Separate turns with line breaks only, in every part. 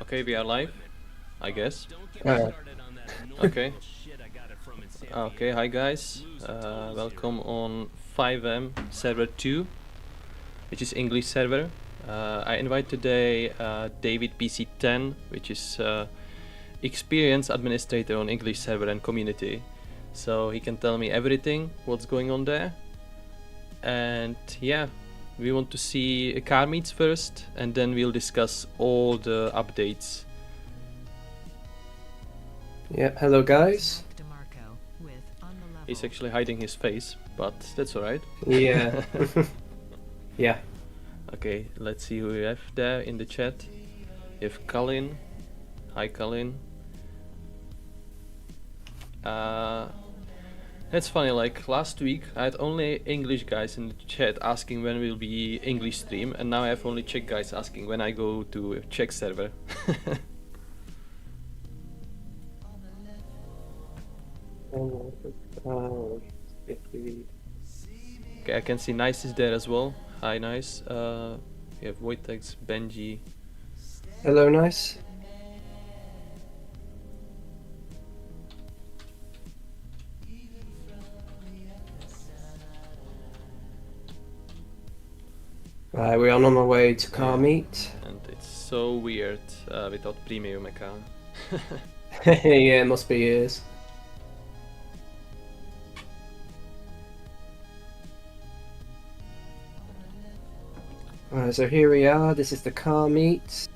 Okay, we are live, I guess.
Uh,
Okay. Okay, hi guys. Welcome on 5M server 2, which is English server. I invite today DavidPC10, which is experienced administrator on English server and community. So he can tell me everything, what's going on there. And yeah, we want to see car meets first, and then we'll discuss all the updates.
yeah, hello guys.
He's actually hiding his face, but that's alright.
Yeah. Yeah.
Okay, let's see who we have there in the chat. You have Colin. Hi Colin. That's funny, like last week I had only English guys in the chat asking when will be English stream, and now I have only Czech guys asking when I go to Czech server. Okay, I can see Nice is there as well. Hi Nice. You have Wojtek's, Benji.
Hello, nice. We're on our way to car meet.
And it's so weird without premium account.
Yeah, it must be yours. So here we are. This is the car meet.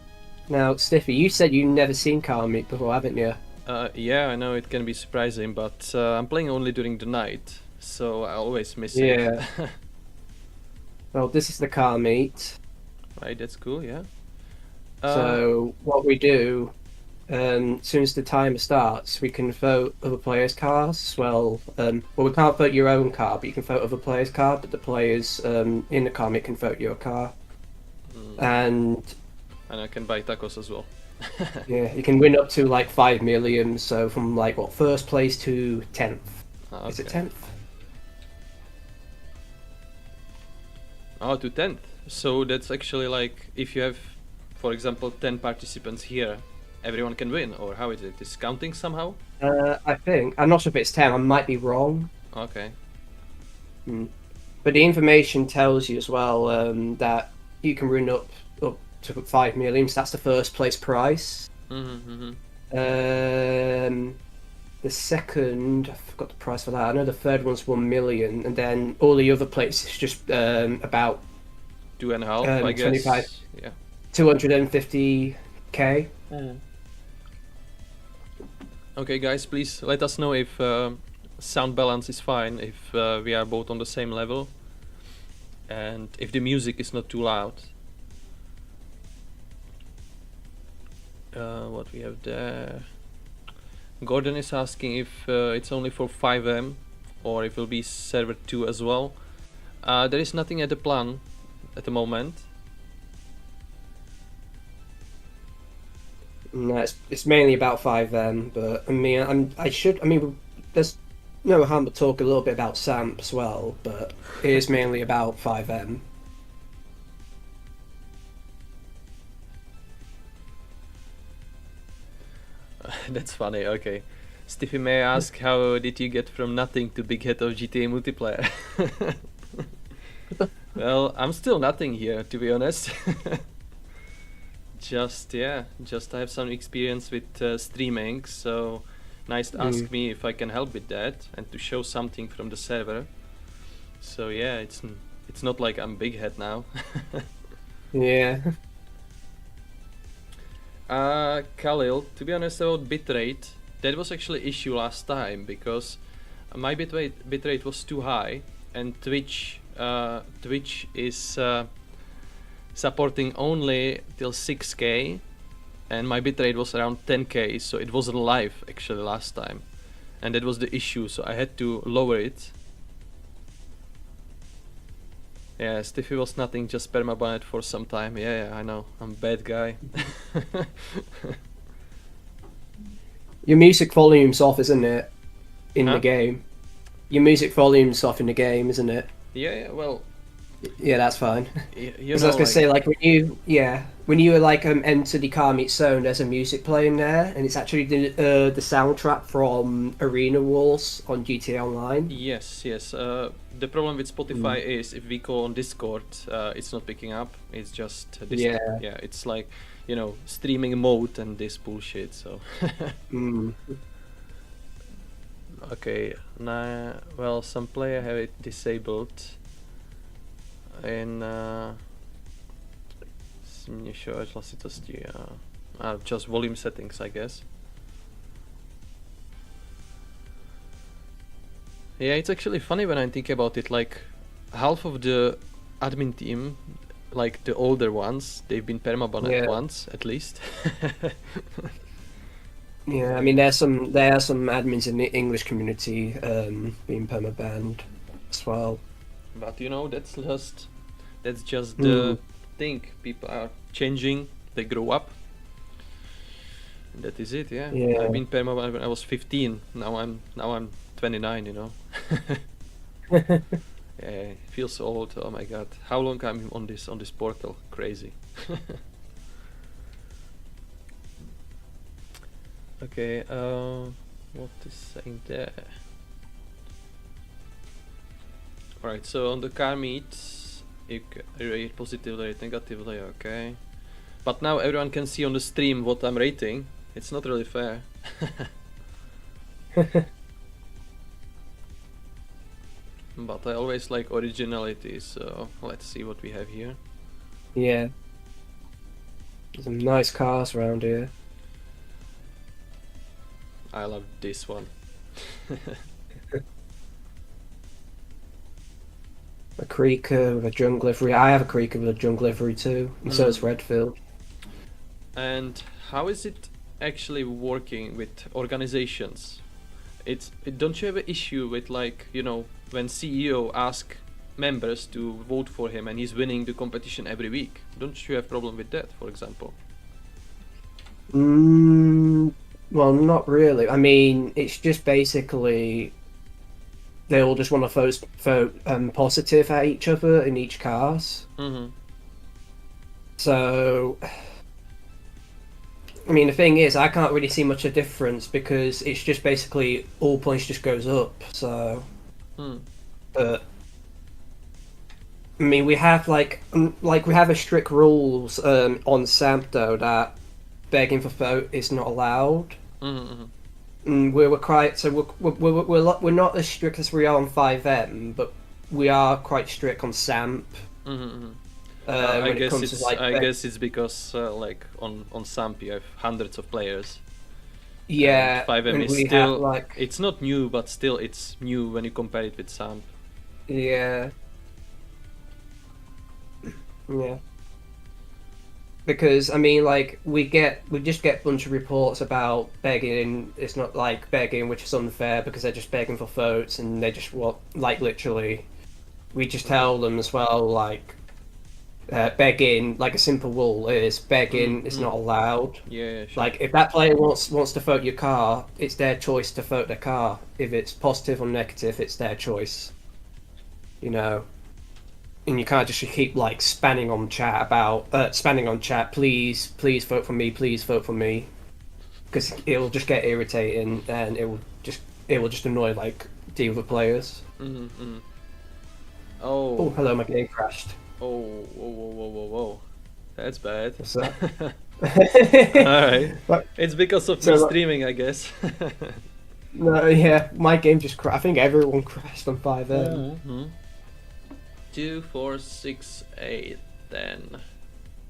Now, Stiffy, you said you've never seen car meet before, haven't you?
Yeah, I know it can be surprising, but I'm playing only during the night, so I always miss
Yeah.
it.
Well, this is the car meet.
Right, that's cool, yeah.
So what we do, as soon as the timer starts, we can vote other players' cars. Well, we can't vote your own car, but you can vote other players' car. But the players in the car meet can vote your car, and
I can buy tacos as well.
yeah, you can win up to like 5 million. So from like what, first place to 10th.
Okay.
Is it 10th?
Oh, to 10th. So that's actually like if you have, for example, 10 participants here, everyone can win, or how is it? Is counting somehow?
I think. I'm not sure if it's 10. I might be wrong.
Okay.
But the information tells you as well that you can run up to 5 million. So that's the first place prize. The second, I forgot the price for that. I know the third one's 1 million, and then all the other places just about
2.5, I guess.
25.
Yeah.
250k.
Okay, guys, please let us know if sound balance is fine, if we are both on the same level, and if the music is not too loud. What we have there. Gordon is asking if it's only for 5M or if it will be server 2 as well. There is nothing at the plan at the moment.
No, it's mainly about 5M, but I mean, there's no harm to talk a little bit about SAMP as well, but it is mainly about 5M.
That's funny, okay. Stiffy, may I ask how did you get from nothing to big hit of GTA multiplayer? Well, I'm still nothing here, to be honest. Just I have some experience with streaming, so nice to ask me if I can help with that and to show something from the server. So yeah, it's not like I'm big head now.
Yeah.
Khalil, to be honest about bitrate, that was actually issue last time because my bitrate was too high, and Twitch is supporting only till 6K, and my bitrate was around 10K, so it wasn't live actually last time, and that was the issue, so I had to lower it. Yeah, Stiffy was nothing, just permaban for some time. Yeah, I know, I'm a bad guy.
Your music volume's off, isn't it? In the game. Your music volume's off in the game, isn't it?
Yeah, well.
Yeah, that's fine.
You
Because I was gonna say, like, when you, when you like enter the car meet zone, there's a music playing there, and it's actually the soundtrack from Arena Wars on GTA Online.
Yes, yes. The problem with Spotify is if we go on Discord, it's not picking up. It's just yeah. It's like, you know, streaming mode and this bullshit. So. Okay. Now, well, some player have it disabled. In směšovač hlasitosti a just volume settings, I guess. Yeah, it's actually funny when I think about it. Like, half of the admin team, like the older ones, they've been permabanned once at least.
Yeah, I mean, there are some admins in the English community being permabanned as well.
But you know, that's just the thing. People are changing, they grow up. That is it, yeah. I've been permabanned when I was 15. Now I'm 29, you know. Yeah, it feels so old. Oh my god. How long I'm on this portal? Crazy. Okay, what is saying there? Alright, so on the car meets, you rate positively, rate negatively, okay. But now everyone can see on the stream what I'm rating. It's not really fair. But I always like originality, so let's see what we have here.
Yeah. There's some nice cars around here.
I love this one.
A creeker with a jungle livery. I have a creeker with a jungle livery too, and so is Redfield.
And how is it actually working with organizations? Don't you have an issue with, like, you know, when CEO asks members to vote for him and he's winning the competition every week? Don't you have problem with that, for example?
Well, not really. I mean, it's just basically they all just want to vote positive at each other in each cast. So, I mean, the thing is, I can't really see much of a difference because it's just basically all points just goes up. So, but I mean, we have like we have a strict rules on Samp though that begging for vote is not allowed. We're quite we're not as strict as we are on 5M, but we are quite strict on Samp.
I guess it's because like on Samp you have hundreds of players.
Yeah,
5M is still it's not new, but still it's new when you compare it with Samp.
Yeah. Yeah. Because I mean, like we just get a bunch of reports about begging. It's not like begging, which is unfair because they're just begging for votes, and they just literally. We just tell them as well, like begging. Like a simple rule is begging is not allowed.
Yeah, sure.
Like if that player wants to vote your car, it's their choice to vote their car. If it's positive or negative, it's their choice. You know. And you can't just keep like spamming on chat. Please vote for me. Please vote for me, because it will just get irritating and it will just annoy like the other players. Oh, hello, my game crashed.
Oh, whoa! That's bad.
What's that?
All right. It's because of me streaming, I guess.
No, yeah, my game just crashed. I think everyone crashed on 5M.
2, 4, 6, 8, 10,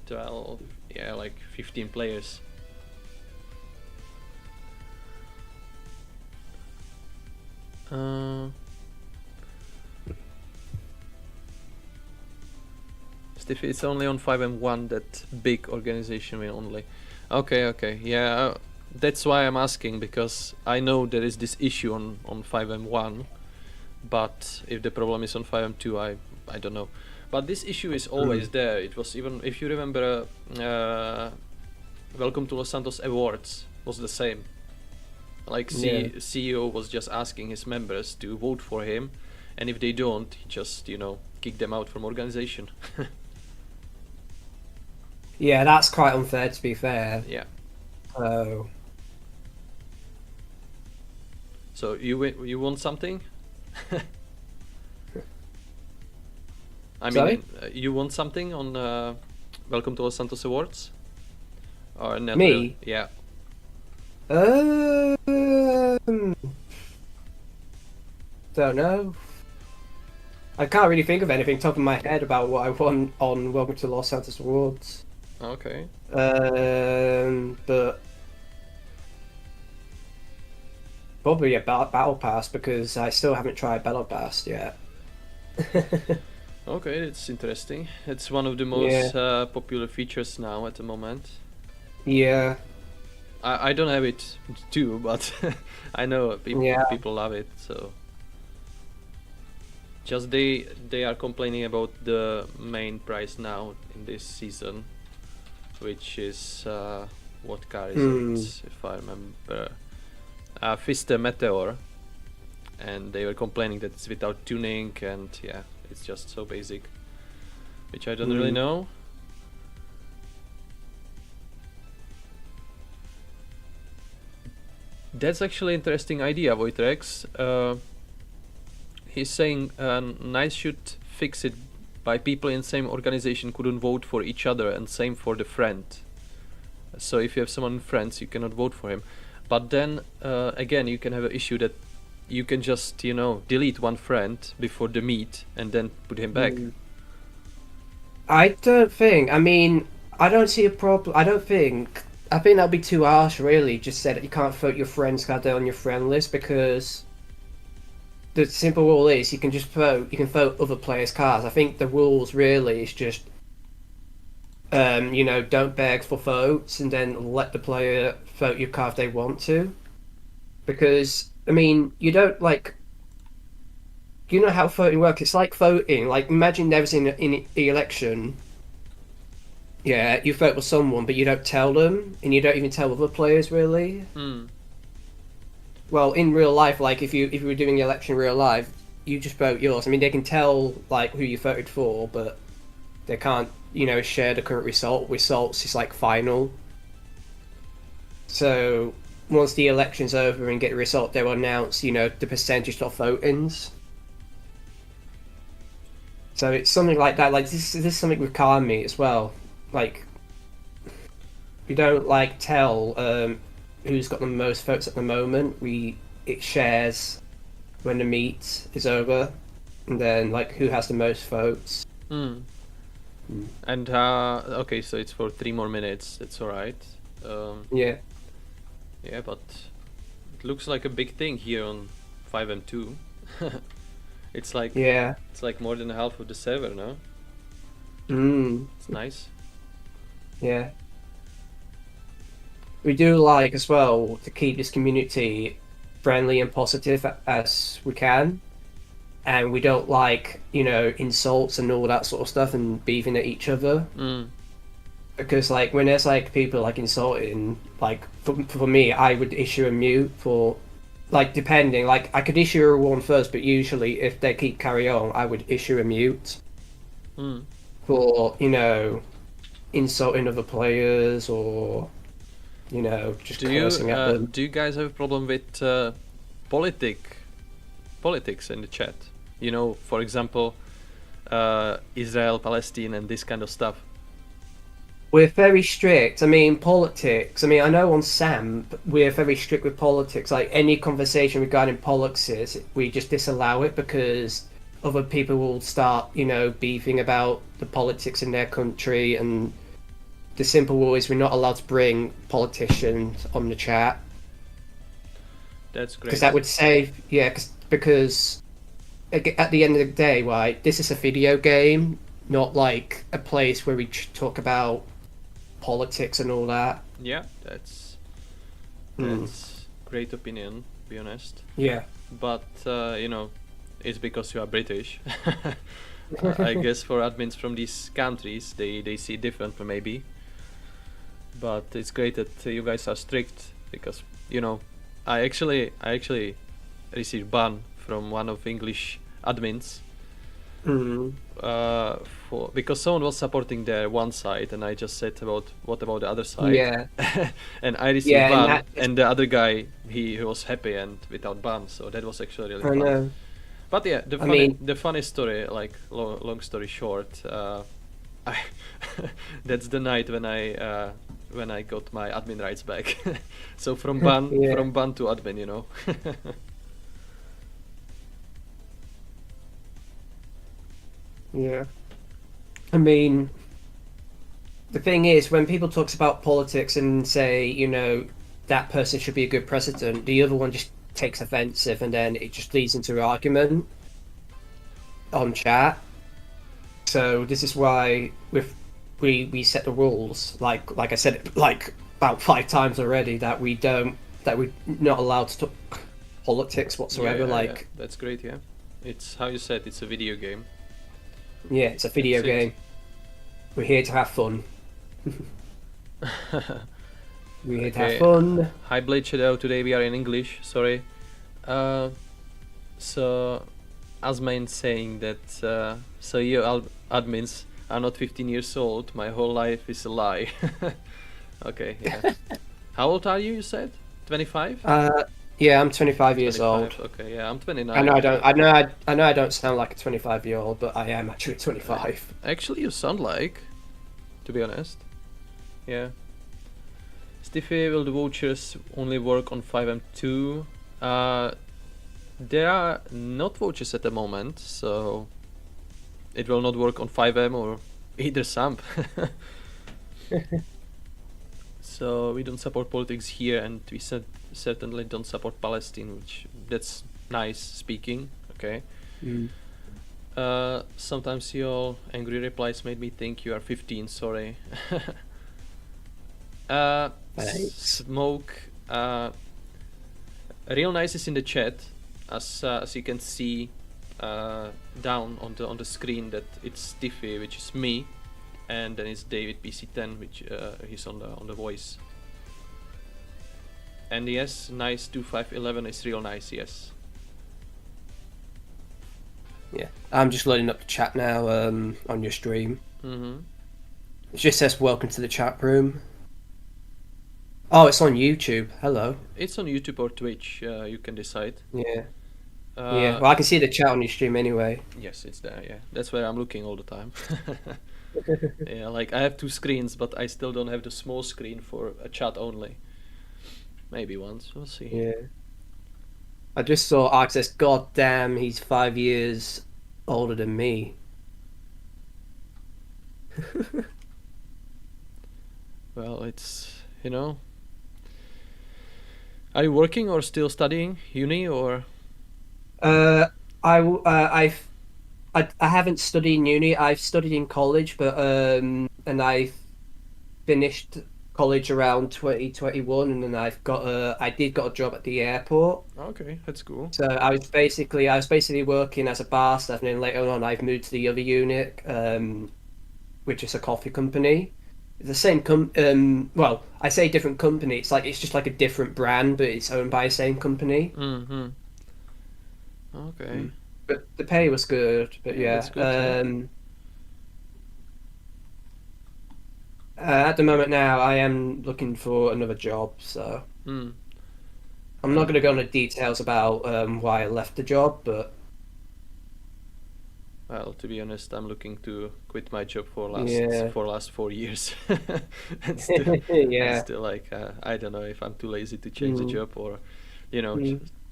12, yeah, like 15 players. Stiffy, it's only on 5M1 that big organization win only. Okay, yeah, that's why I'm asking, because I know there is this issue on 5M1, but if the problem is on 5M2, I don't know. But this issue is always there. It was even, if you remember, Welcome to Los Santos Awards was the same. Like CEO was just asking his members to vote for him, and if they don't, he just, you know, kick them out from organization.
Yeah, that's quite unfair, to be fair.
Yeah.
So
So you want something? I mean,
sorry,
you want something on Welcome to Los Santos Awards? Or not really?
me.
Yeah.
Um, don't know. I can't really think of anything top of my head about what I want on Welcome to Los Santos Awards.
Okay.
But probably a battle pass because I still haven't tried battle pass yet.
Okay, it's interesting. It's one of the
Yeah,
most popular features now at the moment.
yeah,
I don't have it too, but I know
yeah.
people love it. So just they are complaining about the main prize now in this season, which is what car is
Hmm.
it? If I remember, Fister Meteor, and they were complaining that it's without tuning and yeah, it's just so basic, which I don't really
Hmm.
know. That's actually an interesting idea, Voitrex. He's saying NICE should fix it by people in same organization couldn't vote for each other, and same for the friend. So if you have someone friends, you cannot vote for him. But then again, you can have an issue that you can just delete one friend before the meet and then put him back.
Hmm. I don't think. I mean, I don't see a problem. I don't think. I think that'll be too harsh, really. Just say that you can't vote your friends card on your friend list because the simple rule is you can just vote. You can vote other players' cards. I think the rules really is just don't beg for votes and then let the player vote your card if they want to. Because I mean, you don't like. You know how voting works. It's like voting. Like imagine there was in the election. Yeah, you vote for someone, but you don't tell them, and you don't even tell other players really.
Hmm.
Well, in real life, like if you were doing the election in real life, you just vote yours. I mean, they can tell like who you voted for, but they can't, share the current result. Results is like final. So once the election's over and get the result, they will announce, the percentage of votings. So it's something like that. Like this is something with Kami as well. Like we don't like tell who's got the most votes at the moment. It shares when the meet is over, and then like who has the most votes.
Hmm.
Mm.
And okay, so it's for 3 more minutes. That's all right.
Yeah,
Yeah, but it looks like a big thing here on 5M2. It's like
yeah.
it's like more than half of the server, no?
Mm.
It's nice.
Yeah. We do like as well to keep this community friendly and positive as we can, and we don't like insults and all that sort of stuff and beefing at each other.
Mm.
Because like when there's like people like insulting, like for me, I would issue a mute for like depending. Like I could issue a one first, but usually if they keep carry on, I would issue a mute
Mm.
for insulting other players or just cursing at them.
Do you guys have a problem with politics in the chat? For example, Israel, Palestine, and this kind of stuff.
We're very strict. I mean, politics. I mean, I know on SAM we're very strict with politics. Like any conversation regarding politics, we just disallow it because other people will start, beefing about the politics in their country. And the simple rule is we're not allowed to bring politicians on the chat
That's great.
because that would save, yeah, because at the end of the day, right, this is a video game, not like a place where we talk about politics and all that.
Yeah, that's
Mm.
great opinion, to be honest.
Yeah.
But it's because you are British. I guess for admins from these countries, they see different maybe. But it's great that you guys are strict because I actually received ban from one of English admins because someone was supporting their one side, and I just said what about the other side?
Yeah.
And I received
Yeah,
ban, and the other guy he was happy and without ban, so that was actually really fun.
know.
But yeah, the funny story, like long story short, that's the night when I got my admin rights back. So from ban to admin, you know.
Yeah. I mean, the thing is, when people talks about politics and say, you know, that person should be a good president, the other one just takes offensive, and then it just leads into an argument on chat. So this is why we set the rules. Like I said, like about 5 times already, that we're not allowed to talk politics whatsoever.
Yeah, that's great. Yeah, it's how you said, it's a video game.
Yeah, it's a video game. We're here to have fun. We're here to have fun.
Hi Blade Shadow, today we are in English, sorry. So Asmain saying that so you admins are not 15 years old, my whole life is a lie. Okay, yeah. How old are you said? 25?
Yeah, I'm 25 years
25,
old.
okay, yeah, I'm 29.
I know I don't sound like a 25-year-old, but I am actually 25.
Actually, you sound like, to be honest. Yeah. Stiffy, will the vouchers only work on 5M2? There are not vouchers at the moment, so it will not work on 5M or either SAMP. So we don't support politics here, and we certainly don't support Palestine, which that's nice speaking. Okay. Sometimes your angry replies made me think you are 15. Sorry. Smoke. Real nice is in the chat, as you can see down on the screen, that it's Stiffy, which is me, and then it's DavidPC10, which he's on the voice. And yes, nice 2511 is real nice. Yes.
Yeah, I'm just loading up the chat now on your stream. It just says welcome to the chat room. Oh, it's on YouTube. Hello.
It's on YouTube or Twitch. You can decide.
Yeah. Yeah. Well, I can see the chat on your stream anyway.
Yes, it's there. Yeah, that's where I'm looking all the time. Yeah, like I have 2 screens, but I still don't have the small screen for a chat only. Maybe once, we'll see.
Yeah. I just saw Access. God damn, he's 5 years older than me.
Well, it's, you know. Are you working or still studying uni or?
I haven't studied in uni. I've studied in college, but and I finished college around 2021, and then I did got a job at the airport.
Okay, that's cool.
So I was basically working as a bar staff, and then later on I've moved to the other unit, which is a coffee company. The same well, I say different company. It's just like a different brand, but it's owned by the same company.
Okay.
But the pay was good. But yeah.
That's good,
At the moment now, I am looking for another job. So I'm not going to go into details about why I left the job, but.
Well, to be honest, I'm looking to quit my job for last 4 years. And still, still like I don't know if I'm too lazy to change the job, or you know.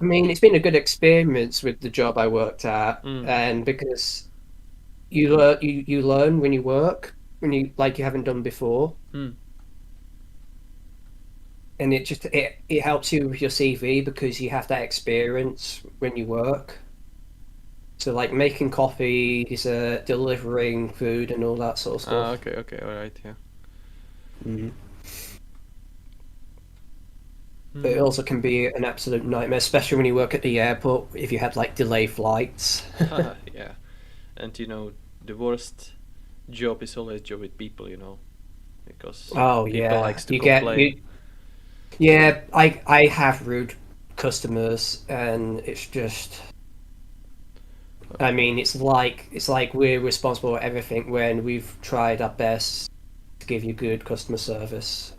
I mean, it's been a good experience with the job I worked at, and because you learn when you work, when you haven't done before, and it helps you with your CV because you have that experience when you work. So like making coffee, delivering food and all that sort of stuff.
Okay, all right, yeah.
But it also can be an absolute nightmare, especially when you work at the airport, if you had like delay flights.
Yeah, and you know, the worst job is always job with people, you know, because people likes to complain.
I have rude customers, and it's just I mean, it's like we're responsible for everything when we've tried our best to give you good customer service.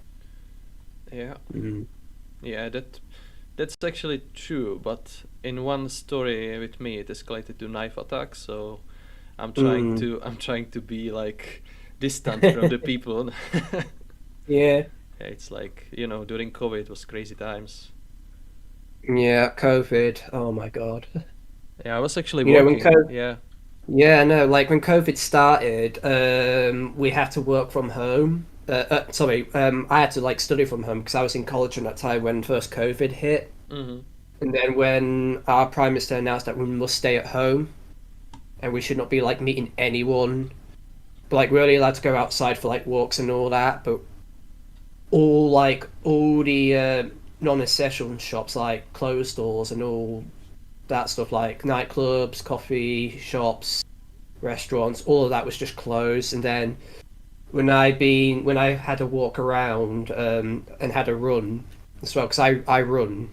Yeah,
Mm.
yeah, that's actually true. But in one story with me, it escalated to knife attack. So
Mm.
I'm trying to be like distant from the people.
Yeah,
Yeah, it's like, during COVID it was crazy times.
yeah, COVID. Oh my God.
Yeah, I was actually
You know, when
working.
COVID,
Yeah.
yeah, no, like when COVID started, we had to work from home. I had to like study from home because I was in college at that time when first COVID hit.
Mhm.
And then when our prime minister announced that we must stay at home and we should not be like meeting anyone, but like we're only allowed to go outside for like walks and all that, but all the non-essential shops like clothes stores and all that stuff like nightclubs, coffee shops, restaurants, all of that was just closed. And then when I had a walk around and had a run as well, because I run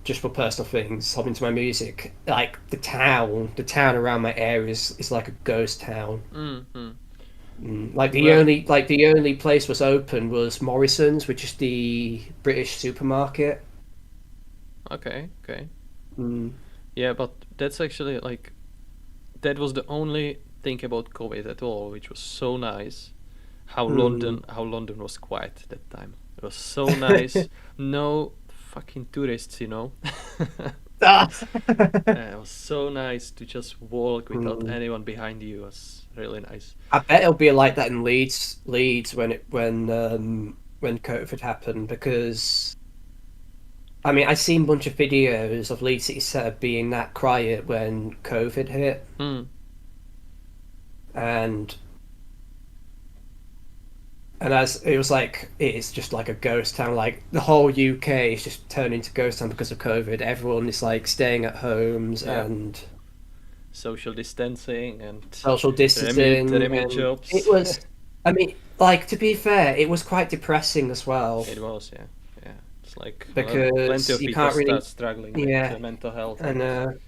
just for personal things, hopping to my music. Like the town around my area is like a ghost town.
Mhm.
Like
Well,
the only place was open was Morrison's, which is the British supermarket.
okay, okay.
Mm.
Yeah, but that's actually like that was the only thing about COVID at all, which was so nice.
Mm.
How London was quiet that time. It was so nice. No fucking tourists.
Ah!
Yeah, it was so nice to just walk without
Mm.
anyone behind you. It was really nice.
I bet it'll be like that in Leeds when COVID happened because I mean I've seen a bunch of videos of Leeds City Centre being that quiet when COVID hit,
Mm.
and as it was like it's just like a ghost town. Like the whole UK is just turned into ghost town because of COVID. Everyone is like staying at homes
Yeah.
and
Social distancing and
social distancing,
remit
and it
jobs.
was. I mean, like to be fair, it was quite depressing as well
It was, yeah. Yeah. It's like plenty
because
of
you
people
can't
start
really,
struggling with
yeah,
mental health
and
and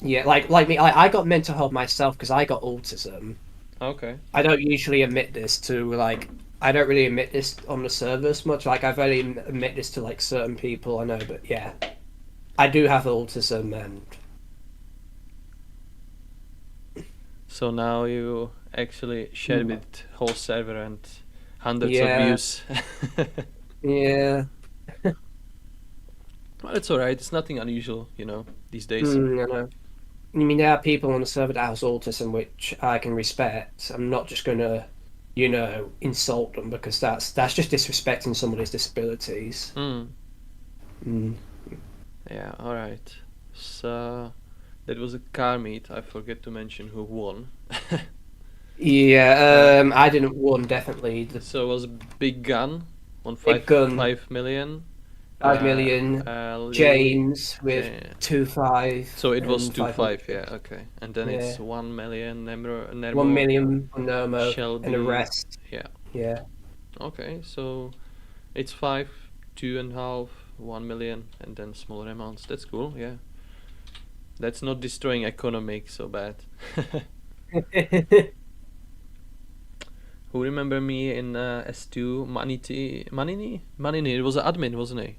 yeah, like me, I got mental health myself because I got autism.
okay.
I don't usually admit this to like I don't really admit this on the service much. Like I've only admit this to like certain people I know, but yeah, I do have autism, and
So now you actually share
mm,
with whole server and hundreds of
yeah,
views.
yeah,
Well, it's alright. It's nothing unusual, these days.
I know. I mean, there are people on the server that has autism, which I can respect. I'm not just gonna, insult them because that's just disrespecting somebody's disabilities.
Mm.
Mm.
Yeah, alright. So that was a car meet. I forget to mention who won.
Yeah,
uh,
I didn't won definitely. The
so it was Big Gun on
big gun,
5 million.
5 million.
Lee.
James with
Ja-
2.5
So it was
and
two
500.
five, yeah, okay. And then it's
Yeah,
1 million
one
Nermo,
million on Nomo and the
Shelby.
rest.
Yeah.
Yeah.
Okay, so it's five, 2.5, 1 million, and then smaller amounts. That's cool, yeah. That's not destroying economic so bad. Who remember me in S2? Manini? It was an admin, wasn't he?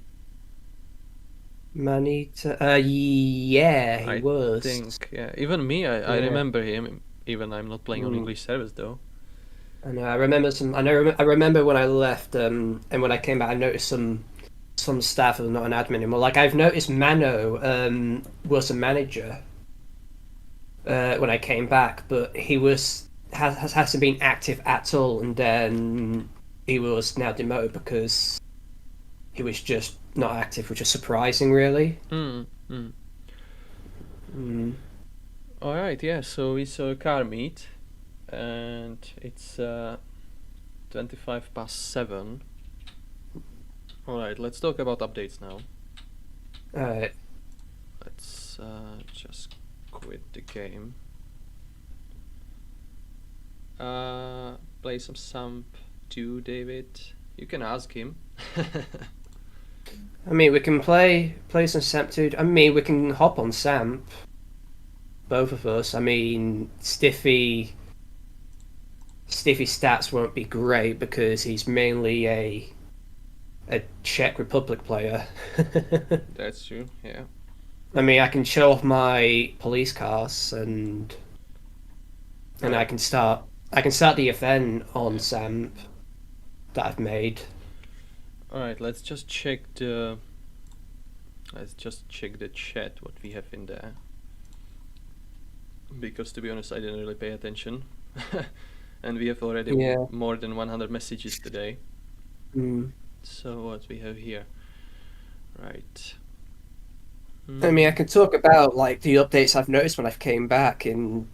Manita. Yeah, he
I
was.
think, yeah. Even me, I
Yeah.
remember him. Even I'm not playing on
Mm.
English servers though.
I know. I remember some. I know. I remember when I left. And when I came back, I noticed some staff who were not an admin anymore. Like I've noticed Mano was a manager when I came back, but he hasn't been active at all, and then he was now demoted because he was just not active, which is surprising, really.
Mm, mm.
Mm.
Alright, yeah, so we saw a car meet, and it's 25 past 7. Alright, let's talk about updates now.
Uh,
Let's just quit the game. Play some Samp too, David. You can ask him.
I mean, we can play some Samp too. I mean, we can hop on Samp. both of us. I mean, Stiffy stats won't be great because he's mainly a Czech Republic player.
That's true. Yeah.
I mean, I can show off my police cars
All
and
right.
I can start the event on
Yeah.
Samp that I've made.
All right. Let's just check the chat. What we have in there. Because to be honest, I didn't really pay attention. And we have already
Yeah.
more than 100 messages today.
Mm.
So what we have here, right?
I mean, I can talk about like the updates I've noticed when I've came back in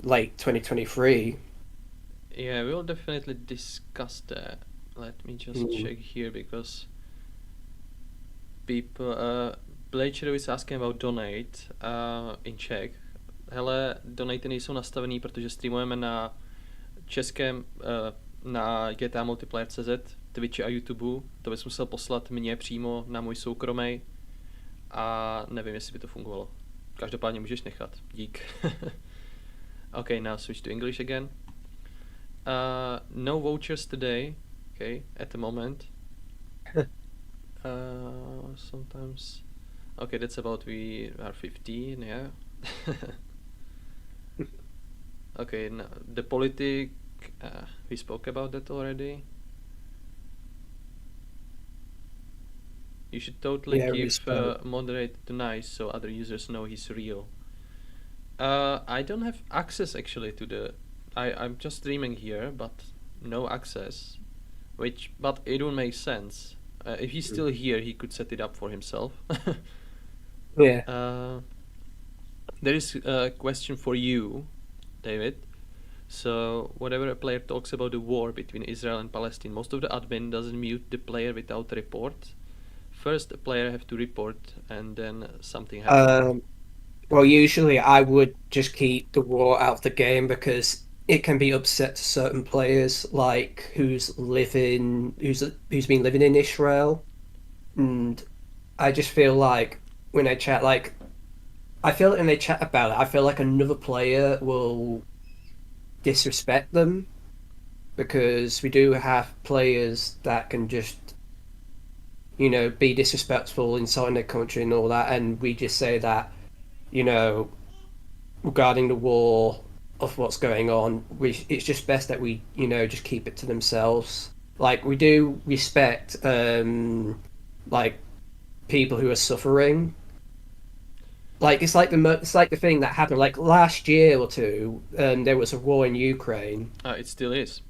late 2023.
Yeah, we'll definitely discuss that. Let me just
Mm.
check here because people, Blachero is asking about donate in Czech. Hele, donaty nejsou nastavený, protože streamujeme na českém, na GTA Multiplayer.cz, Twitchi a YouTube. To bys musel poslat mě přímo na můj soukromý a nevím, jestli by to fungovalo. Každopádně můžeš nechat. Dík. Okay, now switch to English again. No vouchers today, okay, at the moment. Sometimes. Okay, that's about we are 15, yeah. Okay, now the politic, we spoke about that already. You should totally
Yeah,
give
respect.
moderate to nice so other users know he's real. I don't have access actually to the. I'm just streaming here, but no access. But it would make sense. If he's still here, he could set it up for himself.
Yeah.
There is a question for you, David. So, whenever a player talks about the war between Israel and Palestine, most of the admin doesn't mute the player without a report. First, a player have to report, and then something happens.
Well, usually I would just keep the war out of the game because it can be upset to certain players, like who's been living in Israel, and I just feel like when I chat, like I feel like when they chat about it, I feel like another player will disrespect them because we do have players that can just be disrespectful, insulting their country and all that, and we just say that you know regarding the war of what's going on, it's just best that we just keep it to themselves. Like we do respect like people who are suffering. Like it's like the thing that happened like last year or two. There was a war in Ukraine.
It still is.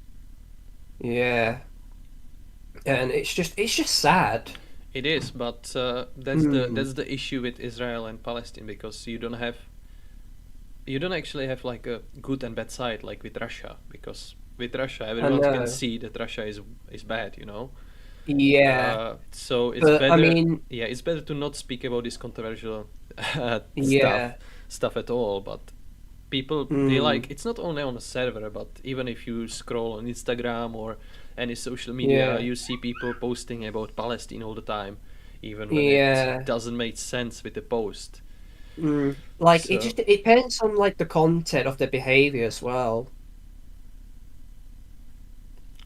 Yeah, and it's just sad.
It is, but that's the issue with Israel and Palestine because you don't actually have like a good and bad side like with Russia because with Russia
I
everyone can
know.
see that Russia is bad, you know.
Yeah,
So it's
but I
better,
mean,
yeah, it's better to not speak about this controversial
yeah,
stuff at all. But people they
mm,
like it's not only on a server, but even if you scroll on Instagram or any social media,
yeah,
you see people posting about Palestine all the time, even when it
yeah.
doesn't make sense with the post.
Like
So
it depends on like the content of their behavior as well.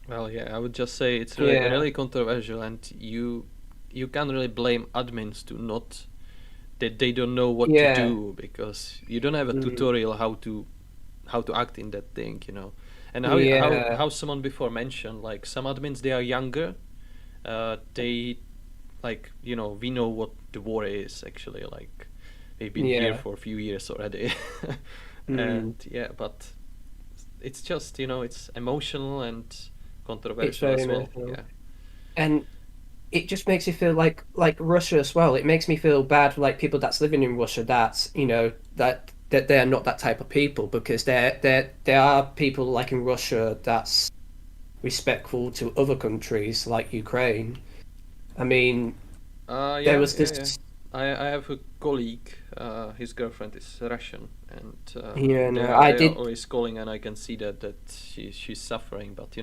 well, yeah, I would just say it's
Yeah,
really controversial, and you can't really blame admins to not that they don't know what to
yeah,
do because you don't have a
mm,
tutorial how to act in that thing, you know. And
yeah,
how someone before mentioned, like some admins they are younger, they like we know what the war is actually like. They've been here
yeah.
for a few years already, and
Mm,
yeah, but it's just it's emotional and
it's
controversial
very
as well.
emotional,
Yeah.
and it just makes me feel like Russia as well. It makes me feel bad for like people that's living in Russia. That's that they're not that type of people because there are people like in Russia that's respectful to other countries like Ukraine. I mean, there
Yeah,
was
yeah,
this.
yeah. I have a colleague. His girlfriend is Russian, and
Yeah,
they
no,
are
I
they are
did.
always calling, and I can see that she's suffering. But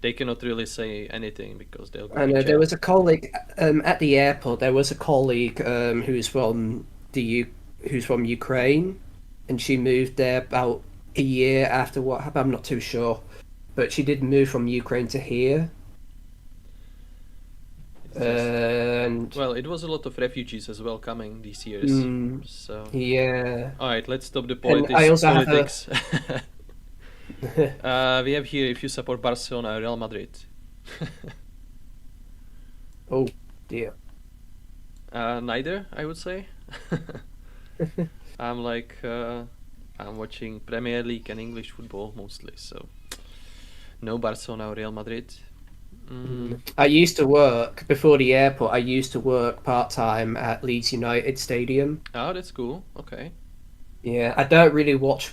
they cannot really say anything because they'll go
I
to
know there
jail.
was a colleague at the airport. There was a colleague who's from the U. who's from Ukraine, and she moved there about a year after what happened. I'm not too sure, but she did move from Ukraine to here. And
well, it was a lot of refugees as well coming these years. So
yeah.
all right, let's stop the
And I also
politics.
have
we have here if you support Barcelona or Real Madrid.
Oh dear.
Neither, I would say. I'm like I'm watching Premier League and English football mostly, so no Barcelona or Real Madrid.
I used to work before the airport. I used to work part-time at Leeds United Stadium.
Oh, that's cool. Okay.
Yeah, I don't really watch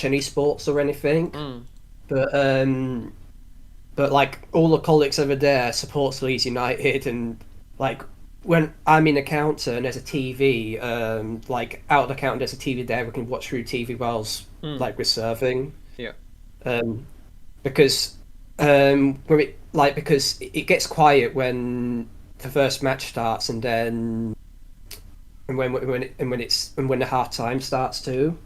any sports or anything, but like all the colleagues over there supports Leeds United, and like when I'm in the counter and there's a TV, like out of the counter there's a TV there, we can watch through TV whilst like we're serving.
Yeah.
Because because it gets quiet when the first match starts, and then when the half time starts too.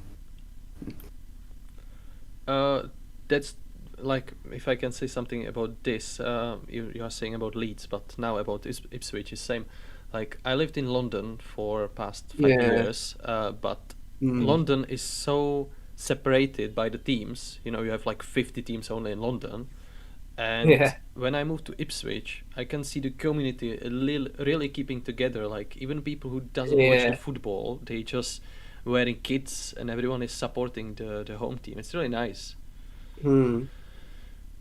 That's like, if I can say something about this, you are saying about Leeds, but now about Ipswich is same. Like, I lived in London for past 5 years, but London is so separated by the teams. You know, you have like 50 teams only in London. And when I moved to Ipswich, I can see the community really keeping together. Like, even people who doesn't watch the football, they just wearing kits and everyone is supporting the home team. It's really nice.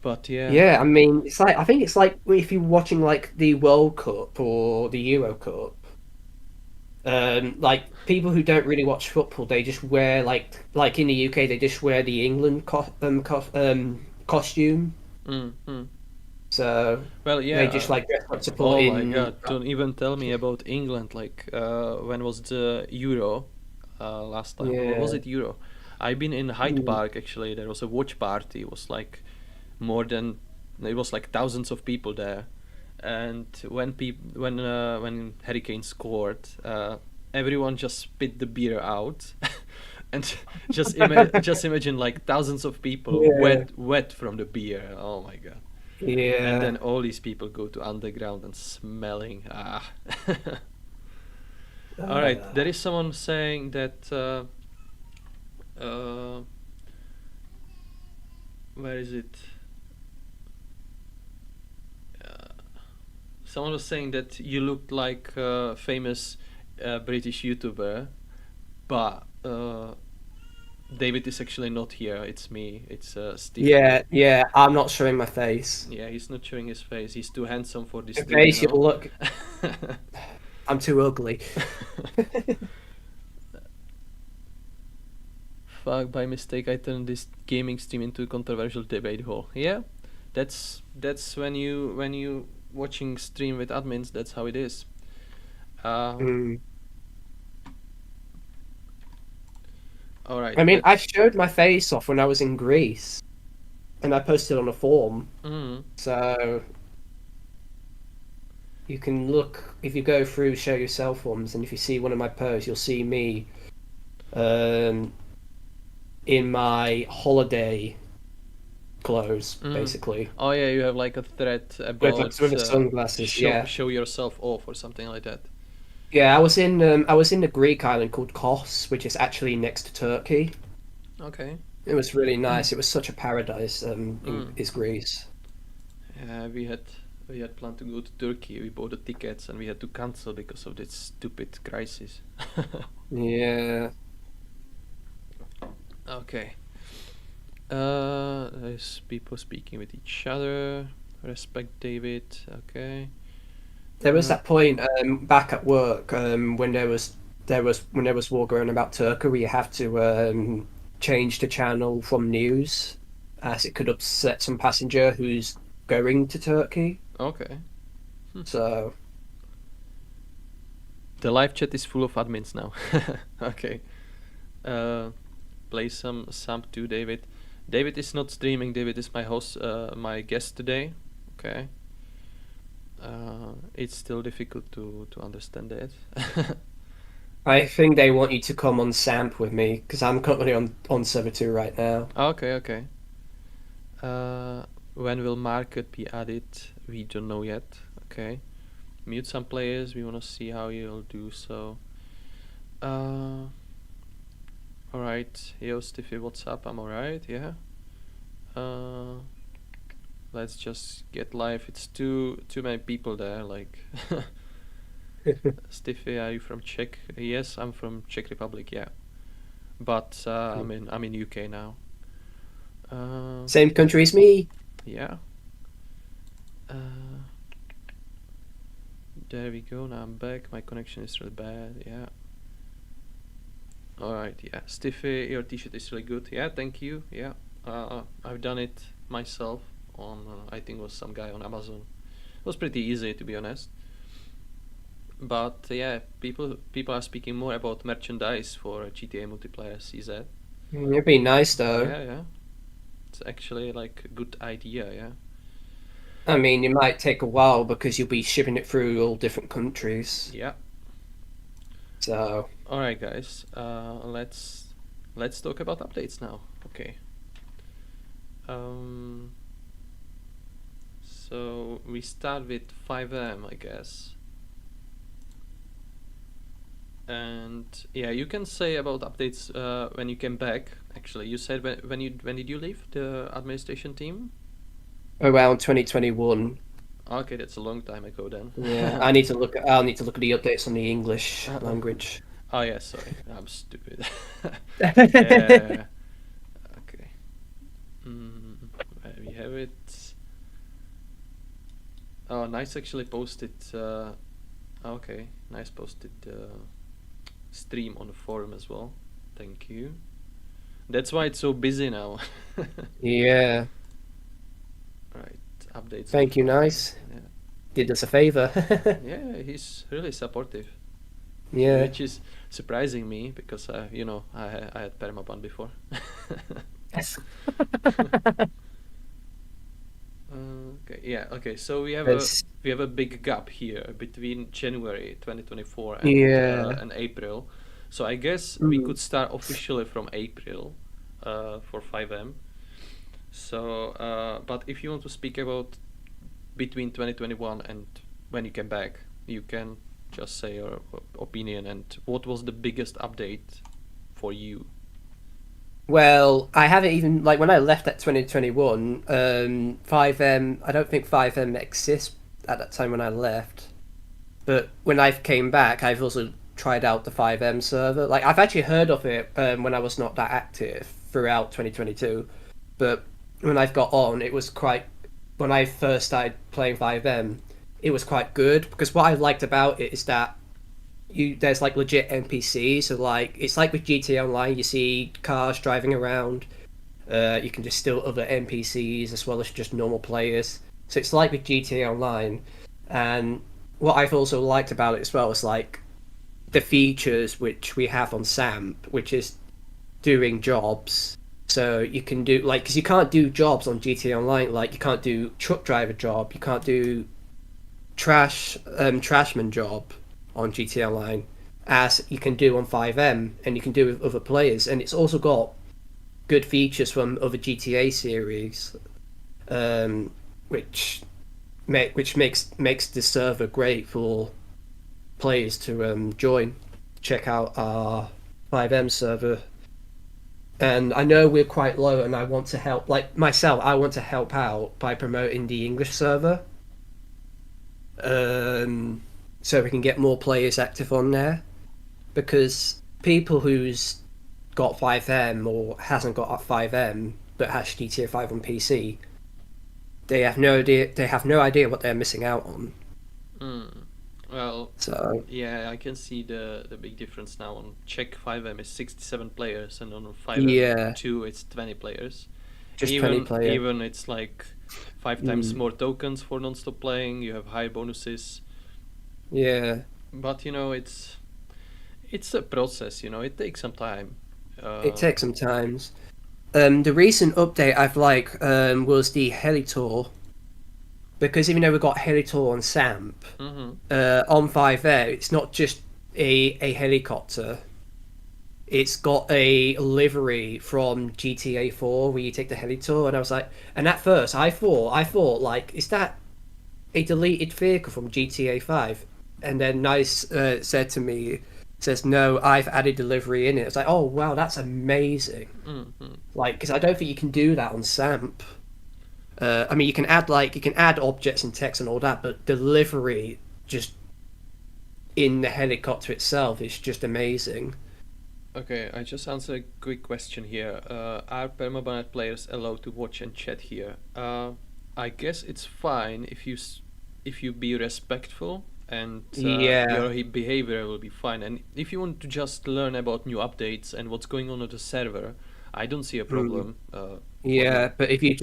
But
yeah, I mean, it's like, I think it's like if you're watching like the World Cup or the Euro Cup, like people who don't really watch football, they just wear like in the UK, they just wear the England costume. So
well, yeah,
they just like dress up supporting.
Oh my god! Don't even tell me about England. Like, when was the Euro? Last time, or was it Euro? I've been in Hyde Park actually. There was a watch party. It was like it was like thousands of people there. And when Harry Kane scored, everyone just spit the beer out. And just imagine like thousands of people wet from the beer. Oh my god!
Yeah.
And then all these people go to underground and smelling. All right, there is someone saying that. Where is it? Someone was saying that you looked like a famous British YouTuber, but David is actually not here. It's me. It's Steve.
Yeah. I'm not showing my face.
Yeah, he's not showing his face. He's too handsome for this.
Face, you know? Look. I'm too ugly.
Fuck! By mistake, I turned this gaming stream into a controversial debate hole. Yeah, that's when you watching stream with admins. That's how it is. All right.
I mean, I showed my face off when I was in Greece, and I posted on a forum. So you can look, if you go through show yourself forums, and if you see one of my posts, you'll see me in my holiday clothes, basically.
Oh yeah, you have like a thread about
with the sunglasses.
Show yourself off or something like that.
Yeah, I was in the Greek island called Kos, which is actually next to Turkey.
Okay.
It was really nice. It was such a paradise. Is Greece.
Yeah, we had planned to go to Turkey. We bought the tickets and we had to cancel because of this stupid crisis.
Yeah.
Okay. There's people speaking with each other. Respect David. Okay.
There was that point back at work when there was war going about Turkey, where you have to change the channel from news, as it could upset some passenger who's going to Turkey.
Okay.
So
the live chat is full of admins now. Okay. Play some too, David. David is not streaming. David is my host, my guest today. Okay. It's still difficult to understand that.
I think they want you to come on Samp with me because I'm currently on server 2 right now.
Okay, okay. When will market be added? We don't know yet. Okay. Mute some players. We want to see how you'll do so. Alright. Yo, Stiffy, what's up? I'm alright, yeah. Let's just get live. It's too many people there, like... Stiffy, are you from Czech? Yes, I'm from Czech Republic, yeah. But I'm in UK now.
Same country as me.
Yeah. There we go. Now I'm back. My connection is really bad. Yeah. All right. Yeah. Stiffy, your T-shirt is really good. Yeah. Thank you. Yeah. I've done it myself on. I think it was some guy on Amazon. It was pretty easy, to be honest. But yeah, people are speaking more about merchandise for GTA multiplayer CZ.
It'd be nice though.
Yeah, yeah. It's actually like a good idea, yeah.
I mean, it might take a while because you'll be shipping it through all different countries.
Yeah.
So.
All right, guys. Let's talk about updates now. Okay. So we start with 5M, I guess. And yeah, you can say about updates when you came back. Actually, you said when did you leave the administration team?
Around 2021.
Okay, that's a long time ago then.
Yeah, I'll need to look at the updates on the English language.
Oh yeah, sorry, I'm stupid. Okay. There we have it. Oh, Nice actually posted. Okay, Nice posted stream on the forum as well. Thank you. That's why it's so busy now.
Yeah.
Right, updates.
Thank you, Nice.
Yeah.
Did us a favor.
Yeah, he's really supportive.
Yeah.
Which is surprising me because you know I had permaban before. Okay. Yeah. Okay. So we have a big gap here between January 2024 and April. So I guess we could start officially from April for 5M. So, but if you want to speak about between 2021 and when you came back, you can just say your opinion and what was the biggest update for you?
Well, I haven't even, like, when I left at 2021, 5M, I don't think 5M exists at that time when I left. But when I came back, I've also tried out the 5M server. Like, I've actually heard of it when I was not that active throughout 2022. But when I've got on, it was quite, when I first started playing 5M, it was quite good. Because what I liked about it is that there's like legit NPCs, so like it's like with GTA Online, you see cars driving around, you can just steal other NPCs as well as just normal players, so it's like with GTA Online. And what I've also liked about it as well is like the features which we have on SAMP, which is doing jobs. So you can do, like, because you can't do jobs on GTA Online, like you can't do truck driver job, you can't do trashman job on GTA Online, as you can do on 5M, and you can do with other players. And it's also got good features from other GTA series, which makes the server great for players to join, check out our 5M server. And I know we're quite low, and I want to help. Like myself, I want to help out by promoting the English server. So we can get more players active on there, because people who's got 5M or hasn't got 5M but has GTA 5 on PC, they have no idea what they're missing out on.
Well,
so
yeah, I can see the big difference now. On Czech 5M is 67 players, and on 5M2 it's 20 players.
Just 20 players.
Even it's like 5 times more tokens for non-stop playing. You have high bonuses.
Yeah,
but you know it's a process. You know, it takes some time.
It takes some time. The recent update I've liked was the heli tour, because even though we got heli tour on SAMP, on 5M, a helicopter. It's got a livery from GTA 4 where you take the heli tour, and I was like, and at first I thought like, is that a deleted vehicle from GTA 5? And then Nice said to me, says, no, I've added delivery in it. It's like, oh wow, that's amazing.
Mm-hmm.
Like, because I don't think you can do that on Samp. I mean, you can add objects and text and all that, but delivery just in the helicopter itself is just amazing.
Okay, I just answered a quick question here. Are permabanat players allowed to watch and chat here? I guess it's fine if you be respectful and
Yeah,
your behavior will be fine. And if you want to just learn about new updates and what's going on the server, I don't see a
mm,
problem for
yeah.
you.
But if you're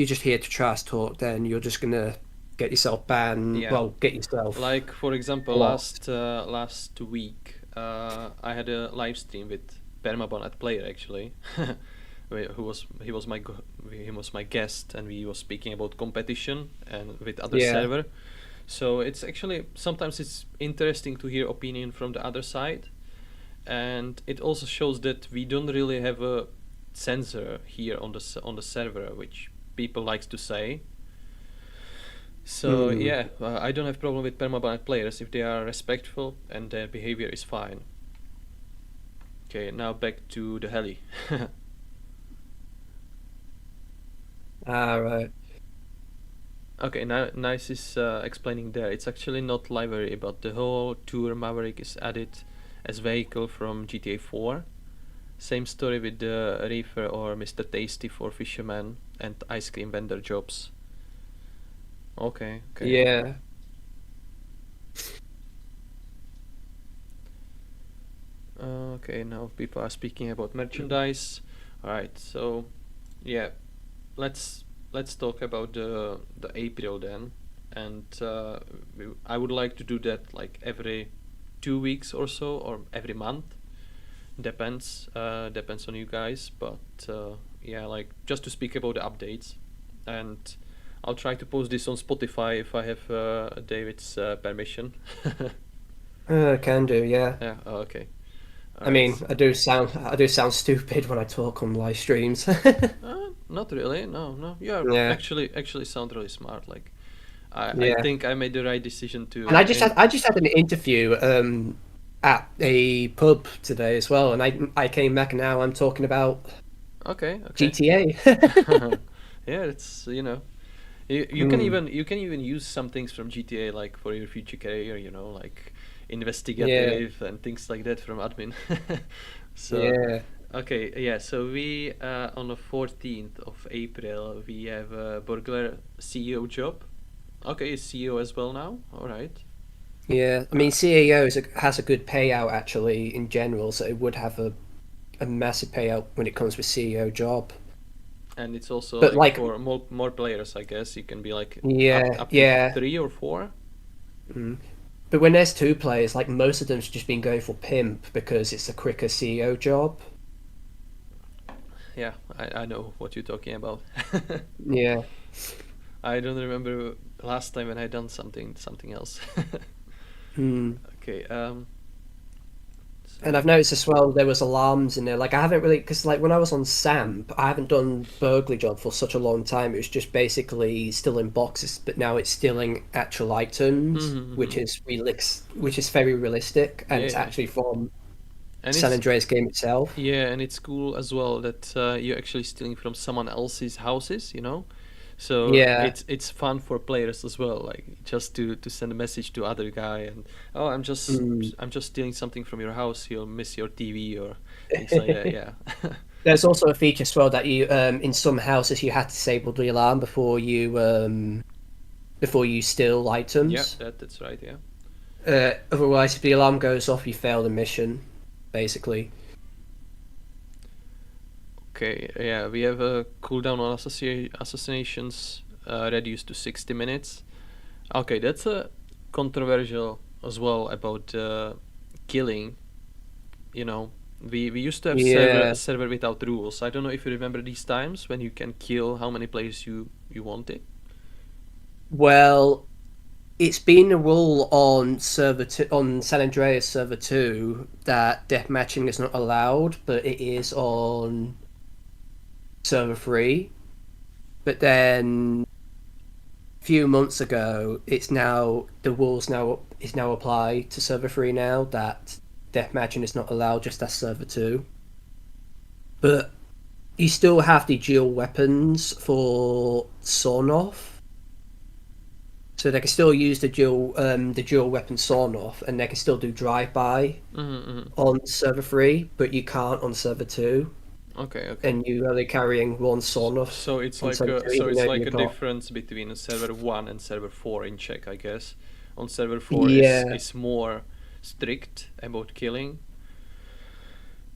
just here to trash talk, then you're just gonna get yourself banned.
Yeah,
Well, get yourself
like for example,
blocked.
last week, I had a live stream with permabanat player actually. Who was he was my guest, and we was speaking about competition and with other
Yeah.
server. So it's actually sometimes it's interesting to hear opinion from the other side, and it also shows that we don't really have a censor here on on the server, which people likes to say. So
Hmm.
yeah, I don't have problem with permaban players if they are respectful and their behavior is fine. Okay, now back to the heli.
Ah, right.
Okay, now Nice is explaining there. It's actually not livery, but the whole tour Maverick is added as vehicle from GTA 4. Same story with the Reefer or Mr. Tasty for fishermen and ice cream vendor jobs. Okay, okay.
Yeah.
Okay, now people are speaking about merchandise. Alright, so yeah, let's let's talk about the April then. And I would like to do that like every 2 weeks or so, or every month. Depends on you guys, but yeah, like just to speak about the updates, and I'll try to post this on Spotify if I have David's permission.
Can do. Yeah.
Yeah. Oh, okay. All
I
right.
mean, I do sound stupid when I talk on live streams.
Not really. No, no. You are
Yeah.
actually sound really smart. Like I
Yeah.
think I made the right decision
And
to
I just had I just had an interview at a pub today as well, and I came back and now I'm talking about
Okay, okay.
GTA.
Yeah, it's
Hmm.
you can even use some things from GTA like for your future career, like
Yeah.
investigative and things like that from admin. So
Yeah.
okay, yeah, so we on the 14th of April we have a burglar CEO job. Okay, is CEO as well now. All right.
Yeah. I
Uh,
mean, has a good payout actually in general, so it would have a massive payout when it comes with CEO job.
and it's also
But
like
like,
for more players, I guess. You can be like
yeah,
up to
yeah.
3 or 4.
Mm. But when there's two players, like most of them's just been going for pimp because it's a quicker CEO job.
Yeah, I know what you're talking about.
Yeah.
I don't remember last time when I done something else.
Hmm.
Okay,
And
so
I've noticed as well there was alarms in there. Like I haven't really, because like when I was on SAMP, I haven't done burglary job for such a long time. It was just basically stealing boxes, but now it's stealing actual items, which
mm-hmm.
is which is very realistic, and
Yeah,
it's
yeah,
actually from
and
San
it's
Andreas game itself.
yeah, and it's cool as well that you're actually stealing from someone else's houses. So
Yeah.
it's fun for players as well, like just to send a message to other guy and oh
Mm.
I'm just stealing something from your house. You'll miss your TV or things like that. Yeah.
There's also a feature as well that you in some houses you had to disable the alarm before you steal
Yeah,
items.
that's right. Yeah.
Otherwise, if the alarm goes off, you fail the mission, basically.
Okay, yeah, we have a cooldown on assassinations reduced to 60 minutes. Okay, that's a controversial as well about killing. You know, we used to have
Yeah.
server without rules. I don't know if you remember these times when you can kill how many players you wanted.
Well, it's been a rule on on San Andreas server 2 that deathmatching is not allowed, but it is on server 3. But then a few months ago, the rules now apply to server 3 now that deathmatching is not allowed just as server 2. But you still have the dual weapons for sawn-off. So they can still use the dual weapon sawn-off, and they can still do drive-by on server 3, but you can't on server 2.
Okay.
And you're only carrying one sawn-off.
So it's like a difference between server 1 and server 4 in Czech, I guess. On server 4 is more strict about killing.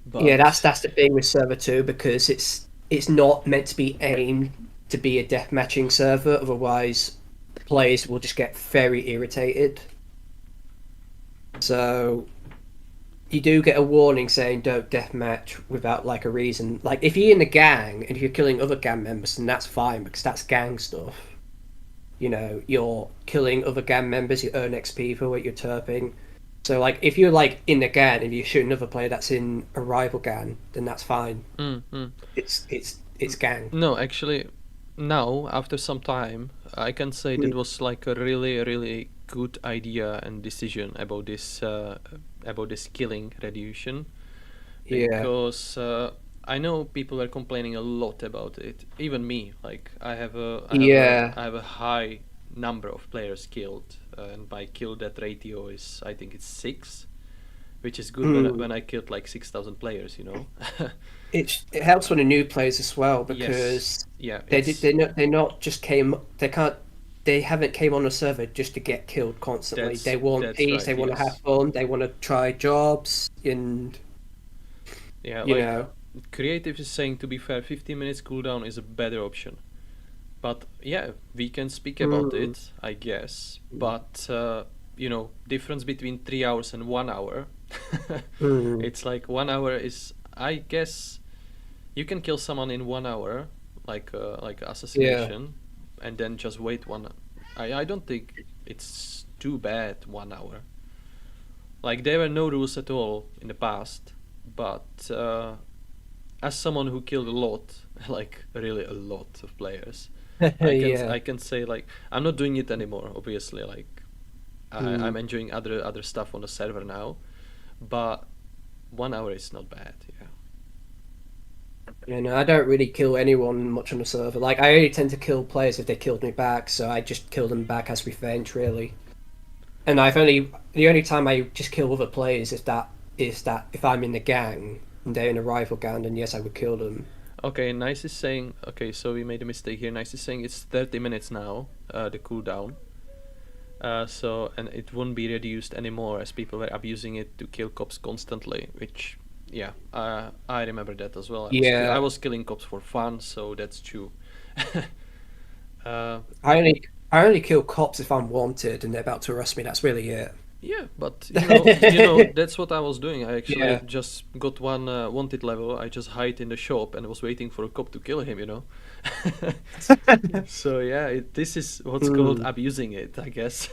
But...
Yeah, that's the thing with server 2, because it's not meant to be aimed to be a deathmatching server, otherwise players will just get very irritated. So you do get a warning saying don't deathmatch without like a reason. Like if you're in a gang and if you're killing other gang members, then that's fine because that's gang stuff. You know, you're killing other gang members, you earn XP for what you're terping. So like if you're like in a gang and you shoot another player that's in a rival gang, then that's fine. It's gang.
No, actually, now after some time, I can say that was like a really good idea and decision about this killing reduction, because I know people were complaining a lot about it. Even me, like I have a high number of players killed, and my kill death ratio is, I think it's 6, which is good when I killed like 6,000 players, you know.
It helps when a new plays as well, because they haven't came on a server just to get killed constantly. They want peace, they want to have fun, they want to try jobs, and you know.
Creative is saying, to be fair, 15 minutes cooldown is a better option. But yeah, we can speak about it, I guess. But you know, difference between 3 hours and 1 hour. It's like 1 hour is, I guess, you can kill someone in 1 hour, like assassination, and then just wait I don't think it's too bad 1 hour. Like there were no rules at all in the past, but as someone who killed a lot, like really a lot of players, I can say, like, I'm not doing it anymore, obviously. Like I'm enjoying other stuff on the server now, but 1 hour is not bad.
You know, I don't really kill anyone much on the server. Like I only tend to kill players if they killed me back, so I just kill them back as revenge, really. And the only time I just kill other players is that if I'm in the gang and they're in a rival gang, then yes, I would kill them.
Okay, Nice is saying, okay, so we made a mistake here. Nice is saying it's 30 minutes now, the cooldown. So, and it won't be reduced anymore as people were abusing it to kill cops constantly, which, yeah, I remember that as well. I was killing cops for fun, so that's true.
I only kill cops if I'm wanted and they're about to arrest me. That's really it.
Yeah, but you know that's what I was doing. I actually just got one wanted level. I just hid in the shop and was waiting for a cop to kill him, you know. So yeah, this is what's called abusing it, I guess.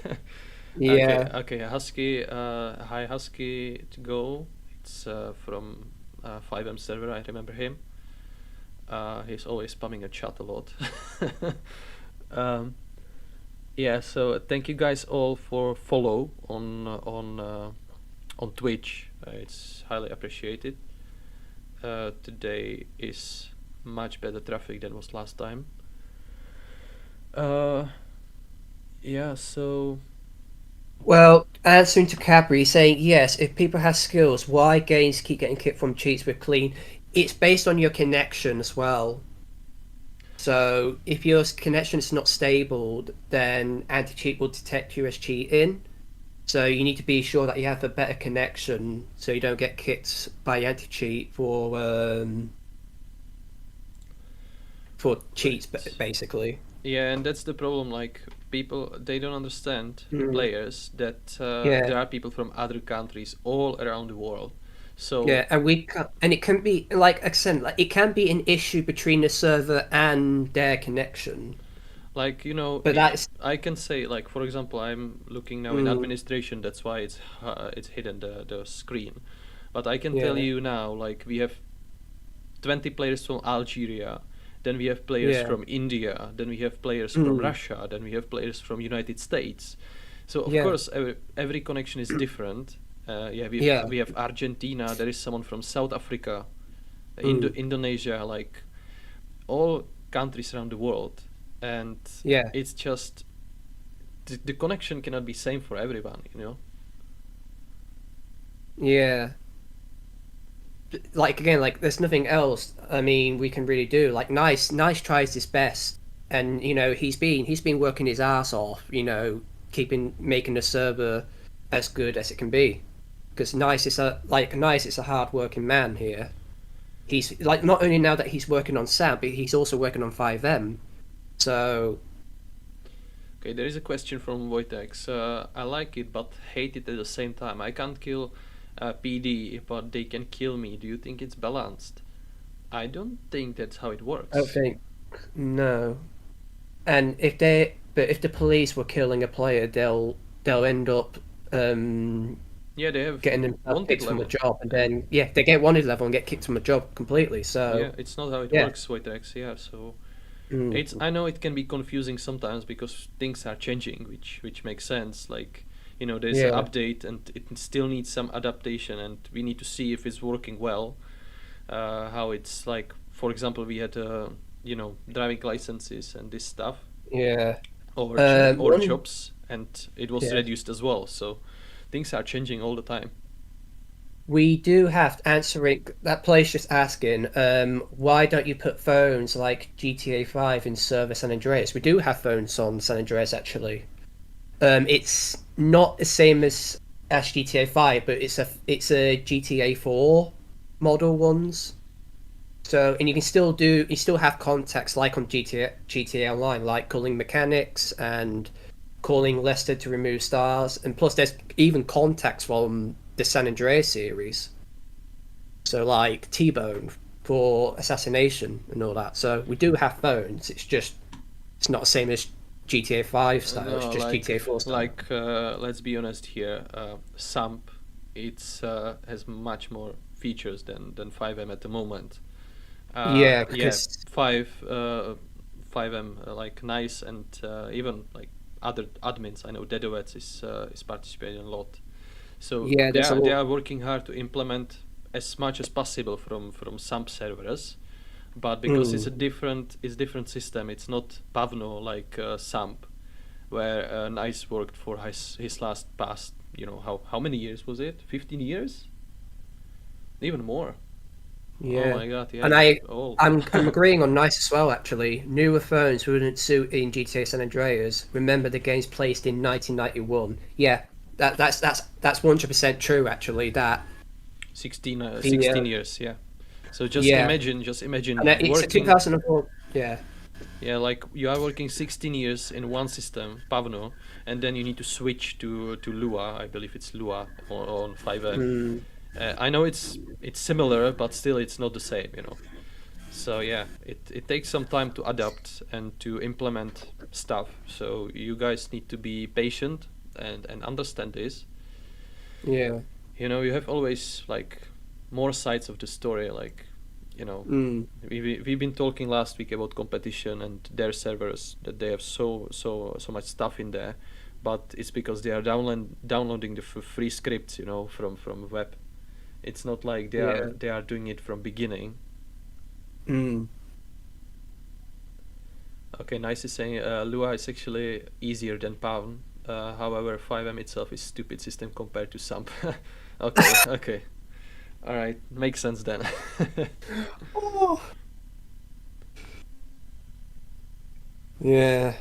Yeah.
Okay, Husky. Hi, Husky. To go. It's from 5M server. I remember him. He's always spamming a chat a lot. Yeah, so thank you guys all for follow on Twitch. It's highly appreciated. Today is much better traffic than was last time. Yeah, so.
Well, answering to Cabri, saying yes, if people have skills, why games keep getting kicked from cheats with clean? It's based on your connection as well. So if your connection is not stable, then anti-cheat will detect you as cheating. So you need to be sure that you have a better connection, so you don't get kicked by anti-cheat for cheats, basically.
Yeah, and that's the problem. Like people, they don't understand players that there are people from other countries all around the world. So
yeah, and it can be like it can be an issue between the server and their connection.
Like, you know,
But that's
I can say, like, for example, I'm looking now in
mm,
administration. That's why it's hidden the screen. But I can tell
yeah,
you now, like, we have 20 players from Algeria, then we have players
yeah,
from India, then we have players from
mm,
Russia, then we have players from United States. So of
yeah,
course every connection is different. Yeah,
yeah,
we have Argentina. There is someone from South Africa,
mm,
Indonesia, like all countries around the world, and
yeah,
it's just the connection cannot be same for everyone. You know.
yeah. Like again, like there's nothing else. I mean, we can really do. Like Nice tries his best, and he's been working his ass off. Keeping making the server as good as it can be. Because Nice is a hard working man here. He's like not only now that he's working on SAP, but he's also working on 5M. So
Okay, there is a question from Wojtek. I like it but hate it at the same time. I can't kill PD, but they can kill me. Do you think it's balanced? I don't think that's how it
I don't
works.
think no. And if the police were killing a player, they'll end up um,
Yeah, they have
getting themselves
wanted
kicked from the
level.
job, and then yeah, they get wanted level and get kicked from the job completely.
Yeah,
So
it's not how it
yeah,
works, Wojtek. Yeah, so
mm,
it's I know it can be confusing sometimes because things are changing, which makes sense. Like there's an
yeah,
update and it still needs some adaptation, and we need to see if it's working well. How it's like, for example, we had driving licenses and this stuff,
yeah.
or
One
jobs, and it was
yeah.
reduced as well. So things are changing all the time.
We do have answering that place just asking, why don't you put phones like GTA 5 in server San Andreas? We do have phones on San Andreas actually. It's not the same as GTA 5, but it's a GTA 4 model ones. So and you still have contacts like on GTA Online, like calling mechanics and calling Lester to remove stars, and plus there's even contacts from the San Andreas series. So like T-Bone for assassination and all that. So we do have phones. It's not the same as GTA 5 style. It's
No,
just GTA 4 style.
let's be honest here. SAMP, it's has much more features than 5M at the moment.
Yeah,
Yeah,
because
5M like nice, and even like other admins. I know Dedowets is participating a lot. So
yeah, there's a
they
lot.
are working hard to implement as much as possible from SAMP servers, but because
Mm,
it's different system. It's not Pavno like SAMP, where Nice worked for his last past. How many years was it? 15 years, even more. Oh
yeah,
my god, yeah,
and
he's old.
I'm agreeing on Nice as well. Actually, newer phones wouldn't suit in GTA San Andreas. Remember, the game's placed in 1991. Yeah, that's 100% true. Actually, that
16
the
years, yeah. So
yeah,
just imagine
and it's a
working.
2004. Yeah,
Yeah, like you are working 16 years in one system, Pavno, and then you need to switch to Lua. I believe it's Lua on 5M.
mm,
I know it's similar, but still it's not the same. So yeah, it takes some time to adapt and to implement stuff. So you guys need to be patient and understand this.
yeah,
You have always like more sides of the story. Like, you know,
mm,
we've been talking last week about competition and their servers, that they have so much stuff in there, but it's because they are downloading the free scripts, from web. It's not like
yeah,
they are doing it from beginning.
mm,
Okay, nice is saying Lua is actually easier than Pavn. However, 5M itself is stupid system compared to Samp. Okay, okay. All right, makes sense then.
oh, yeah,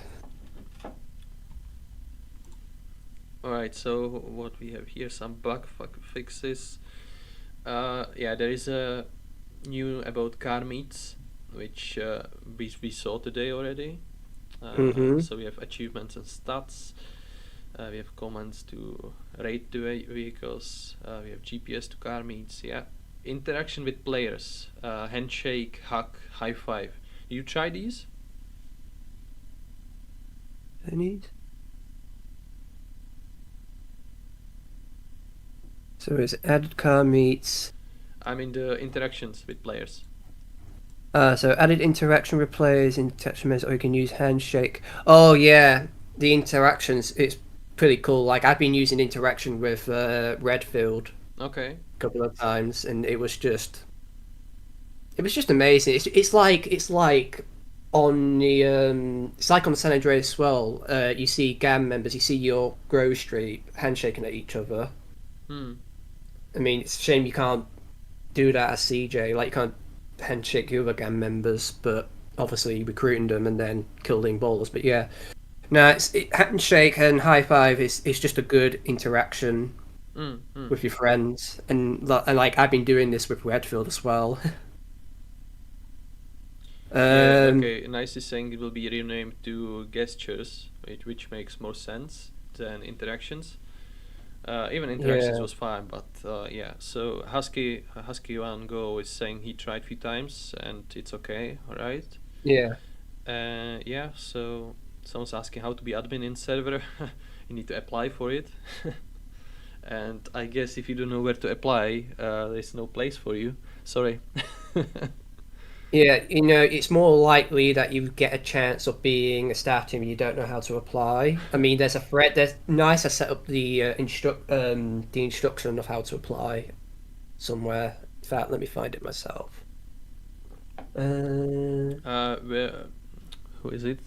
All right, so what we have here, some bug fixes. Yeah, there is a new about car meets, which we saw today already.
mm-hmm,
So we have achievements and stats. We have commands to rate the vehicles. We have GPS to car meets. Yeah, interaction with players. Handshake, hug, high five. You try these?
I need. So it's added car meets.
I mean the interactions with players.
So added interaction with players, interaction measures, or you can use handshake. Oh yeah, the interactions. It's pretty cool. Like I've been using interaction with Redfield
Okay.
a couple of times, and it was just amazing. It's like on the it's like on San Andreas as well. You see gang members, you see your Grove Street handshaking at each other.
Hmm.
I mean, it's a shame you can't do that as CJ. Like you can't handshake your other gang members, but obviously recruiting them and then killing balls. But yeah, no, handshake and high five is just a good interaction with your friends, and like I've been doing this with Redfield as well.
Yeah, okay. Nice is saying it will be renamed to gestures, which makes more sense than interactions. Even interactions
Yeah,
was fine, but yeah. So Husky One Go is saying he tried few times and it's okay, alright.
yeah.
Yeah. So someone's asking how to be admin in server. You need to apply for it. And I guess if you don't know where to apply, there's no place for you. Sorry.
Yeah, it's more likely that you get a chance of being a staff team and you don't know how to apply. I mean, there's a thread. There's nice. I set up the instruction of how to apply somewhere. In fact, let me find it myself.
Who is it?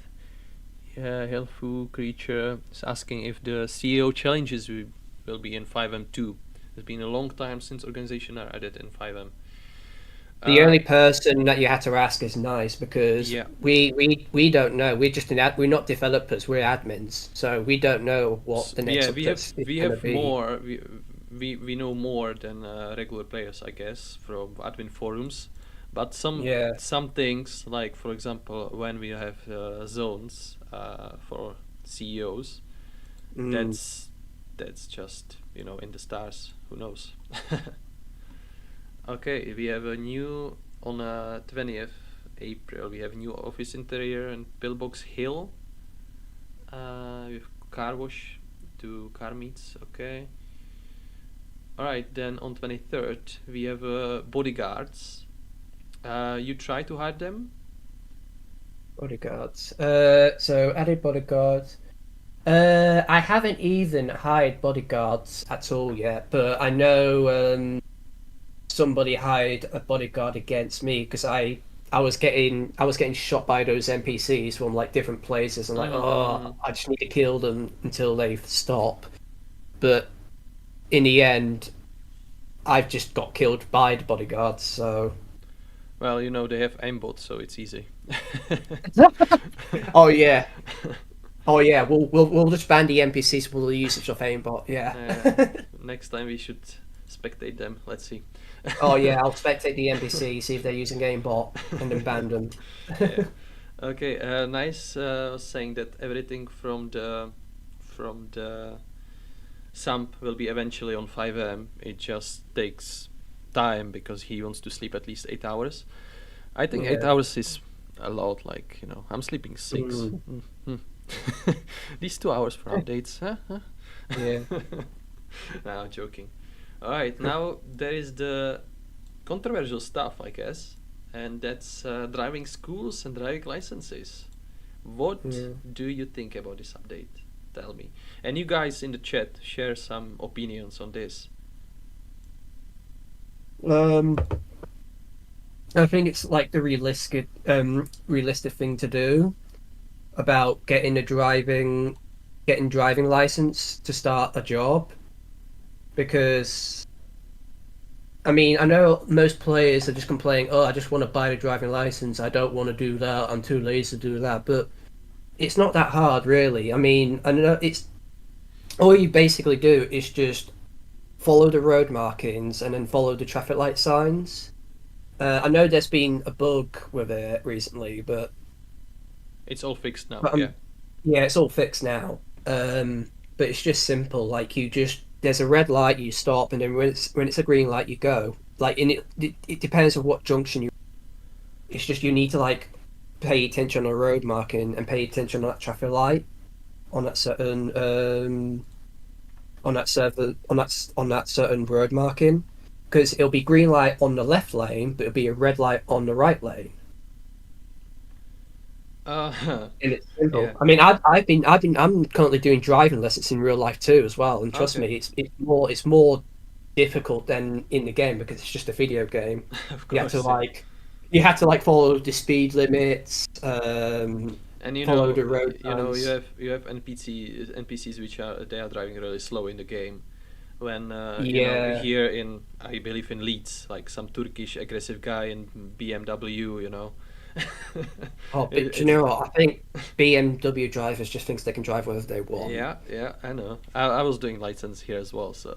Yeah, Helpful Creature is asking if the CEO challenges will be in 5M2. It's been a long time since organization are added in 5M.
The only person that you had to ask is Nice because
Yeah.
we don't know. We're not developers. We're admins, so we don't know what the next
Yeah,
update is
we
going to
have
be.
more. We know more than regular players, I guess, from admin forums. But
Yeah.
some things, like for example, when we have zones for CEOs,
Mm.
that's just in the stars. Who knows? Okay, we have a new on 20th April. We have a new office interior and pillbox hill. With car wash, do car meets. Okay. All right, then on 23rd we have bodyguards. You try to hide them.
Bodyguards. So added bodyguards. I haven't even hired bodyguards at all yet, but I know somebody hired a bodyguard against me because I was getting shot by those NPCs from like different places. I'm like, oh, I just need to kill them until they stop. But in the end, I've just got killed by the bodyguards. So,
Well, they have aimbot, so it's easy.
oh yeah, oh yeah, we'll just ban the NPCs for the usage of aimbot. Yeah.
Next time we should spectate them. Let's see.
Oh yeah, I'll spectate the NPC, see if they're using aimbot, and then ban them.
Yeah. Okay. Nice. Was saying that everything from the Samp will be eventually on 5M. It just takes time because he wants to sleep at least 8 hours. I think 8 hours is a lot. Like I'm sleeping 6. These 2 hours for updates, huh?
Yeah.
No, I'm joking. All right, now there is the controversial stuff, I guess, and that's driving schools and driving licenses. What do you think about this update? Tell me. And you guys in the chat, share some opinions on this.
I think it's like the realistic thing to do about getting driving license to start a job, because I mean I know most players are just complaining, oh, I just want to buy a driving license, I don't want to do that, I'm too lazy to do that, but it's not that hard really. I mean, I know it's all you basically do is just follow the road markings and then follow the traffic light signs. I know there's been a bug with it recently, but
It's all fixed now,
but
yeah.
yeah, it's all fixed now. But it's just simple. Like there's a red light, you stop, and then when it's a green light, you go. Like it depends on what junction you. It's just you need to like pay attention on the road marking and pay attention on that traffic light. on that certain on that server on that certain road marking, because it'll be green light on the left lane, but it'll be a red light on the right lane. And it's simple.
Yeah.
I mean, I'm currently doing driving lessons in real life too as well, and trust
Okay.
me, it's more difficult than in the game because it's just a video game.
Of
You have to
course, yeah.
follow the speed limits,
And
follow the road signs.
you have NPCs which are they are driving really slow in the game. When
Yeah.
here in I believe in Leeds, like some Turkish aggressive guy in BMW,
Oh, but do you
it's
know what? I think BMW drivers just thinks they can drive wherever they want.
yeah, I know. I was doing license here as well, so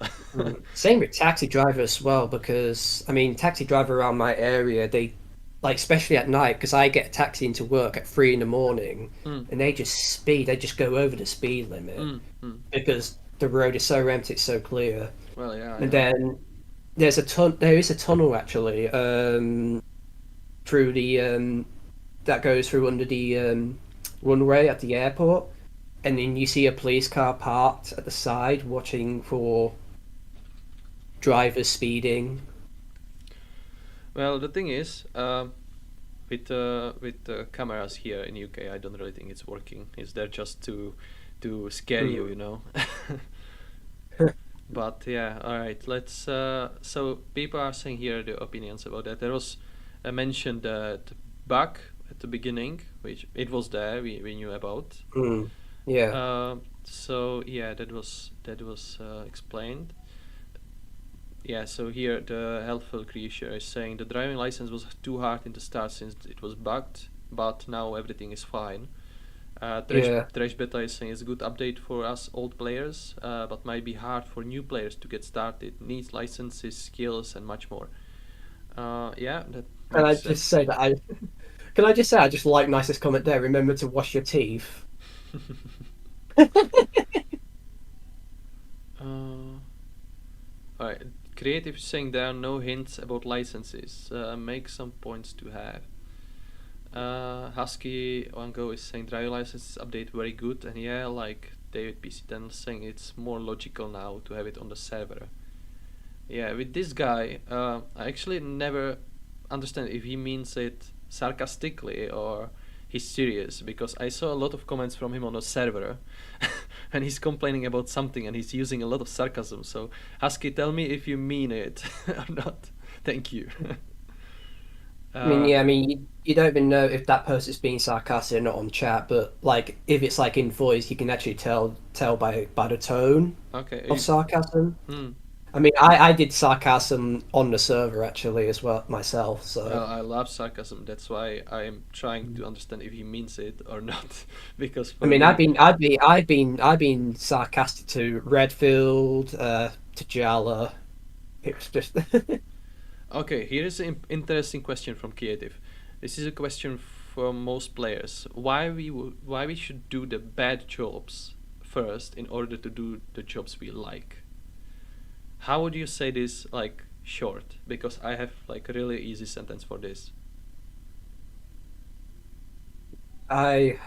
Same with taxi drivers as well, because I mean, taxi driver around my area, they like especially at night, because I get a taxi into work at 3 in the morning,
mm,
and they just speed, they just go over the speed limit
mm.
because the road is so empty, it's so clear.
Well, yeah, I
And
know.
then there is a tunnel actually, through the that goes through under the runway at the airport, and then you see a police car parked at the side watching for drivers speeding.
Well, the thing is, with the cameras here in UK, I don't really think it's working. It's there just to scare you,
Hmm.
But yeah, all right. Let's. So people are saying here the opinions about that. There was mentioned that bug at the beginning, which it was there. We knew about.
Mm. Yeah,
So yeah, that was explained. Yeah. So here the helpful creature is saying the driving license was too hard in the start since it was bugged, but now everything is fine.
yeah.
Trash Beta is saying it's a good update for us old players, but might be hard for new players to get started. Needs licenses, skills, and much more. Yeah, that
Can I
makes
just
sense.
say that I can I just say I just like nicest comment there. Remember to wash your teeth.
uh, Alright, creative is saying there are no hints about licenses. Make some points to have. Husky Wango is saying driving license update very good, and yeah, like DavidPC10 saying it's more logical now to have it on the server. Yeah, with this guy, I actually never understand if he means it sarcastically or he's serious, because I saw a lot of comments from him on the server and he's complaining about something and he's using a lot of sarcasm. So, Husky, tell me if you mean it or not. Thank you.
I mean,
uh,
yeah, I mean, you don't even know if that person's being sarcastic or not on chat, but like if it's like in voice, you can actually tell by the tone
okay.
of sarcasm.
Hmm.
I mean, I did sarcasm on the server actually as well myself, so.
Well, I love sarcasm. That's why I'm trying to understand if he means it or not. Because
I
for
mean,
me,
I've been sarcastic to Redfield, to Jala. It was just.
okay, here is an interesting question from Creative. This is a question for most players. Why we should do the bad jobs first in order to do the jobs we like? How would you say this like short? Because I have like a really easy sentence for this.
I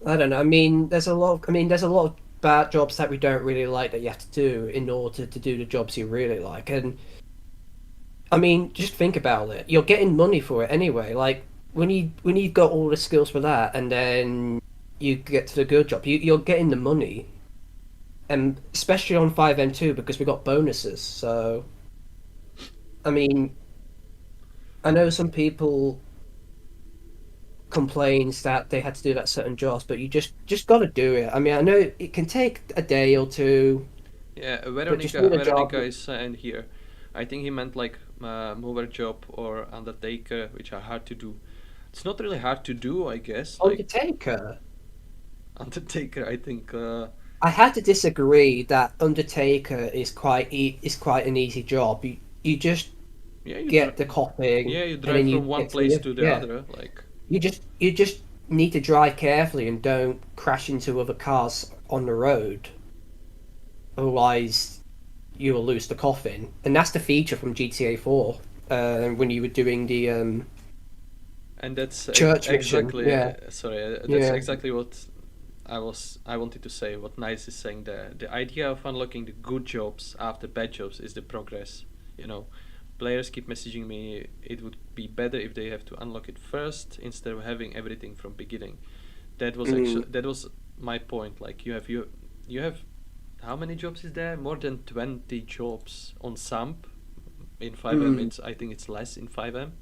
I don't know. I mean, there's a lot of bad jobs that we don't really like that you have to do in order to do the jobs you really like. And I mean, just think about it. You're getting money for it anyway. Like when you've got all the skills for that, and then you get to the good job, you're getting the money, and especially on 5M2 because we got bonuses. So I mean, I know some people complains that they had to do that certain jobs, but you just got to do it. I mean, I know it can take a day or two,
Yeah,
but just do the job.
Veronica is saying here. I think he meant like mover job or undertaker, which are hard to do. It's not really hard to do, I guess. Like
Undertaker.
undertaker, I think.
I had to disagree that Undertaker is quite an easy job. You just
Yeah,
get the coughing,
you
and
drive
then you
from one
get to the
place
other.
to the
Yeah,
other. Like
you just need to drive carefully and don't crash into other cars on the road. Otherwise, you will lose the coffin, and that's the feature from GTA 4. When you were doing the
and that's
church mission.
exactly
Yeah,
sorry. That's
yeah,
exactly what I wanted to say what Nice is saying there. The idea of unlocking the good jobs after bad jobs is the progress. You know, players keep messaging me. It would be better if they have to unlock it first instead of having everything from beginning. That was actually that was my point. Like you have how many jobs is there? More than 20 jobs on Samp. In 5M, it's I think it's less in 5M.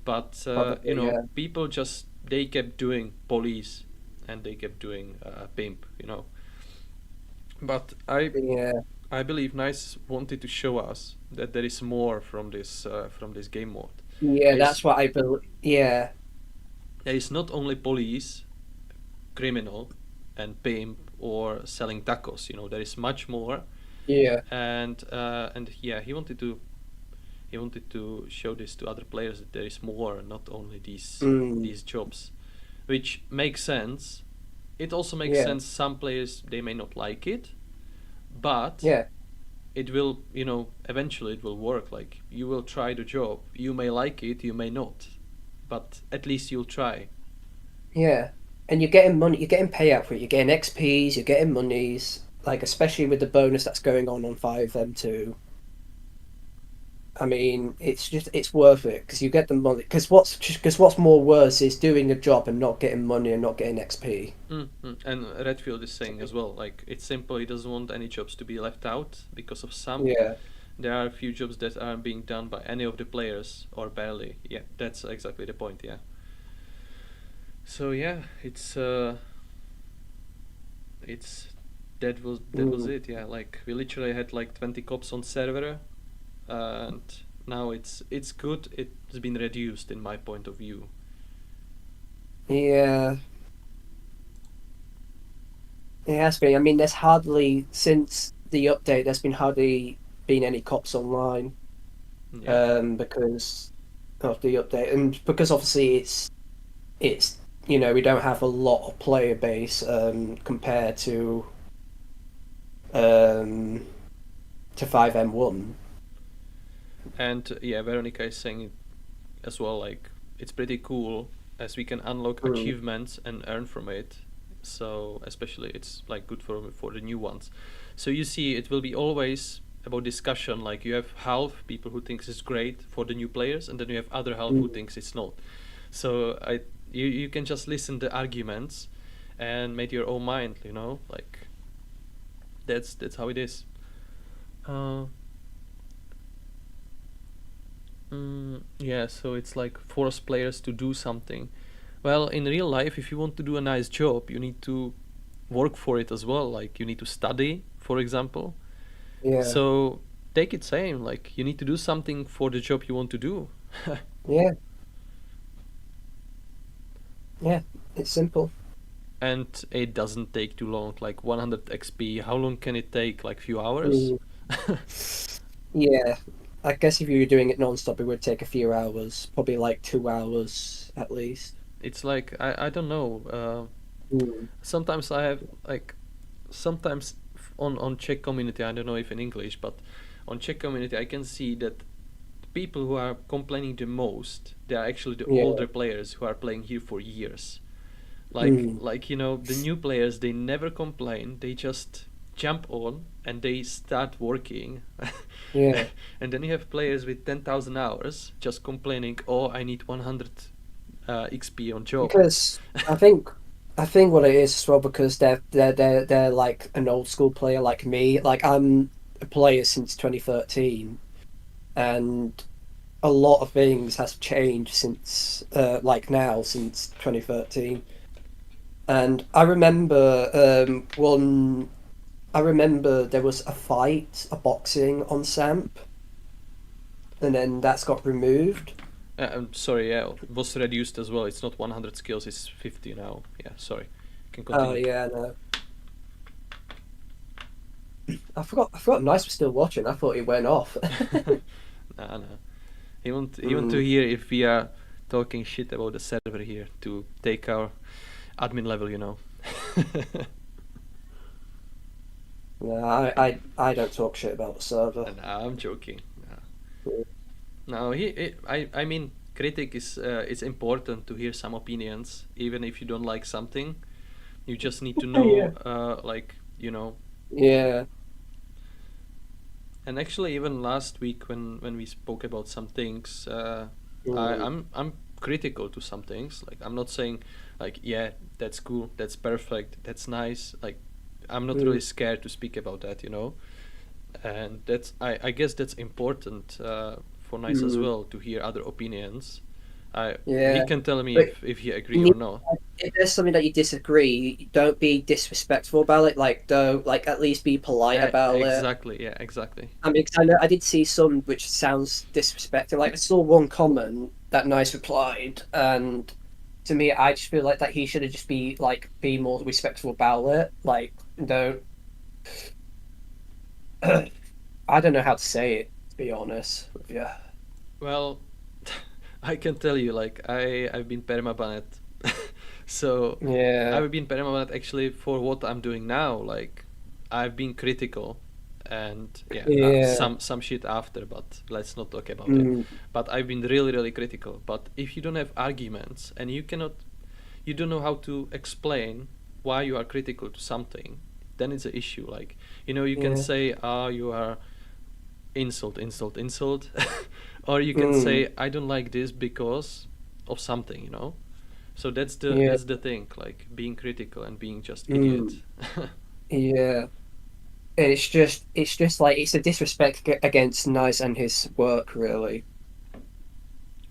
But
Probably,
you know,
yeah.
people just they kept doing police and they kept doing pimp. You know, but
Yeah.
I believe Nice wanted to show us that there is more from this game mode.
Yeah,
There is
that's what I believe. Yeah.
there is not only police, criminal, and pimp or selling tacos. You know, there is much more.
Yeah.
And yeah, he wanted to show this to other players that there is more, not only
Mm.
these jobs, which makes sense. It also makes
Yeah.
sense. Some players they may not like it, but
Yeah.
it will, you know, eventually it will work. Like you will try the job. You may like it, you may not, but at least you'll try.
Yeah. And you're getting money, you're getting payout for it. You're getting XPs, you're getting monies, like especially with the bonus that's going on 5M2. I mean, it's worth it because you get the money. Because what's more worse is doing a job and not getting money and not getting XP.
Mm-hmm. And Redfield is saying as well, like it's simple. He doesn't want any jobs to be left out because of some.
Yeah.
There are a few jobs that aren't being done by any of the players or barely. Yeah, that's exactly the point. Yeah. So yeah, it's that was
Mm.
it. Yeah, like we literally had like 20 cops on server, and now it's good. It's been reduced in my point of view.
Yeah. It has been. I mean, there's hardly since the update. There's been hardly been any cops online.
Yeah.
Because of the update, and because obviously it's we don't have a lot of player base compared um, to 5M1.
And yeah, Veronica is saying it as well. Like it's pretty cool as we can unlock
Mm.
achievements and earn from it. So especially it's like good for the new ones. So you see, it will be always about discussion. Like you have half people who thinks it's great for the new players, and then you have other half who
Mm.
thinks it's not. So you can just listen to arguments and make your own mind. You know, like that's how it is. Uh, yeah, so it's like force players to do something. Well, in real life, if you want to do a nice job, you need to work for it as well. Like you need to study, for example.
Yeah,
So take it same. Like you need to do something for the job you want to do.
yeah, yeah. It's simple.
And it doesn't take too long. Like 100 XP, how long can it take? Like few hours?
Mm. Yeah, I guess if you were doing it non-stop, it would take a few hours, probably like 2 hours at least.
It's like I don't know.
Mm.
Sometimes I have like sometimes on Czech community. I don't know if in English, but on Czech community I can see that people who are complaining the most, they are actually the
Yeah.
older players who are playing here for years.
Mm.
Like you know, the new players they never complain. They just jump on and they start working.
Yeah.
And then you have players with 10,000 hours just complaining, "Oh, I need 100 XP on job."
Because I think I think what it is as well because they're like an old school player like me. Like I'm a player since 2013, and a lot of things has changed since like now since 2013. And I remember one. I remember there was a fight, a boxing on Samp, and then that's got removed.
I'm sorry, yeah, it was reduced as well. It's not 100 skills, it's 50 now. Yeah, sorry. Can
Oh
continue.
yeah, no. I forgot Nice was still watching. I thought he went off.
Nah, nah. He want to
Mm.
hear if we are talking shit about the server here to take our admin level, you know.
No, I don't talk shit about the server.
Nah, I'm joking. Nah.
Mm.
No, I mean, critic is it's important to hear some opinions, even if you don't like something. You just need to know, like,
Yeah.
And actually, even last week when we spoke about some things, I'm critical to some things. Like, I'm not saying like, yeah, that's cool, that's perfect, that's nice. Like, I'm not really scared to speak about that, And I guess that's important for Nice as well, to hear other opinions. He
Yeah.
can tell me
But
if he agree
you
or
need,
not.
if there's something that you disagree, don't be disrespectful about it. Like, don't like at least be polite about it.
Exactly, yeah, exactly.
I mean, 'cause I know I did see some which sounds disrespectful. Like I saw one comment that Nice replied, and to me, I just feel like that he should have just be more respectful about it. Like, don't. I don't know how to say it, to be honest with you.
Well, I can tell you, like, I've been permabaned, so
Yeah.
I've been permabaned actually for what I'm doing now. Like, I've been critical, and yeah,
Yeah.
some shit after, but let's not talk about it.
Mm,
But I've been really really critical. But if you don't have arguments and you don't know how to explain why you are critical to something, then it's an issue. Like, you can
yeah.
say, ah, you are insult, insult, insult, or you can
Mm,
say, I don't like this because of something. So
yeah.
that's the thing, like being critical and being just idiot.
Mm, yeah. And it's just like it's a disrespect against Nice and his work, really.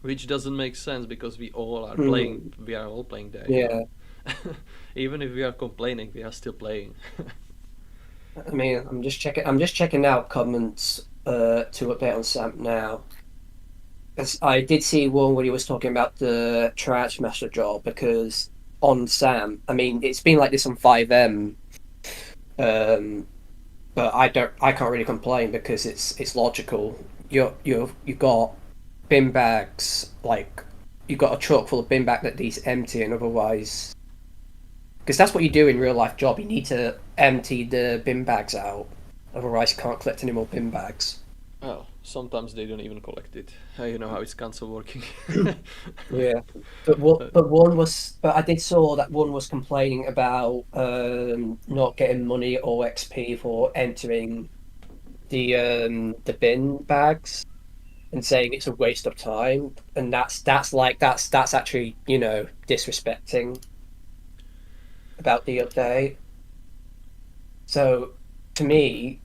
Which doesn't make sense because
Mm,
we are all playing there.
yeah.
Even if we are complaining, we are still playing.
I mean, I'm just checking out comments to update on Sam now. 'Cause I did see one where he was talking about the trash master job because on Sam, I mean, it's been like this on 5M, um, but I can't really complain because it's logical. You've got bin bags, like you've got a truck full of bin bag that needs emptying, otherwise, because that's what you do in real life job. You need to empty the bin bags out, otherwise you can't collect any more bin bags.
Well, sometimes they don't even collect it. You know how it's cancel working.
Yeah,
Uh,
but I did saw that one was complaining about not getting money or XP for entering the bin bags and saying it's a waste of time, and that's actually disrespecting about the update. So to me,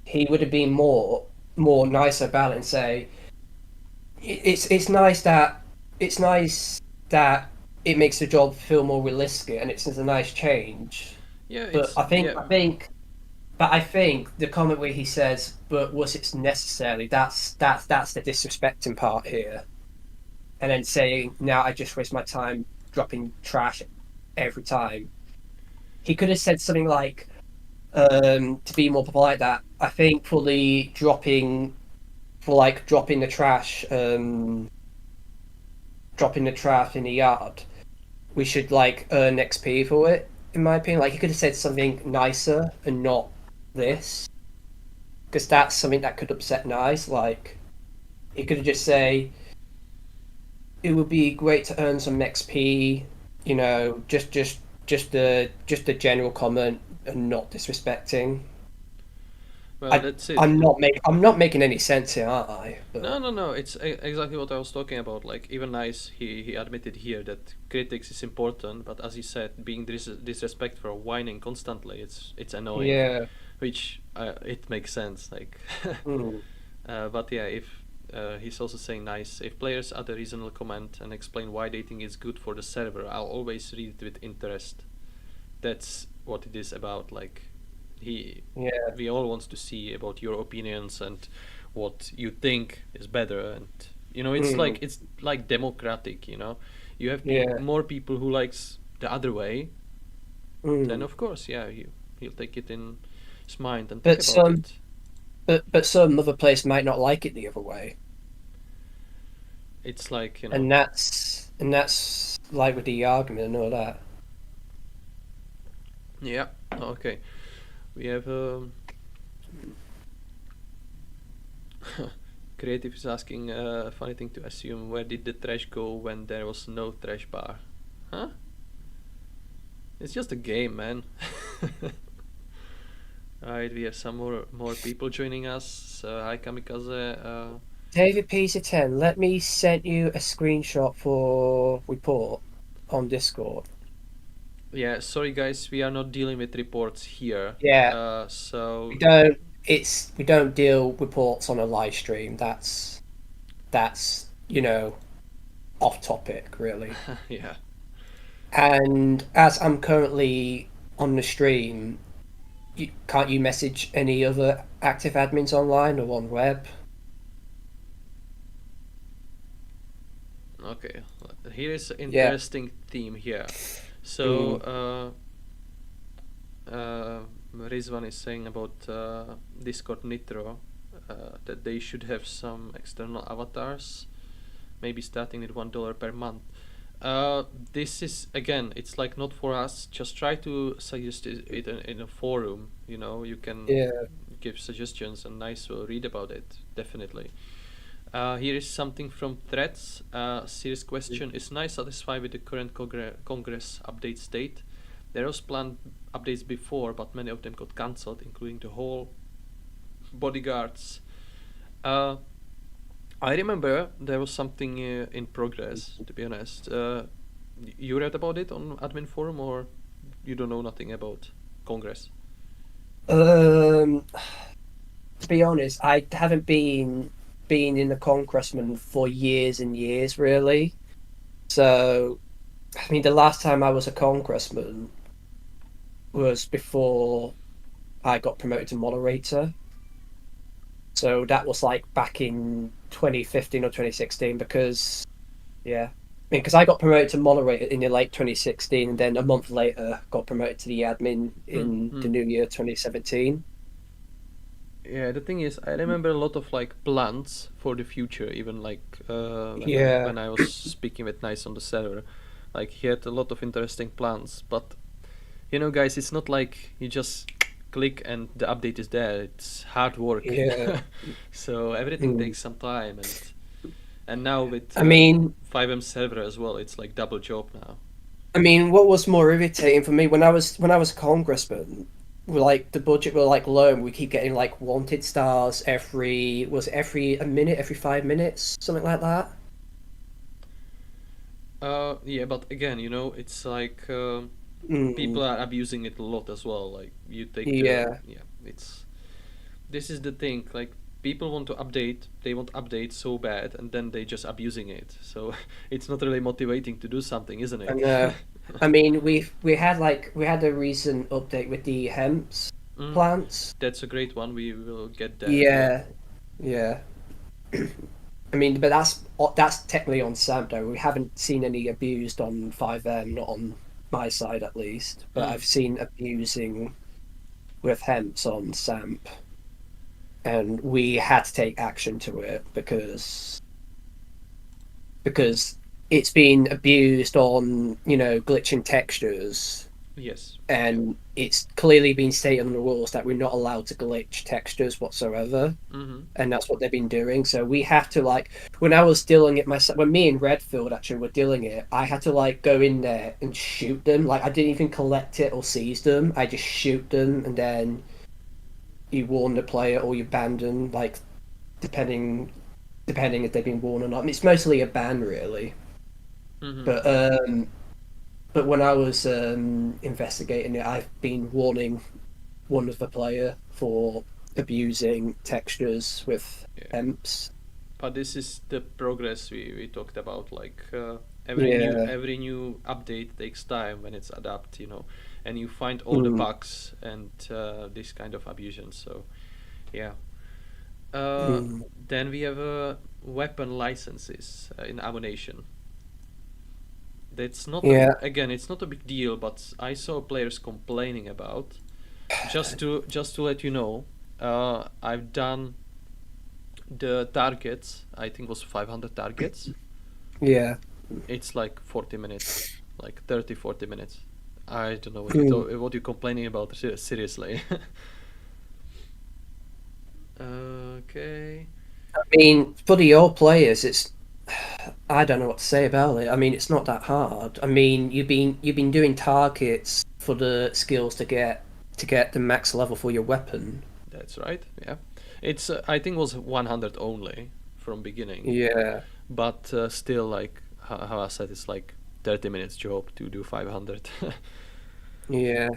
he would have been more nice about it and say it's nice that it's nice that it makes the job feel more realistic and it's a nice change.
yeah,
But
it's yeah.
I think the comment where he says, "But was it necessary?" That's the disrespecting part here. And then saying, "Now I just waste my time dropping trash every time." He could have said something like, to be more polite, that I think dropping the trash, dropping the trash in the yard, we should like earn XP for it. In my opinion, like he could have said something nicer and not this, because that's something that could upset Nice. Like he could have just say it would be great to earn some XP. Just the general comment and not disrespecting.
Well, that's it.
I'm not making any sense here, aren't I?
No,
But
no, no. It's exactly what I was talking about. Like, even Nice, he admitted here that critics is important, but as he said, being disrespectful or whining constantly, it's annoying.
yeah.
Which it makes sense. Like,
Mm,
but yeah, if he's also saying Nice, if players add a reasonable comment and explain why they think it's good for the server, I'll always read it with interest. That's what it is about. Like, he
yeah.
we all wants to see about your opinions and what you think is better, and
Mm,
it's like democratic. You have
yeah.
more people who likes the other way, then
Mm.
of course, yeah, he'll take it in his mind and think
But
about
some
it.
but some other players might not like it the other way.
It's like,
And that's like with the argument and all that.
yeah, okay, we have creative is asking a funny thing to assume, where did the trash go when there was no trash bar? Huh? It's just a game, man. Alright, we have some more people joining us. So, hi Kamikaze.
DavidPC10, let me send you a screenshot for report on Discord.
Yeah, sorry guys, we are not dealing with reports here.
Yeah,
So
we don't deal reports on a live stream. That's off topic really.
yeah.
And as I'm currently on the stream, can't you message any other active admins online or on web?
Okay. Here is an
Yeah.
interesting theme here. So Rizwan is saying about Discord Nitro that they should have some external avatars, maybe starting at $1 per month. This is again, it's like not for us. Just try to suggest it in a forum. You know, you can
Yeah.
give suggestions, and Nice will read about it definitely. Here is something from Threads. Serious question: is Nice satisfied with the current Congress update state? There was planned updates before, but many of them got cancelled, including the whole bodyguards. I remember there was something in progress. To be honest, you read about it on admin forum, or you don't know nothing about Congress?
To be honest, I haven't been in the congressman for years and years, really. So, I mean, the last time I was a congressman was before I got promoted to moderator. So that was like back in 2015 or 2016 because, yeah. I mean, because I got promoted to moderator in the late 2016 and then a month later got promoted to the admin in the new year 2017.
Yeah, the thing is, I remember a lot of like plans for the future. Even like
Yeah.
when I was speaking with Nice on the server, like he had a lot of interesting plans. But you know, guys, it's not like you just click and the update is there. It's hard work.
Yeah.
So everything takes some time, and now with
I mean,
5M server as well, it's like double job now.
what was more irritating for me when I was a congressman, like the budget were like low, and we keep getting like wanted stars every a minute, every 5 minutes, something like that.
Yeah, but again, you know, it's like people are abusing it a lot as well. Like you take the
Yeah,
yeah, it's this is the thing. Like people want to update, they want update so bad, and then they just abusing it. So it's not really motivating to do something, isn't it?
and I mean we had a recent update with the Hemp's
Mm,
plants.
that's a great one. We will get that. Yeah.
Yeah, yeah. I mean, but that's technically on Sam though. We haven't seen any abused on 5M, not on my side at least. But
Mm,
I've seen abusing with Hemp's on Samp, and we had to take action to it because it's been abused on glitching textures,
yes. Yeah.
and it's clearly been stated in the rules that we're not allowed to glitch textures whatsoever.
Mm-hmm.
And that's what they've been doing. So we have to when I was dealing it myself, when me and Redfield actually were dealing it, I had to go in there and shoot them. Like I didn't even collect it or seize them. I just shoot them, and then you warn the player or you ban them, depending if they've been warned or not. I mean, it's mostly a ban really.
Mm-hmm.
But when I was investigating it, I've been warning one of the player for abusing textures with
Yeah.
Hemps.
But this is the progress we talked about. Like
Yeah.
every new update takes time when it's adapt, you know, and you find all the
Mm.
bugs and this kind of abusion. So yeah. Uh,
Mm.
then we have weapon licenses in our nation. That's not a,
Yeah.
again, it's not a big deal, but I saw players complaining about. Just to let you know, I've done the targets. I think was 500 targets.
Yeah.
It's like 40 minutes, like 30, 40 minutes. I don't know what
Mm.
what you're complaining about. Seriously. Okay.
I mean, for the old players, I don't know what to say about it. I mean, it's not that hard. I mean, you've been doing targets for the skills to get the max level for your weapon.
That's right. Yeah, it's I think it was 100 only from beginning,
Yeah,
but still, like how I said, it's like 30 minutes job to do 500.
yeah.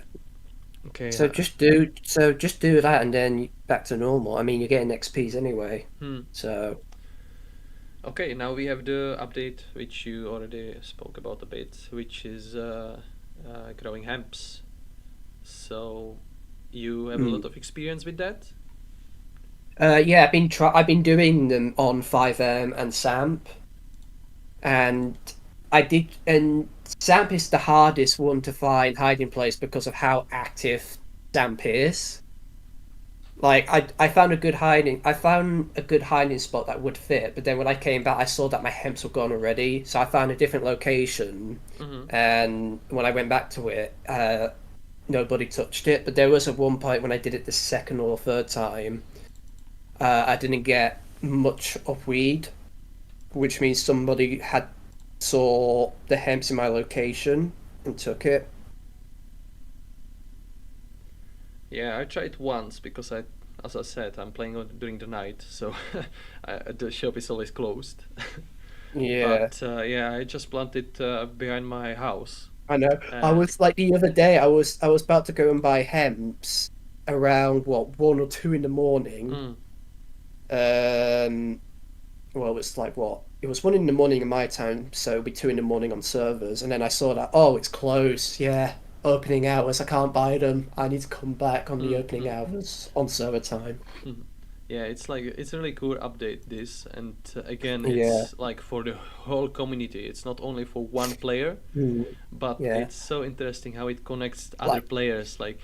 Okay.
So just do that and then back to normal. I mean, you're getting XPs anyway.
Hmm.
So
Okay, now we have the update which you already spoke about a bit, which is growing hemps. So you have a
mm.
lot of experience with that.
Yeah, I've been doing them on 5M and SAMP, and and SAMP is the hardest one to find hiding place because of how active SAMP is. Like I found a good hiding spot that would fit, but then when I came back I saw that my hemps were gone already, so I found a different location,
Mm-hmm.
and when I went back to it, nobody touched it. But there was at one point when I did it the second or third time, I didn't get much of weed, which means somebody had saw the hemps in my location and took it.
Yeah, I tried once because as I said, I'm playing during the night, so the shop is always closed.
Yeah,
But yeah, I just planted behind my house.
I know. I
Uh,
was like the other day. I was about to go and buy hemps around what 1 or 2 in the morning.
mm,
Um, well, it's like what it was 1 in the morning in my time, so it'd be 2 in the morning on servers. And then I saw that it's closed. Yeah, opening hours. I can't buy them. I need to come back on the
mm,
opening
mm,
hours on server time.
mm. Yeah, it's like it's a really cool update this, and again,
Yeah,
it's like for the whole community. It's not only for one player,
mm,
but
yeah.
it's so interesting how it connects other
Like,
players. Like,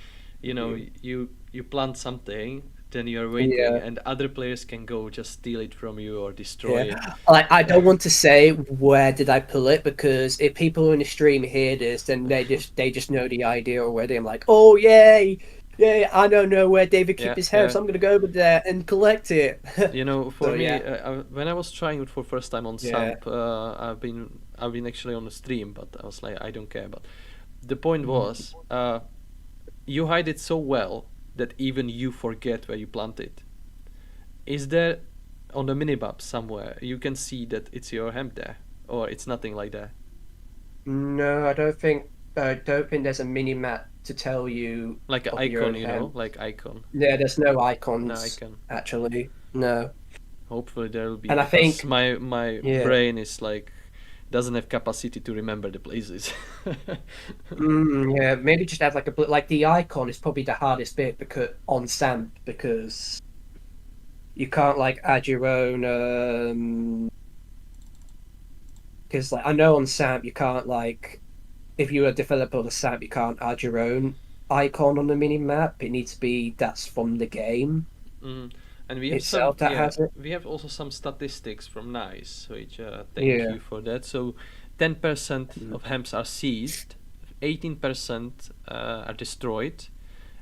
mm,
you plant something, then you're waiting,
yeah.
and other players can go just steal it from you or destroy
Yeah,
it.
like I don't want to say where did I pull it, because if people in the stream hear this, then they just know the idea already. I'm like, oh yay, yay! I don't know where David keep
Yeah,
his hair,
yeah.
so I'm gonna go over there and collect it.
You know, for
So
me,
yeah,
when I was trying it for first time on
yeah,
Samp, I've been actually on the stream, but I was like, I don't care. But the point
mm,
was, you hide it so well that even you forget where you plant it. Is there on the minimap somewhere you can see that it's your hemp there, or it's nothing like that?
no, I don't think there's a mini map to tell you
Like an
of your
icon,
own
you know,
hemp.
like icon.
Yeah, there's no
No
icons
icon.
actually. No,
Hopefully there will be
and I
because
think
my
yeah.
brain is like doesn't have capacity to remember the places.
Yeah, maybe just add like like the icon is probably the hardest bit because on Samp, because you can't like add your own because like I know on Samp you can't like, if you're a developer of the Samp you can't add your own icon on the mini map. It needs to be that's from the game
Mm. And we have some,
itself that
yeah,
has it.
we have also some statistics from Nice, which thank
Yeah.
you for that. So, 10%
Mm.
of hemps are seized, 18% are destroyed,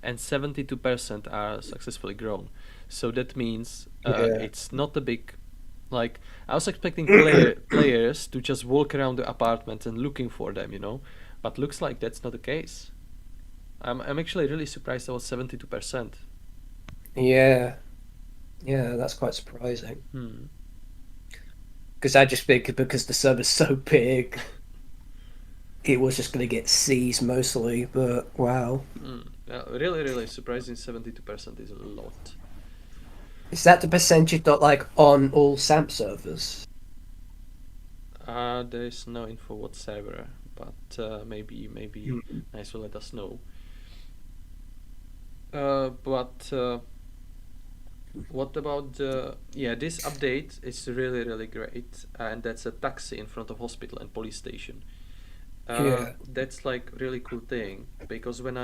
and 72% are successfully grown. So that means
Yeah.
it's not a big, like I was expecting players to just walk around the apartment and looking for them, you know, but looks like that's not the case. I'm actually really surprised that was 72%.
Yeah. Yeah, that's quite surprising.
Hmm.
Because I just think because the server's so big, it was just going to get seized mostly. But wow.
Yeah, really, really surprising. 72% is a lot.
Is that the percentage that like on all SAMP servers?
There is no info what server, but maybe
Mm.
Nice will let us know. But what about the yeah? This update is really really great, and that's a taxi in front of hospital and police station.
Yeah,
That's like really cool thing because when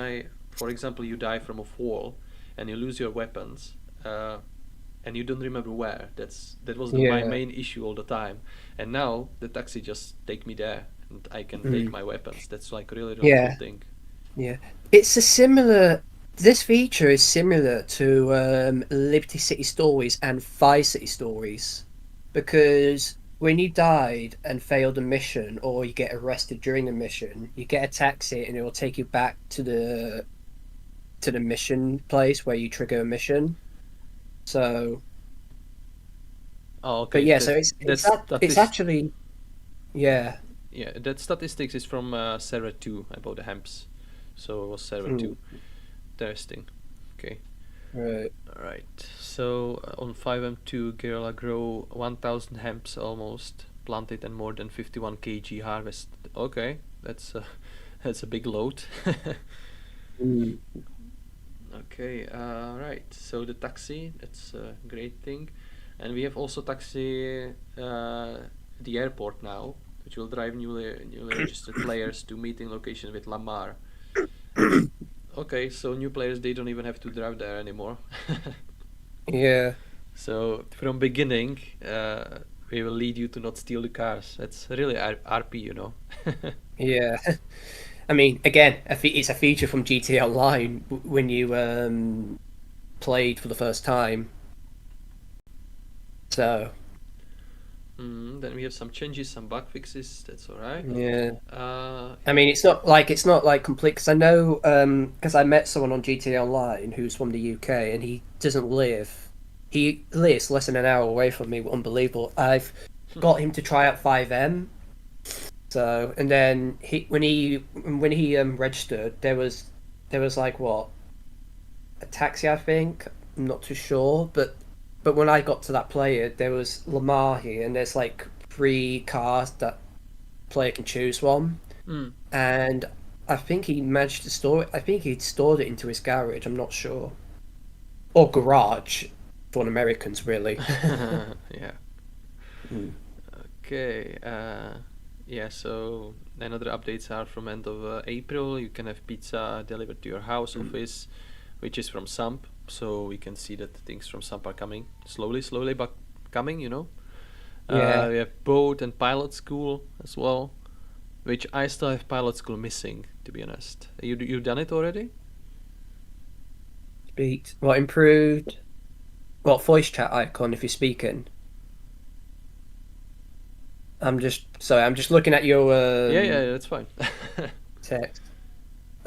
for example, you die from a fall and you lose your weapons, and you don't remember where. That was my
yeah,
main issue all the time. And now the taxi just take me there, and I can take
mm.
my weapons. That's like really really cool
Yeah,
thing.
yeah. It's a similar. This feature is similar to Liberty City Stories and Fire City Stories, because when you died and failed a mission, or you get arrested during the mission, you get a taxi, and it will take you back to the mission place where you trigger a mission. So,
Oh,
but
okay.
yeah, so it's
Is
actually yeah.
yeah, that statistics is from server 2 about the Hemps. So it was server 2. Interesting. Okay.
Right.
Alright. So on 5M2, Guerrilla grow 1000 Hemps almost planted and more than 51 kg harvest. Okay, that's that's a big load. Okay, right. So the taxi, that's a great thing. And we have also taxi the airport now, which will drive newly registered players to meeting location with Lamar. Okay, so new players, they don't even have to drive there anymore.
Yeah.
So from beginning, we will lead you to not steal the cars. That's really RP, you know.
Yeah. I mean, again, it's a feature from GTA Online when you played for the first time. So
Then we have some changes, some bug fixes. That's all right.
yeah.
Uh,
I mean, it's not like complete because I know because I met someone on GTA Online who's from the UK and he doesn't live. He lives less than an hour away from me. Unbelievable. I've got him to try out 5M. So and then when he registered, there was like what, a taxi, I think. I'm not too sure, but when I got to that player, there was Lamar here, and there's like 3 cars that player can choose from,
mm.
and I think he managed to store it. I think he'd stored it into his garage. I'm not sure, or garage for Americans, really.
Yeah.
Mm.
Okay. Yeah. So another updates are from end of April. You can have pizza delivered to your house office, which is from Samp. So we can see that things from Samp are coming slowly, but coming. You know.
Yeah,
We have boat and pilot school as well, which I still have pilot school missing. To be honest, you done it already?
speak. What improved? What voice chat icon if you're speaking? I'm just looking at your
Yeah, that's fine.
text.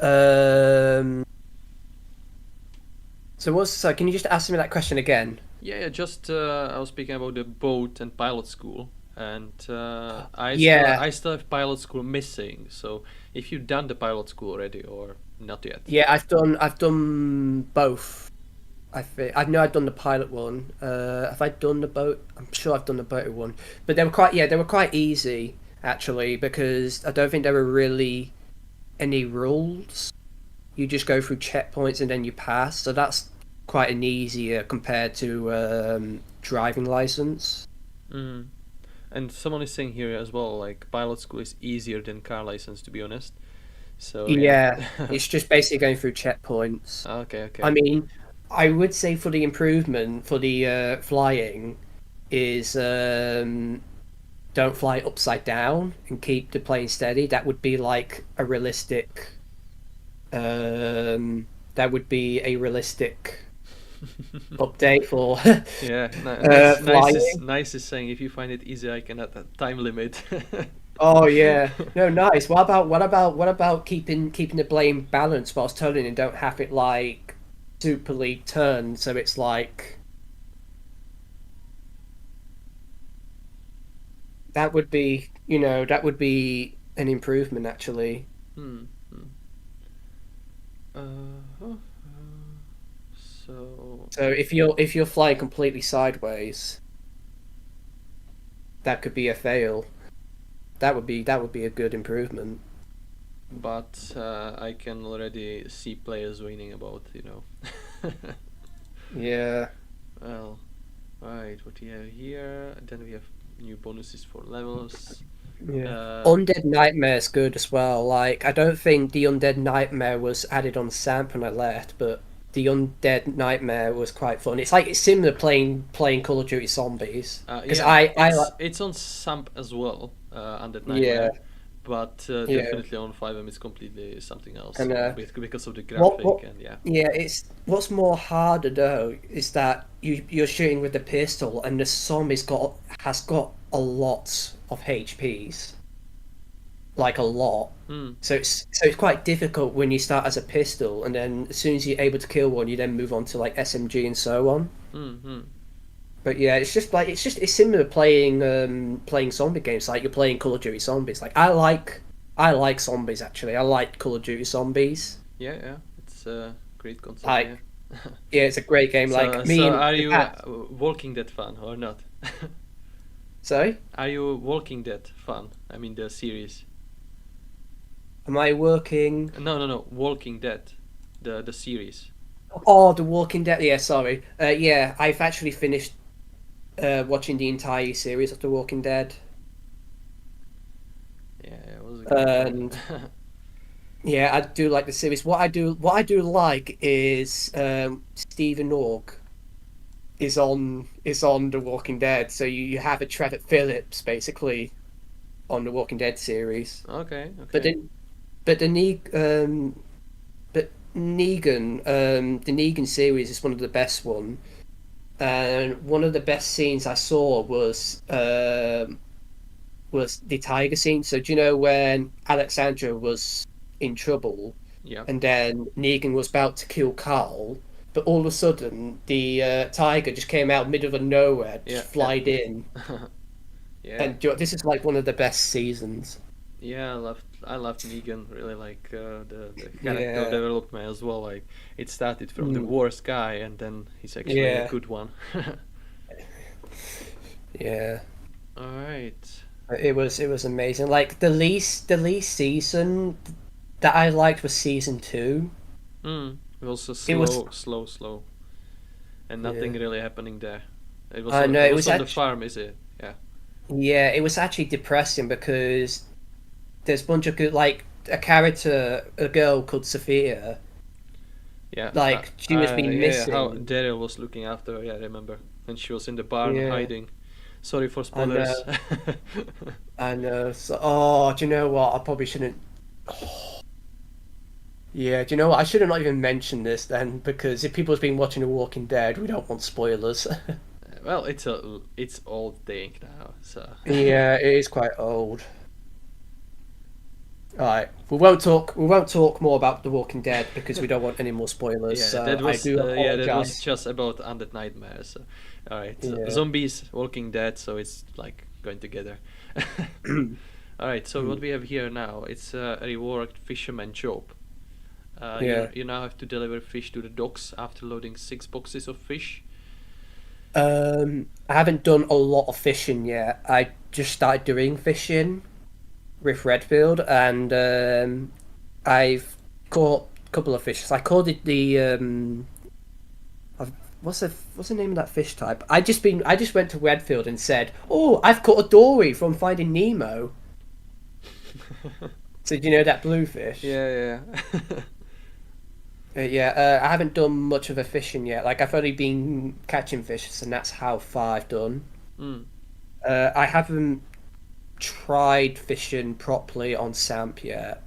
Um. So can you just ask me that question again?
Yeah, just I was speaking about the boat and pilot school, and
Yeah,
I still have pilot school missing. So if you've done the pilot school already or not yet?
yeah. I've done both. I know I've done the pilot one. Have I done the boat? I'm sure I've done the boat one, but they were quite easy actually because I don't think there were really any rules. You just go through checkpoints and then you pass. So that's quite an easier compared to driving license.
Mm. And someone is saying here as well, like pilot school is easier than car license, to be honest. So yeah.
Yeah, it's just basically going through checkpoints.
Okay,
I
okay.
mean, I would say for the improvement for the flying is don't fly upside down and keep the plane steady. That would be like a realistic. That would be a realistic update for
Yeah,
flying.
nice is saying if you find it easy, I can add a time limit.
Oh yeah, no, nice. What about keeping the blame balanced whilst turning and don't have it like superly turned so it's like that would be an improvement actually.
Hmm. hmm. Uh, so
So if you're flying completely sideways, that could be a fail. That would be a good improvement.
but I can already see players whining about, you know.
Yeah.
Well, right, what we have here, then we have new bonuses for levels.
Yeah. Undead Nightmare is good as well. Like, I don't think the Undead Nightmare was added on Samp when I left, but the Undead Nightmare was quite fun. It's similar playing Call of Duty Zombies because
Yeah,
I like
it's on Samp as well, Undead
yeah,
Nightmare, but
yeah.
definitely on 5M it's completely something else,
And
you know, because of the
what
graphic and yeah.
yeah, it's what's more harder though is that you're shooting with the pistol and the zombie's has got a lot of HPs, like a lot.
Mm.
So it's quite difficult when you start as a pistol, and then as soon as you're able to kill one, you then move on to like SMG and so on.
Mm-hmm.
But yeah, it's similar playing playing zombie games. Like you're playing Call of Duty Zombies. Like I like zombies actually. I like Call of Duty Zombies.
Yeah, yeah. It's a great concept. Yeah.
Like yeah, it's a great game.
So,
Like me and
are
in
you
fact,
Walking Dead fan or not?
sorry,
Are you Walking Dead fan? I mean the series.
am I working?
No, no, no. Walking Dead, the series.
Oh, The Walking Dead. Yeah, sorry. Yeah, I've actually finished watching the entire series of The Walking Dead.
Yeah, it was a good one.
And yeah, I do like the series. What I do like is Stephen Org is on The Walking Dead. So you have a Trevor Phillips basically on the Walking Dead series.
Okay,
But
okay.
then but the but the Negan series is one of the best one. And one of the best scenes I saw was the tiger scene. So do you know when Alexandra was in trouble
Yeah,
and then Negan was about to kill Carl, but all of a sudden the tiger just came out middle of nowhere,
yeah,
just
yeah.
flied in,
Yeah,
and this is like one of the best seasons.
yeah. I loved Negan. Really like the character
Yeah,
development as well. Like it started from the
mm,
worst guy, and then he's actually a
yeah,
good one.
yeah.
All right.
It was amazing. Like the least season that I liked was season two.
It was a
It was
slow, and nothing
yeah.
really happening there.
I know
It
it
was
was
on the
actually
farm, is it? Yeah,
yeah, it was actually depressing because there's a bunch of good like a character, a girl called Sophia,
yeah,
like she was being
yeah. How
missing.
Daryl was looking after her. Yeah, I remember. And she was in the barn
Yeah,
hiding. Sorry for
I
spoilers.
know, I know. So, oh, do you know what? I probably shouldn't. Yeah, do you know what? I should have not even mentioned this then, because if people's been watching The Walking Dead, we don't want spoilers.
Well, it's old thing now, so
Yeah, it is quite old. All right, we won't talk more about The Walking Dead because we don't want any more spoilers.
yeah,
So I do
that was
apologize.
just about Undead Nightmare. So, all right, so
Yeah.
zombies, Walking Dead, so it's like going together. All right, so what we have here now, it's a reworked fisherman job.
Yeah.
You now have to deliver fish to the docks after loading 6 boxes of fish.
I haven't done a lot of fishing yet. I just started doing fishing with Redfield, and I've caught a couple of fish. So I called it the I've, what's the name of that fish type? I just went to Redfield and said, "Oh, I've caught a dory from Finding Nemo." So do you know that bluefish?
Yeah, yeah.
Yeah, I haven't done much of a fishing yet. Like I've only been catching fish, and that's how far I've done.
Mm,
I haven't tried fishing properly on Samp yet,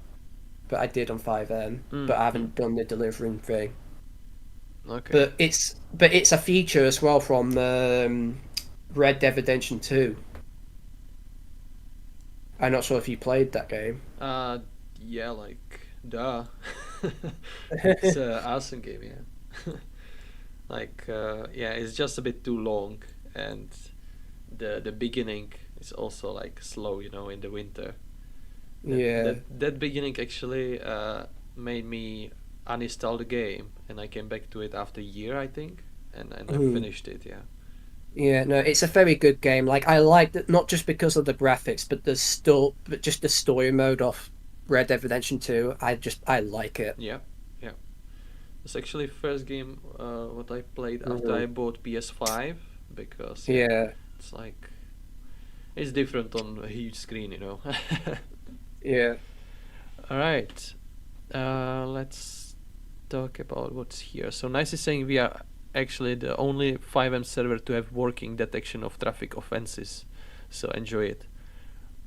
but I did on 5M. But
mm,
I
mm.
haven't done the delivering thing.
Okay.
But it's a feature as well from Red Dead Redemption 2. I'm not sure if you played that game.
Uh, yeah, like, duh. It's a awesome game, yeah. Like, yeah, it's just a bit too long, and the beginning is also like slow, in the winter. That
Yeah.
that beginning actually made me uninstall the game, and I came back to it after a year, I think, and I
Mm.
finished it. Yeah.
Yeah, no, it's a very good game. Like I liked it not just because of the graphics, but just the story mode of Red Dead Redemption 2. I like it.
Yeah. Yeah. It's actually first game what I played after I
Mm.
bought PS5 because yeah,
Yeah.
it's like it's different on a huge screen.
Yeah.
All right, let's talk about what's here. So Nice is saying we are actually the only 5M server to have working detection of traffic offenses. So enjoy it.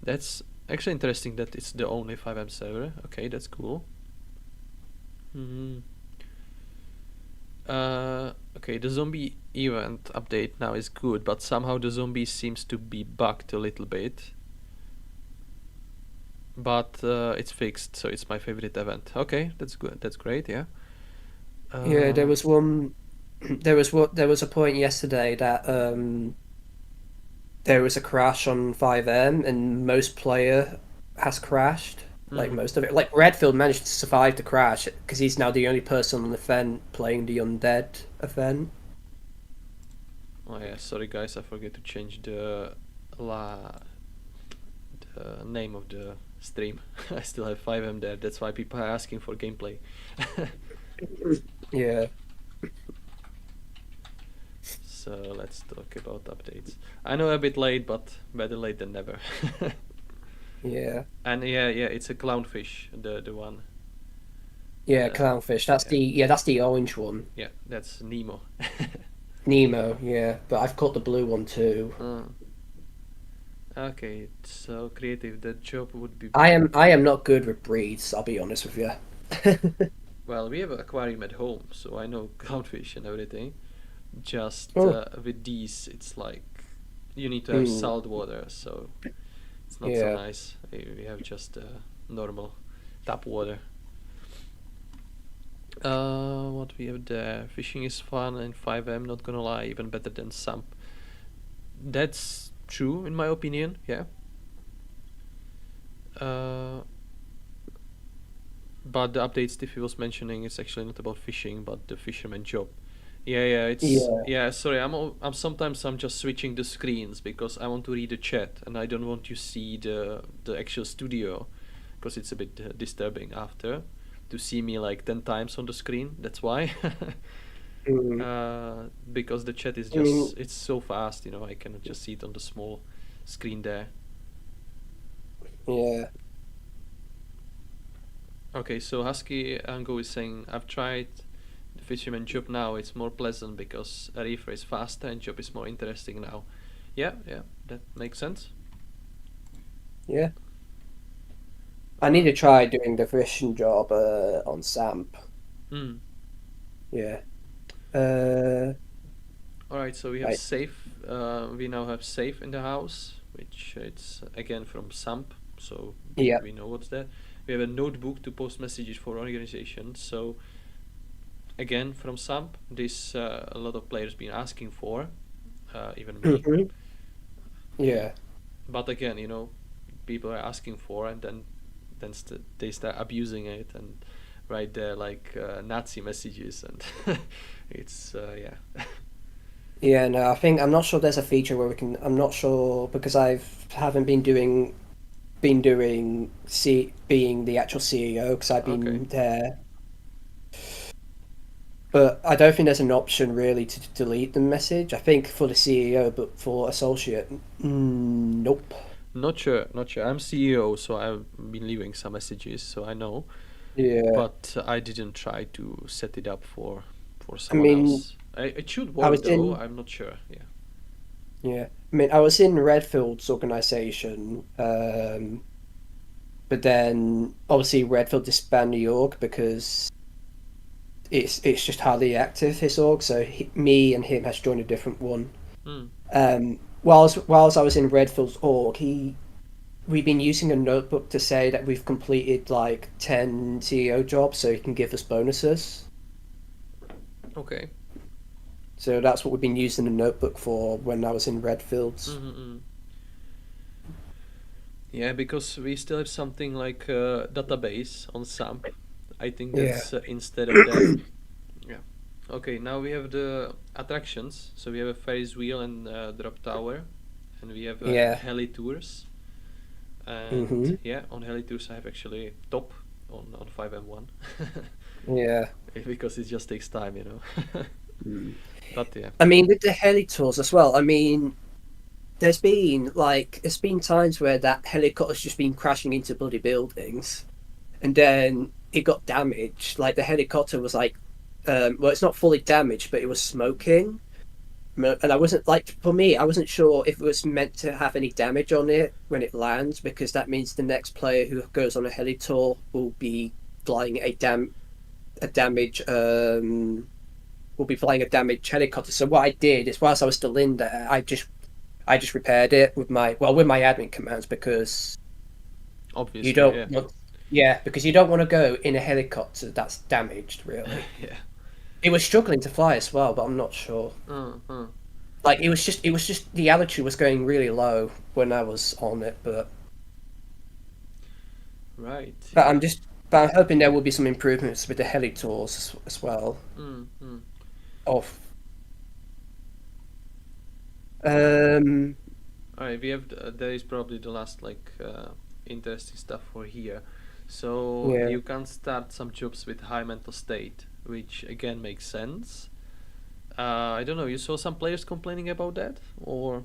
That's actually interesting that it's the only 5M server. Okay, that's cool. hmm Okay, the zombie event update now is good, but somehow the zombie seems to be bugged a little bit. But it's fixed, so it's my favorite event. Okay, that's good. That's great. Yeah.
Yeah, there was one. There was a point yesterday that there was a crash on 5M, and most player has crashed. Like most of it. Like Redfield managed to survive the crash because he's now the only person on the event playing the Undead event.
Oh yeah, sorry guys, I forget to change the name of the stream. I still have 5M there. That's why people are asking for gameplay.
Yeah.
So let's talk about updates. I know a bit late, but better late than never.
Yeah.
And yeah, it's a clownfish, the one.
Yeah, clownfish. That's the orange one.
Yeah, that's Nemo.
Nemo, yeah. But I've caught the blue one too.
Okay, so creative. The job would be.
I am not good with breeds, I'll be honest with you.
Well, we have an aquarium at home, so I know clownfish and everything. Just with these, it's like you need to have salt water, so it's not so nice. We have just normal tap water. What we have there? Fishing is fun and 5M, not gonna lie, even better than Sump. That's true in my opinion, yeah. But the update Stiffy was mentioning is actually not about fishing, but the fisherman job. Sorry, I'm sometimes I'm just switching the screens because I want to read the chat and I don't want to see the actual studio, because it's a bit disturbing after to see me like 10 times on the screen. That's why. Because the chat is just it's so fast, you know, I cannot just see it on the small screen there.
Yeah.
Okay, so Husky Ango is saying, I've tried the fisherman job now, it's more pleasant because a reefer is faster and job is more interesting now. Yeah, that makes sense.
Yeah. I need to try doing the fishing job on Samp. Yeah.
Alright, so we have safe. We now have safe in the house, which it's again from Samp, so we know what's there. We have a notebook to post messages for organizations. So again from Samp, this a lot of players been asking for, even me.
Yeah.
But again, you know, people are asking for, and then they start abusing it and write there like Nazi messages, and it's yeah.
Yeah, no, I'm not sure there's a feature where we can. I'm not sure because haven't been doing being the actual CEO because I've been there. But I don't think there's an option really to delete the message. I think for the CEO, but for associate, nope.
Not sure. I'm CEO, so I've been leaving some messages, so I know.
Yeah.
But I didn't try to set it up for someone else. It should work though. I'm not sure. Yeah.
Yeah. I mean, I was in Redfield's organization, but then obviously Redfield disbanded the org because it's just hardly active, his org. So me and him has joined a different one. Whilst I was in Redfield's org, we've been using a notebook to say that we've completed like 10 CEO jobs, so he can give us bonuses.
Okay.
So that's what we've been using the notebook for when I was in Redfields.
Yeah, because we still have something like a database on SAMP. I think that's instead of that. Yeah. Okay, now we have the attractions. So we have a Ferris wheel and drop tower, and we have heli tours. And on heli tours I have actually top on 5M1.
Yeah.
Because it just takes time, you know. But yeah.
I mean, with the heli tours as well, I mean, there's been times where that helicopter's just been crashing into bloody buildings, and then it got damaged. Like the helicopter was like, well, it's not fully damaged, but it was smoking. And I wasn't for me, I wasn't sure if it was meant to have any damage on it when it lands, because that means the next player who goes on a heli tour will be flying a damage we'll be flying a damaged helicopter. So what I did is, whilst I was still in there, I just repaired it with my admin commands because you
Obviously,
don't
yeah.
want, yeah, because you don't want to go in a helicopter that's damaged. Really,
Yeah.
it was struggling to fly as well, but I'm not sure.
Uh-huh.
Like it was just the altitude was going really low when I was on it,
Right,
but
yeah.
I'm hoping there will be some improvements with the heli tours as well.
Mm.
Of um,
Alright, we have there is probably the last like interesting stuff for here. So
yeah,
you can start some jobs with high mental state, which again makes sense. I don't know. You saw some players complaining about that, or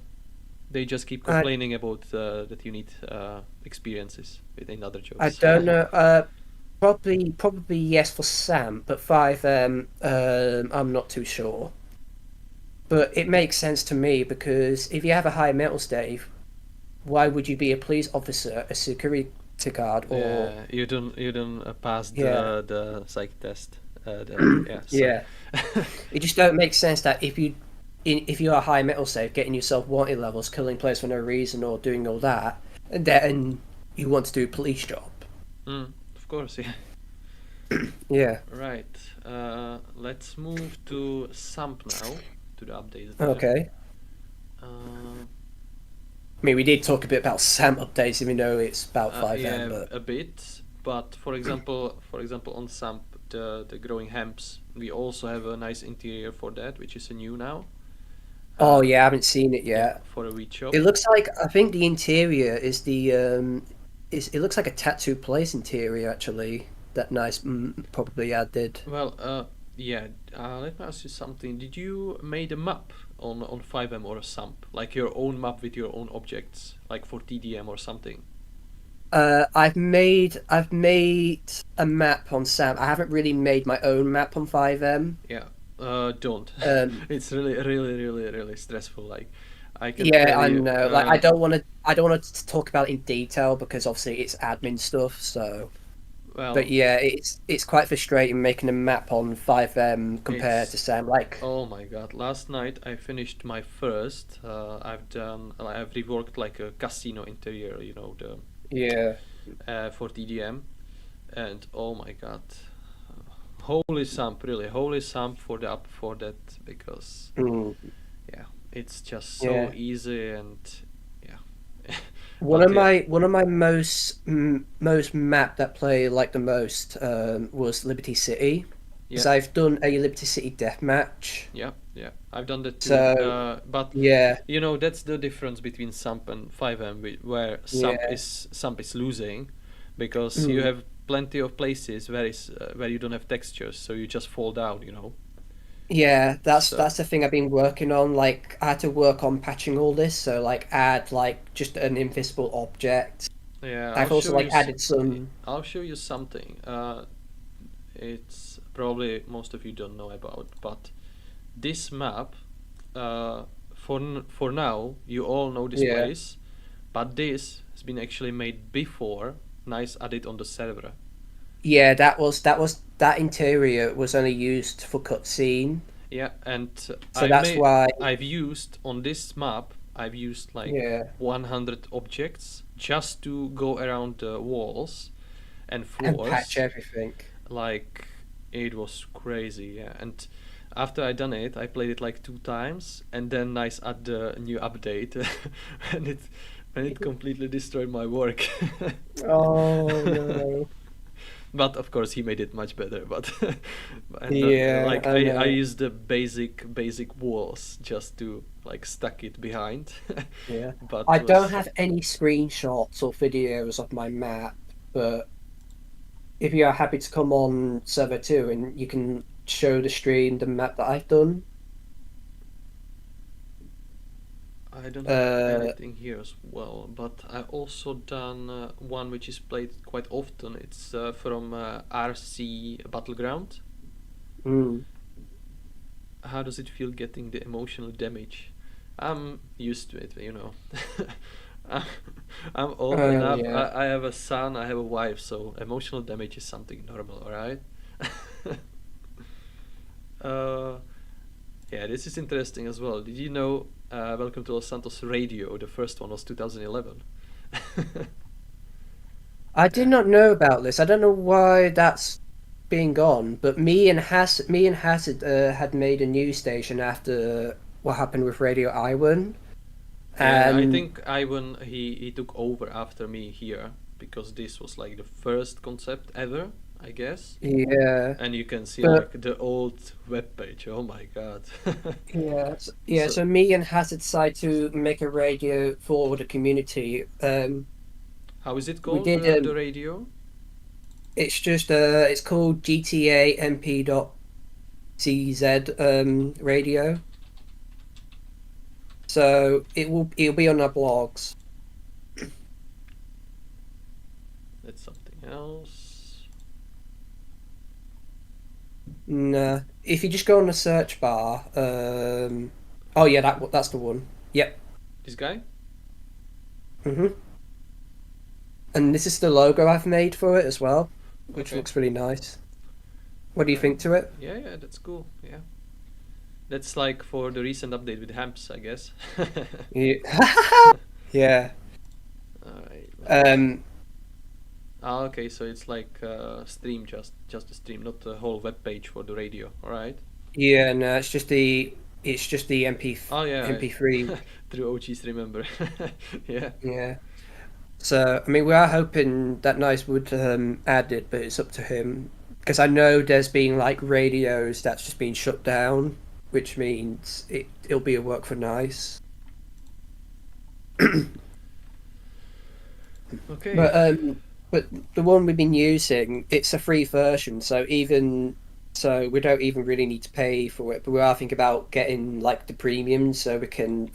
they just keep
I
complaining about that you need experiences within other
I
jobs.
don't know. Probably yes for Sam, but 5M, I'm not too sure. But it makes sense to me because if you have a high mental state, why would you be a police officer, a security guard, or
Yeah, you don't pass
yeah,
the psych test. Yeah, psych.
yeah? It just don't make sense that if you are high metal save, getting yourself wanted levels, killing players for no reason, or doing all that, and then you want to do a police job.
Of course, yeah.
Yeah.
Right. Let's move to Sump now, to the updates there.
Okay.
Uh,
I mean, we did talk a bit about SAM updates, even though it's about 5M,
yeah,
but
a bit. But for example, on Sump, the growing hemps, we also have a nice interior for that, which is a new now.
oh
Uh,
yeah, I haven't seen it
yeah,
yet.
for a wheat shop.
It looks like I think the interior is it looks like a tattoo place interior actually. That nice probably added.
Well, yeah. Let me ask you something. Did you made a map on 5M or a Sump, like your own map with your own objects, like for TDM or something?
I've made a map on Sam. I haven't really made my own map on 5M.
Yeah. Don't.
Um,
It's really, really, really, really stressful. Like, I can
yeah,
tell
I
you.
know. Like I don't want to talk about it in detail because obviously it's admin stuff. So, but
Well,
yeah, it's quite frustrating making a map on 5M compared
it's.
to Sam. Like,
Oh my god! Last night I finished my first. I've reworked like a casino interior.
yeah,
For TDM, and oh my god, holy sump, really, holy sump for the up for that, because
mm,
yeah, it's just so
yeah.
easy, and yeah.
One
But
of
yeah,
my most map that play like the most was Liberty City,
yeah,
because I've done a Liberty City deathmatch.
yeah, I've done that too.
So
But
yeah,
that's the difference between Sump and 5M, where
yeah,
Sump is losing, because you
mm,
have plenty of places where you don't have textures, so you just fall down.
yeah.
So
That's the thing I've been working on. Like I had to work on patching all this, so like add like just an invisible object.
yeah,
I've also like added some.
I'll show you something. It's probably most of you don't know about, but this map, for now, you all know this
Yeah,
place, but this has been actually made before Nice added on the server.
yeah. That interior was only used for cutscene,
Yeah, and
so that's why.
I've used on this map. I've used like
Yeah,
100 objects just to go around the walls and
and patch
floors.
everything.
Like, it was crazy, yeah. And after I done it, I played it like 2 times, and then Nice add the new update, and it completely destroyed my work.
Oh no.
But of course, he made it much better. But and
Yeah,
like
I
I
know.
used the basic walls just to like stuck it behind,
Yeah.
but
I
it
don't
was.
have any screenshots or videos of my map, but if you are happy to come on server 2 and you can show the stream the map that I've done.
I don't have
Uh
anything here as well, but I also done one which is played quite often. It's from RC Battleground.
mm,
How does it feel getting the emotional damage? I'm used to it. I'm, I'm old enough.
yeah.
I have a son. I have a wife. So emotional damage is something normal, alright? uh, Yeah, this is interesting as well. Did you know Welcome to Los Santos Radio, the first one was 2011?
I did
Yeah.
not know about this. I don't know why that's being gone, but me and Hazard had made a news station after what happened with Radio Iwan,
Yeah, I
and
think Ivan he took over after me here because this was like the first concept ever, I guess.
yeah,
And you can see
but
like the old web page. Oh my god.
yeah.
So
So me and Hazard decided to make a radio for the community.
how is it
We
called
did.
the radio?
It's called GTAMP.CZ radio. So it'll be on our blogs.
That's something else.
Nah, if you just go on the search bar, oh yeah, that's the one. Yep.
This guy?
Mhm. And this is the logo I've made for it as well, which
Okay.
looks really nice. What do you think to it?
Yeah, that's cool. Yeah. That's like for the recent update with Hemps, I guess.
Yeah. Yeah.
Alright,
Um.
okay, so it's like stream, just the stream, not the whole web page for the radio. All right.
Yeah. No, it's just the
Oh yeah,
MP3.
true OGs remember. Yeah.
Yeah. So I mean, we are hoping that Nice would add it, but it's up to him because I know there's been like radios that's just been shut down, which means it'll be a work for Nice.
Okay.
But the one we've been using, it's a free version, so we don't even really need to pay for it. But we are thinking about getting like the premium so we can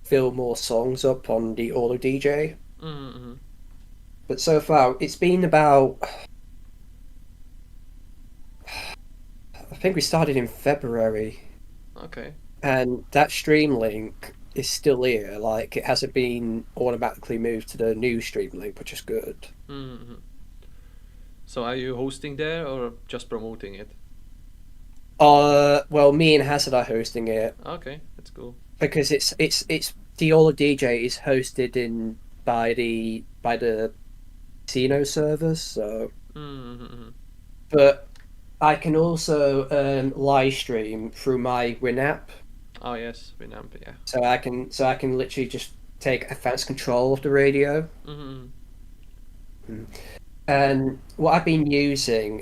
fill more songs up on the Auto DJ.
Mm-hmm.
But so far, it's been about. I think we started in February,
Okay.
and that stream link is still here. Like it hasn't been automatically moved to the new stream link, which is good.
Mm-hmm. So are you hosting there or just promoting it?
Well, me and Hazard are hosting it
Okay, that's cool.
because it's the All DJ is hosted in by the casino servers. So,
Mm-hmm.
but I can also live stream through my Win app,
Oh yes, Winamp, yeah.
so I can literally just take advanced control of the radio.
Mm-hmm.
And what I've been using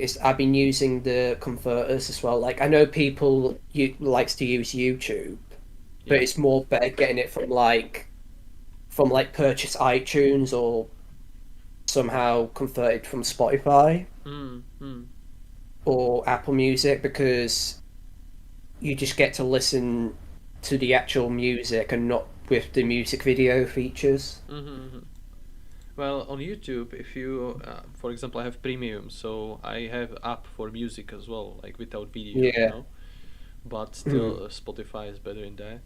the converters as well. Like I know people likes to use YouTube, but
Yeah.
it's more better getting it from like purchase iTunes or somehow converted from Spotify
Mm-hmm.
or Apple Music because you just get to listen to the actual music and not with the music video features.
Mm-hmm. Well, on YouTube, if you, for example, I have premium, so I have app for music as well, like without video, you
Yeah.
know. But
Mm.
still, Spotify is better in there.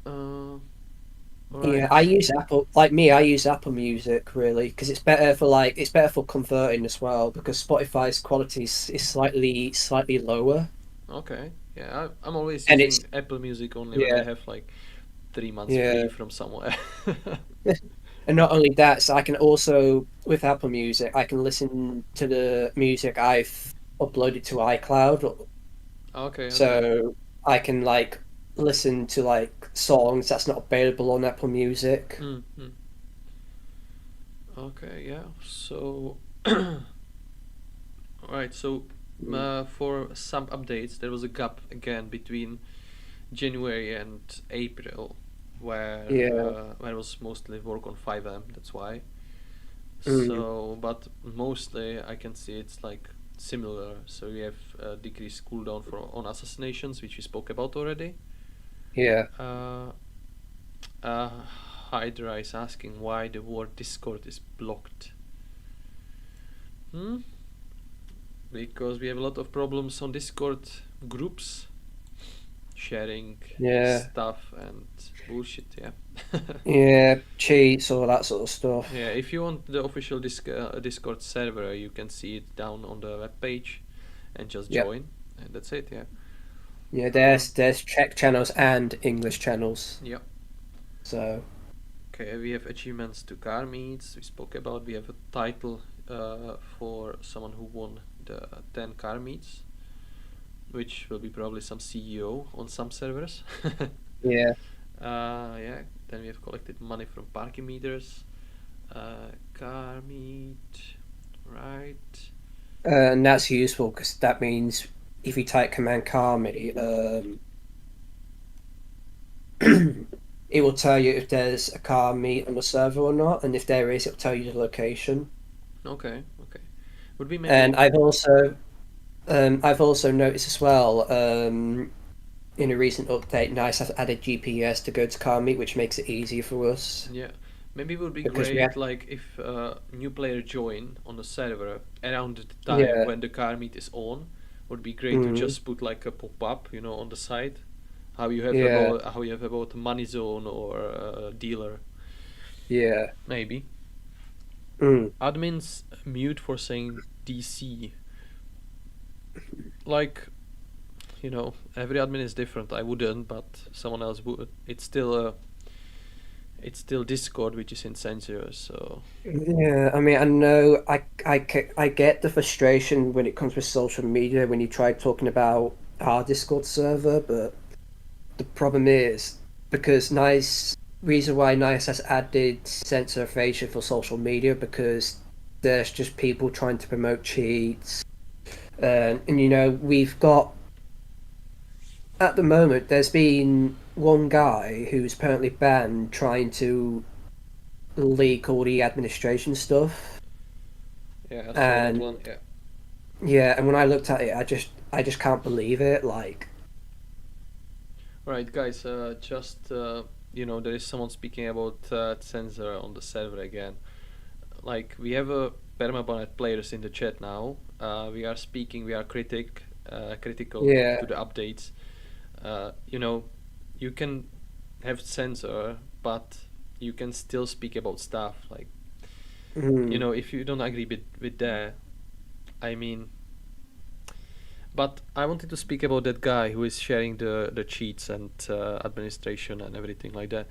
Uh,
Yeah,
alright.
I use Apple. Like me, I use Apple Music really because it's better for converting as well because Spotify's quality is slightly lower,
Okay. Yeah, I'm always
and
using
it's
Apple Music only when I
yeah
have like 3 months
yeah.
free from somewhere.
And not only that, so I can also with Apple Music, I can listen to the music I've uploaded to iCloud,
Okay, okay.
so I can like listen to like songs that's not available on Apple Music.
Mm-hmm. Okay, yeah. So, alright, so for some updates, there was a gap again between January and April,
Yeah.
where it was mostly work on 5M. That's why.
Mm.
So, but mostly I can see it's like similar. So we have decreased cooldown for on assassinations, which we spoke about already.
Yeah.
Uh, uh, Hydra is asking why the word Discord is blocked. Hmm? Because we have a lot of problems on Discord groups, sharing
Yeah.
stuff and bullshit. Yeah.
Yeah. Cheats, all that sort of stuff.
Yeah. If you want the official Discord server, you can see it down on the web page, and just
Yep.
join, and that's it. Yeah.
Yeah, there's Czech channels and English channels.
Yeah.
So
Okay, we have achievements to car meets. We spoke about. We have a title for someone who won the 10 car meets, which will be probably some CEO on some servers.
yeah,
Yeah. Then we have collected money from parking meters. Car meet, right?
and that's useful because that means if you type command Kami, it will tell you if there's a car meet on the server or not, and if there is, it'll tell you the location.
Okay, okay. Would be
And
maybe.
I've also noticed as well, in a recent update, Nice has added GPS to go to car meet, which makes it easier for us
Yeah, maybe it would be
because we
great
have,
like if new player join on the server around the time
yeah,
when the car meet is on. Would be great to
mm,
just put like a pop up, on the side.
yeah,
How you have about money zone or dealer.
yeah,
Maybe
mm.
admins mute for saying DC. Like, every admin is different. I wouldn't, but someone else would. It's still Discord, which is in censor. So
Yeah, I mean, I know I get the frustration when it comes with social media when you try talking about our Discord server, but the problem is because reason why Nice has added censoration for social media because there's just people trying to promote cheats, and we've got at the moment there's been one guy who's apparently banned trying to leak all the administration stuff.
yeah, I saw that one.
And
Yeah.
yeah, and when I looked at it, I just can't believe it. Like,
Right, guys. Just there is someone speaking about censor on the server again. Like we have a permaban players in the chat now. We are speaking. We are critical
yeah,
to the updates. You know, you can have censor, but you can still speak about stuff. Like
mm,
if you don't agree with that, I mean. But I wanted to speak about that guy who is sharing the cheats and administration and everything like that.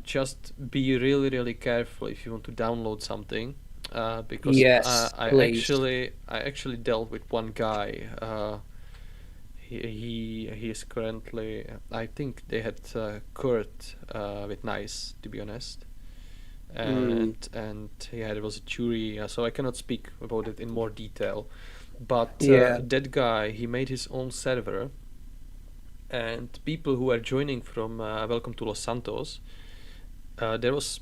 Just be really really careful if you want to download something, because
yes,
I
please,
actually dealt with one guy. He is currently, I think they had court with Nice, to be honest,
mm,
and yeah, there was a jury, so I cannot speak about it in more detail. But
yeah,
that guy, he made his own server, and people who are joining from Welcome to Los Santos, there was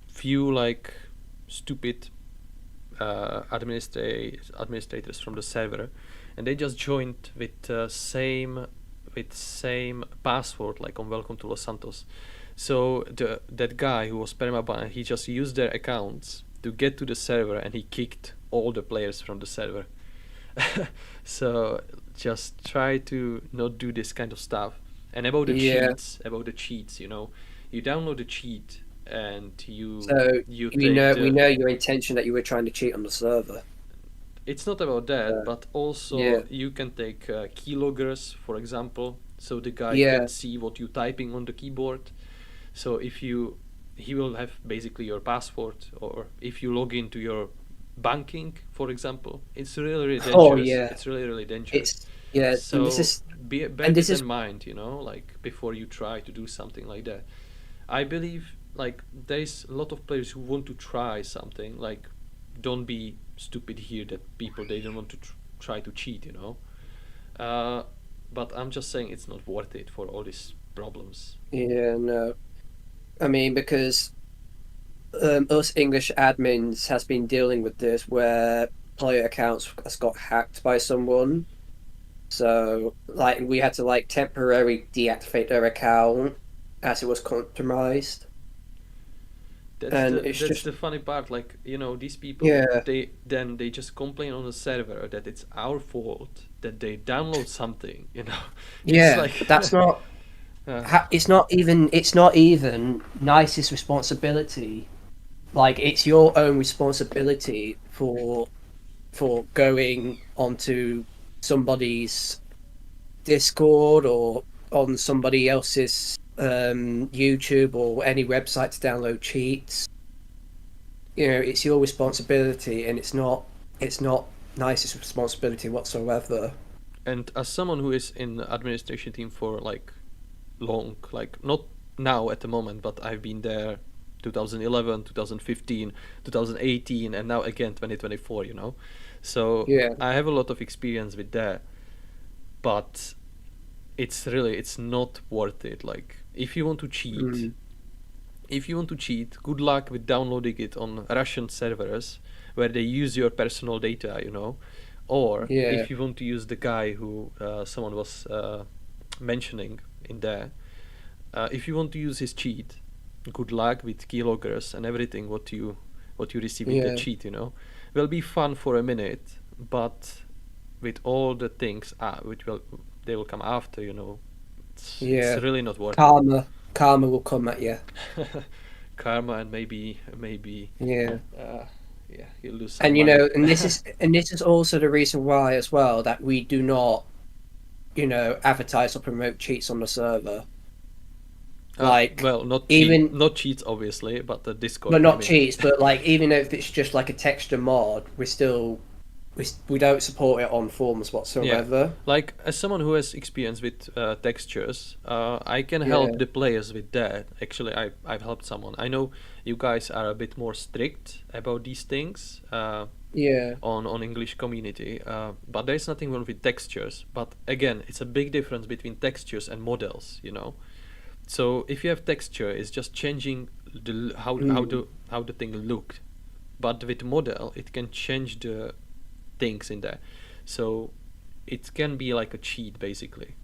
few like stupid administrators from the server, and they just joined with same password like on Welcome to Los Santos. So that guy who was permabanned, he just used their accounts to get to the server, and he kicked all the players from the server. So just try to not do this kind of stuff. And about
yeah.
the cheats, you download the cheat and you
So
you
we
take
know we
the.
know your intention that you were trying to cheat on the server.
It's not about that,
Uh,
but also
yeah,
you can take keyloggers, for example, so the guy
yeah,
can see what you're typing on the keyboard. So he will have basically your password, or if you log into your banking, for example, it's really, really
oh
dangerous.
yeah.
It's really, really dangerous.
It's yeah, and
So bear
this
this
is
in mind, like before you try to do something like that. I believe like there is a lot of players who want to try something. Like, don't be stupid here that people they don't want to try to cheat. Uh, but I'm just saying it's not worth it for all these problems.
yeah, no. I mean because us English admins has been dealing with this where player accounts has got hacked by someone. So like we had to like temporarily deactivate their account as it was compromised.
That's
And
the
it's
that's
just
the funny part. Like these people
yeah.
they just complain on the server that it's our fault that they download something. It's
Yeah,
like.
that's not
uh,
it's not even Nice's responsibility. Like it's your own responsibility for going onto somebody's Discord or on somebody else's YouTube or any website to download cheats. It's your responsibility, and it's not nicest responsibility whatsoever.
And as someone who is in the administration team for like long, like not now at the moment, but I've been there 2011, 2015, 2018, and now again 2024, So
Yeah.
I have a lot of experience with that, but it's not worth it. Like if you want to cheat, good luck with downloading it on Russian servers where they use your personal data, Or
Yeah.
if you want to use the guy who someone was mentioning in there, if you want to use his cheat, good luck with keyloggers and everything what you receive with the
Yeah.
cheat, will be fun for a minute, but with all the things which they will come after, it's
Yeah.
really not worth it.
Karma will come at you.
Karma and maybe
Yeah.
yeah, you lose some
And
money.
and this is also the reason why as well that we do not, advertise or promote cheats on the server. Like
well,
even
not cheats obviously, but the Discord,
well,
I
not
mean.
cheats, but like even if it's just like a texture mod, we don't support it on forums whatsoever.
Like as someone who has experience with textures, I can
Yeah.
help the players with that. Actually, I've helped someone. I know you guys are a bit more strict about these things
Yeah.
on English community, but there's nothing wrong with textures. But again, it's a big difference between textures and models. So if you have texture, it's just changing how the thing looked. But with model, it can change the things in there, so it can be like a cheat basically,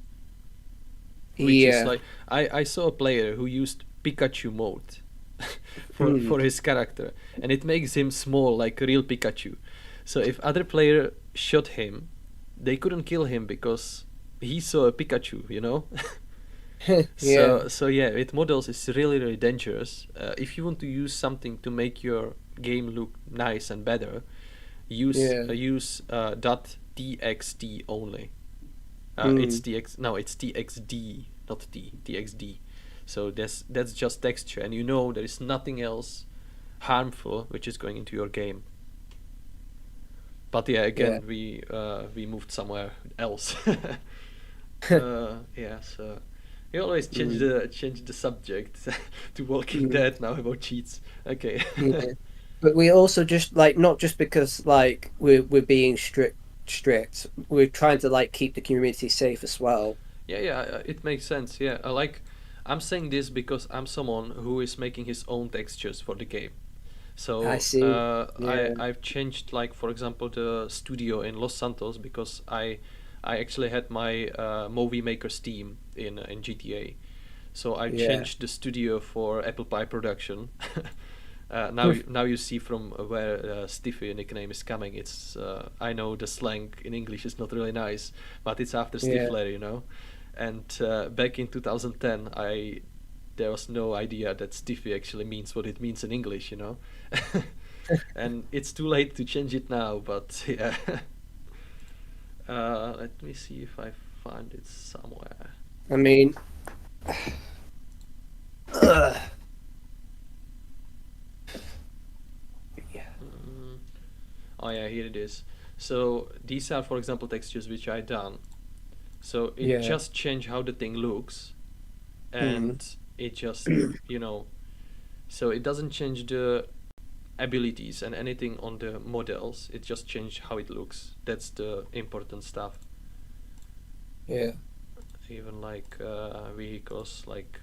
which is
Yeah.
like I saw a player who used Pikachu mode for his character, and it makes him small like a real Pikachu. So if other player shot him, they couldn't kill him because he saw a Pikachu,
Yeah.
so yeah, with models it's really dangerous. If you want to use something to make your game look nice and better, use
Yeah.
.txt only. It's txd, not txd. So that's just texture, and there is nothing else harmful which is going into your game. But yeah, again, we moved somewhere else. Yeah, so you always change the subject to Walking Dead now about cheats. Okay.
Yeah. But we also just like not just because like we're being strict. We're trying to like keep the community safe as well.
Yeah, it makes sense. Yeah, I'm saying this because I'm someone who is making his own textures for the game.
I
So
see. Yeah.
I've changed, like for example, the studio in Los Santos because I actually had my movie maker Steam in GTA. So I
Yeah.
changed the studio for Apple Pie production. Now you see from where Stiffy nickname is coming. It's I know the slang in English is not really nice, but it's after
Yeah.
Stifler. And back in 2010, there was no idea that Stiffy actually means what it means in English. And it's too late to change it now. But yeah, let me see if I find it somewhere.
I mean, yeah.
Oh yeah, here it is. So these are, for example, textures which I done. So it
Yeah.
just changed how the thing looks, and it just so it doesn't change the abilities and anything on the models. It just changed how it looks. That's the important stuff.
Yeah.
Even like vehicles, like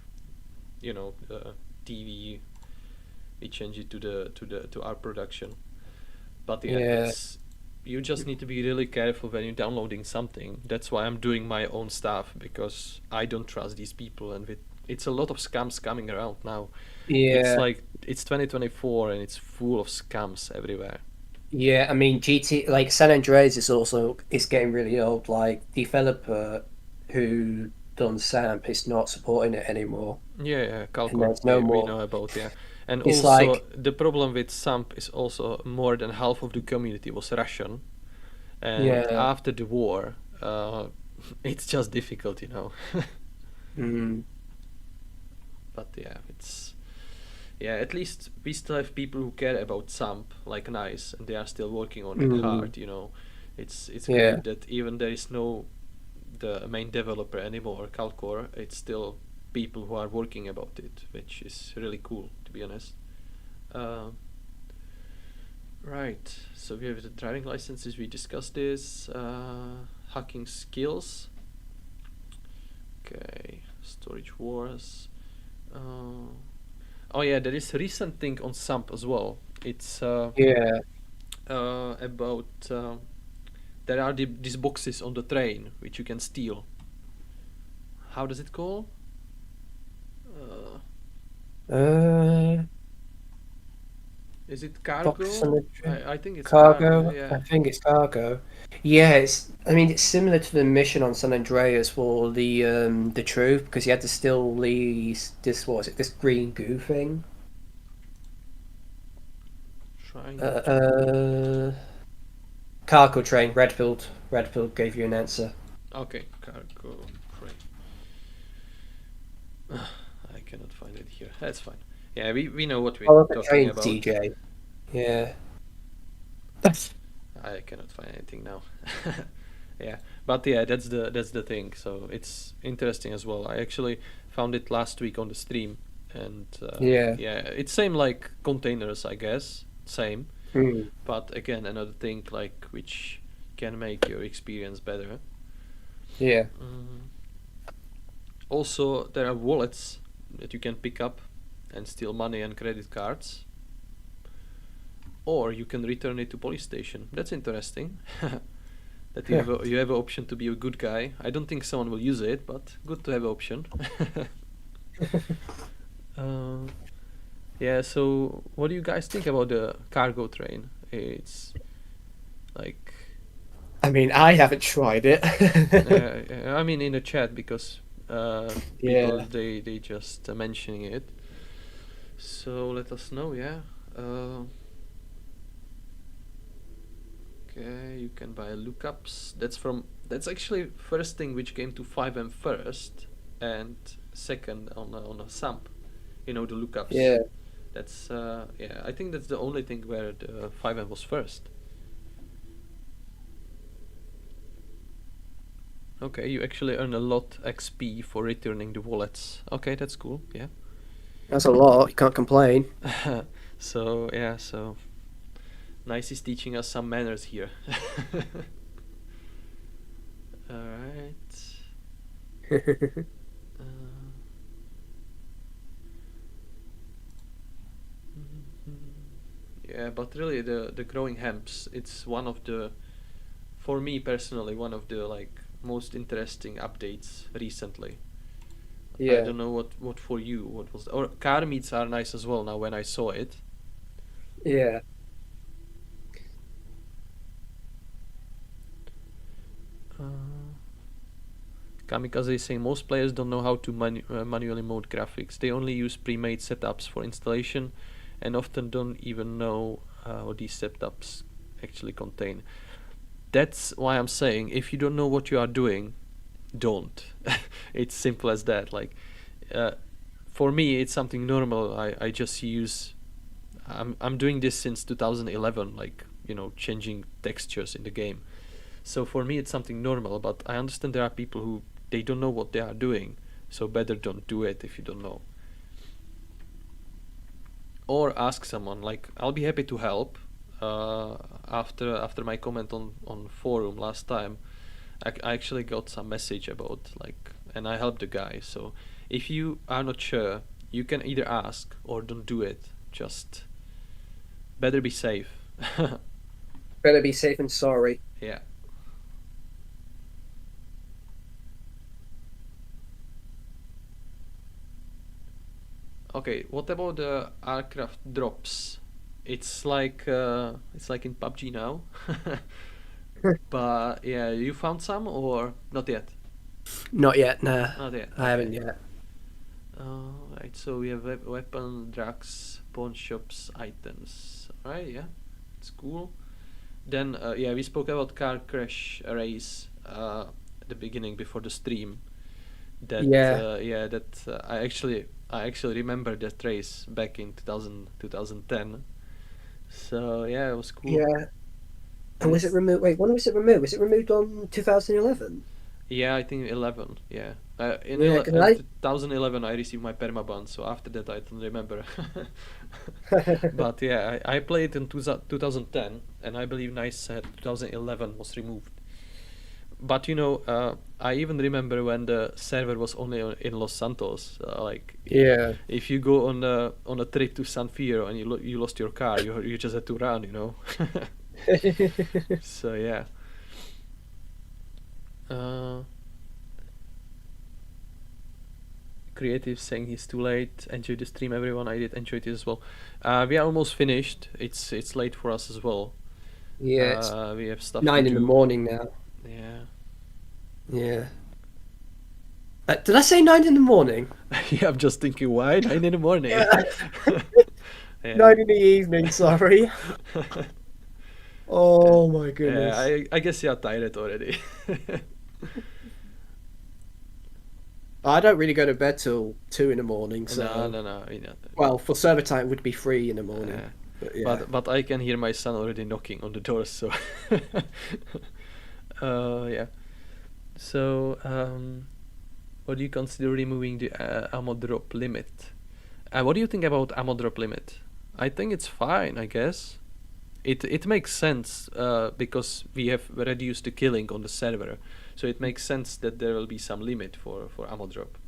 TV, we change it to our production. But yeah,
Yeah.
it's you just need to be really careful when you're downloading something. That's why I'm doing my own stuff, because I don't trust these people, and it's a lot of scams coming around now. It's
Yeah.
like it's 2024 and it's full of scams everywhere.
Yeah. I mean, like San Andreas is getting really old. Like developer who done SAMP is not supporting it anymore,
Yeah,
and
Calcorp,
there's no
we
more.
know about, yeah. And
It's
also
like
the problem with SAMP is also more than half of the community was Russian, and
yeah.
after the war, it's just difficult, you know.
Mm.
But at least we still have people who care about SAMP like Nice, and they are still working on it hard, you know. It's
Yeah.
great that even there is no the main developer anymore, Calcor, it's still people who are working about it, which is really cool, to be honest. Right, so we have the driving licenses, we discussed this, hacking skills. Okay, storage wars. Oh yeah, there is a recent thing on SAMP as well. It's
Yeah.
about there are these boxes on the train which you can steal. How does it call?
Uh,
Is it
box on
cargo?
the train.
I think it's cargo.
Cargo.
Yeah.
I think it's cargo. Yeah, it's. I mean, it's similar to the mission on San Andreas for the truth, because you had to steal this what was it? This green goo thing.
Trying to.
Uh, cargo train. Redfield. Redfield gave you an answer.
Okay, cargo train. I cannot find it here. That's fine. Yeah, we know what we're
Follow the
talking
train,
about.
TJ. Yeah.
I cannot find anything now. Yeah, but yeah, that's the thing. So it's interesting as well. I actually found it last week on the stream, and
Yeah.
it's same like containers, I guess, same.
Mm.
But again, another thing like which can make your experience better.
Yeah.
Also, there are wallets that you can pick up and steal money and credit cards. Or you can return it to police station. That's interesting. That you have an option to be a good guy. I don't think someone will use it, but good to have an option. Yeah, so what do you guys think about the cargo train? It's like
I mean, I haven't tried it.
I mean in the chat because people
Yeah.
they just mentioning it. So let us know, yeah. Okay, you can buy lookups. That's actually first thing which came to 5M first, and second on a SAMP. You know, the lookups.
Yeah.
That's I think that's the only thing where the 5M was first. Okay, you actually earn a lot XP for returning the wallets. Okay, that's cool. Yeah.
That's a lot. You can't complain.
So yeah, so Nice is teaching us some manners here. All right. Yeah, but really the growing hemps, it's one of the, for me personally, one of the like most interesting updates recently. I don't know what for you, what was, or car meets are nice as well now when I saw it.
Yeah.
Kamikaze is saying most players don't know how to manually mode graphics. They only use pre-made setups for installation and often don't even know what these setups actually contain. That's why I'm saying if you don't know what you are doing, don't. It's simple as that. Like for me it's something normal. I just use, I'm doing this since 2011, like, you know, changing textures in the game. So for me it's something normal, but I understand there are people who they don't know what they are doing, so better don't do it if you don't know. Or ask someone, like I'll be happy to help. After my comment on forum last time, I actually got some message about like, and I helped the guy. So if you are not sure, you can either ask or don't do it. Just better be safe.
Better be safe than sorry.
Yeah. Okay, what about the aircraft drops? It's like in PUBG now. But yeah, you found some or not yet?
Not yet, nah.
Not yet.
I haven't yet.
Right, so we have weapon, drugs, pawn shops, items. Alright, yeah, it's cool. Then yeah, we spoke about car crash arrays. the beginning before the stream. That I actually remember that race back in 2010. So yeah, it was cool.
Yeah. And was it removed? Wait, when was it removed? Was it removed on 2011?
Yeah, I think 11. Yeah. In
Yeah,
2011, I received my permaban. So after that, I don't remember. But yeah, I played in 2010, and I believe Nice said 2011 was removed. But I even remember when the server was only in Los Santos.
Yeah.
If you go on a trip to San Fierro and you lost your car, you just had to run, So yeah. Creative saying he's too late. Enjoy the stream, everyone. I did enjoy it as well. We are almost finished. It's late for us as well.
Yeah,
we have stuff
9
to
in
do.
the morning now.
Yeah.
Yeah. Did I say 9 in the morning?
Yeah, I'm just thinking, why 9 in the morning?
Yeah.
Yeah.
9 in the evening, sorry. Oh my goodness.
Yeah, I guess you're tired already.
I don't really go to bed till 2 in the morning, so...
No.
Well, for server time, it would be 3 in the morning. But, yeah.
but I can hear my son already knocking on the door, so... yeah. So, what do you consider removing the ammo drop limit? What do you think about ammo drop limit? I think it's fine, I guess. It makes sense because we have reduced the killing on the server, so it makes sense that there will be some limit for ammo drop.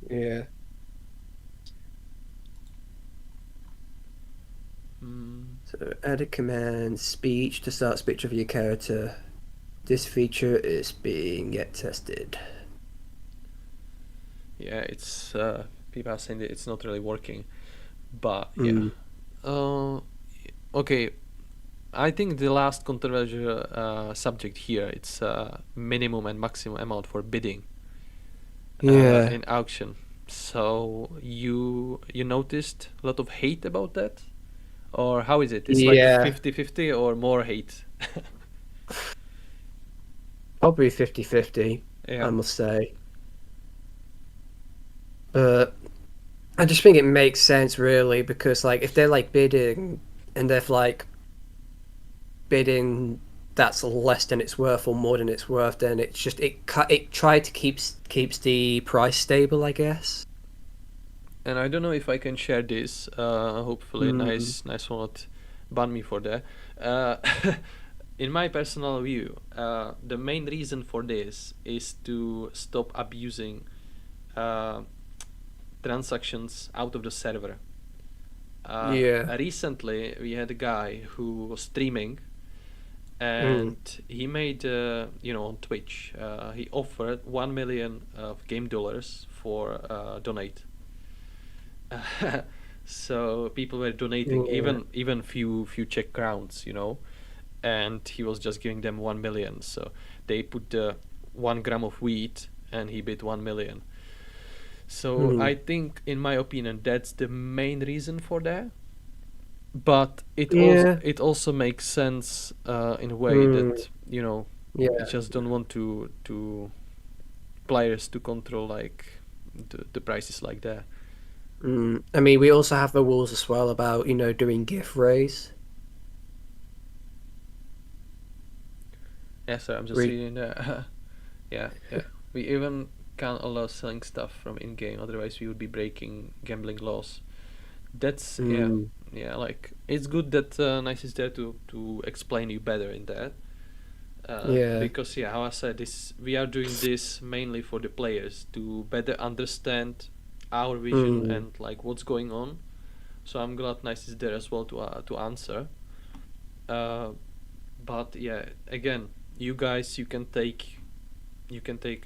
Yeah. So add a command speech to start speech of your character. This feature is being yet tested.
Yeah, it's people are saying that it's not really working, but yeah. Okay, I think the last controversial subject here, it's minimum and maximum amount for bidding. In auction. So you noticed a lot of hate about that, or how is it? It's like 50-50 or more hate.
Probably 50-50. I must say. But I just think it makes sense, really, because like if they're like bidding and they're like bidding that's less than it's worth or more than it's worth, then it's just it try to keeps the price stable, I guess.
And I don't know if I can share this. Hopefully, nice will not ban me for that. In my personal view, the main reason for this is to stop abusing transactions out of the server. Recently, we had a guy who was streaming, and he made, on Twitch, he offered 1 million of game dollars for donate. So people were donating even few Czech crowns, and he was just giving them 1 million. So they put 1 gram of wheat, and he bid 1 million. So I think, in my opinion, that's the main reason for that. But it also makes sense in a way that you just don't want to players to control like the prices like that.
I mean, we also have the rules as well about doing gift raise.
Yeah, so I'm just reading that. Yeah. We even can't allow selling stuff from in-game, otherwise we would be breaking gambling laws. That's like it's good that Nice is there to explain you better in that. Because how I said this, we are doing this mainly for the players to better understand our vision and like what's going on. So I'm glad Nice is there as well to answer. But yeah, again, you guys, you can take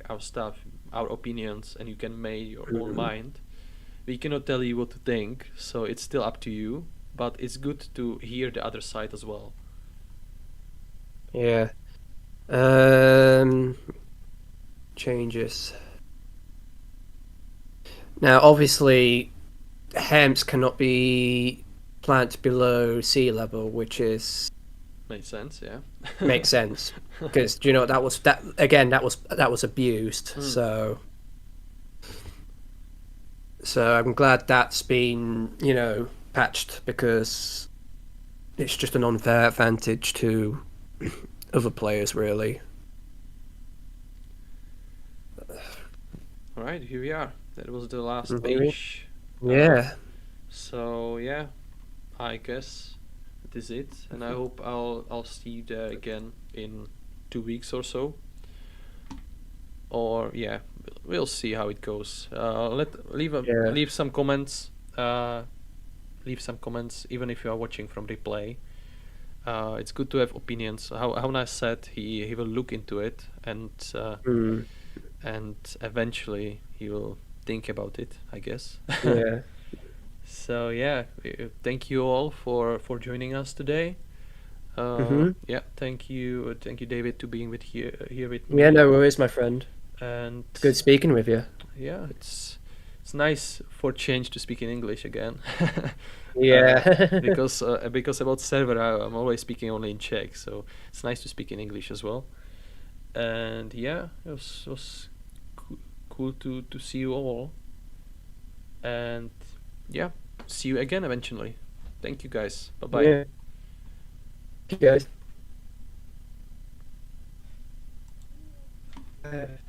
our stuff, our opinions, and you can make your own mind. We cannot tell you what to think, so it's still up to you, but it's good to hear the other side as well.
Yeah. Changes. Now, obviously, hemps cannot be planted below sea level, which is
Makes sense, yeah.
Makes sense, because you know that was abused. So I'm glad that's been patched, because it's just an unfair advantage to other players, really.
All right, here we are. That was the last page.
Yeah.
So yeah, I guess that is it, and I hope I'll see you there again in 2 weeks or so. Or yeah, we'll see how it goes. Leave some comments. Leave some comments, even if you are watching from replay. It's good to have opinions. How Nice said he will look into it, and eventually he will think about it, I guess.
Yeah.
So yeah, thank you all for joining us today. Yeah, thank you, David, to being here with me.
Yeah, no worries, my friend.
And
it's good speaking with you.
Yeah, it's nice for change to speak in English again.
Yeah.
Because about server, I'm always speaking only in Czech, so it's nice to speak in English as well. And yeah, it was cool to see you all. And yeah, see you again eventually. Thank you, guys. Bye bye.
Yeah. Thank you, guys.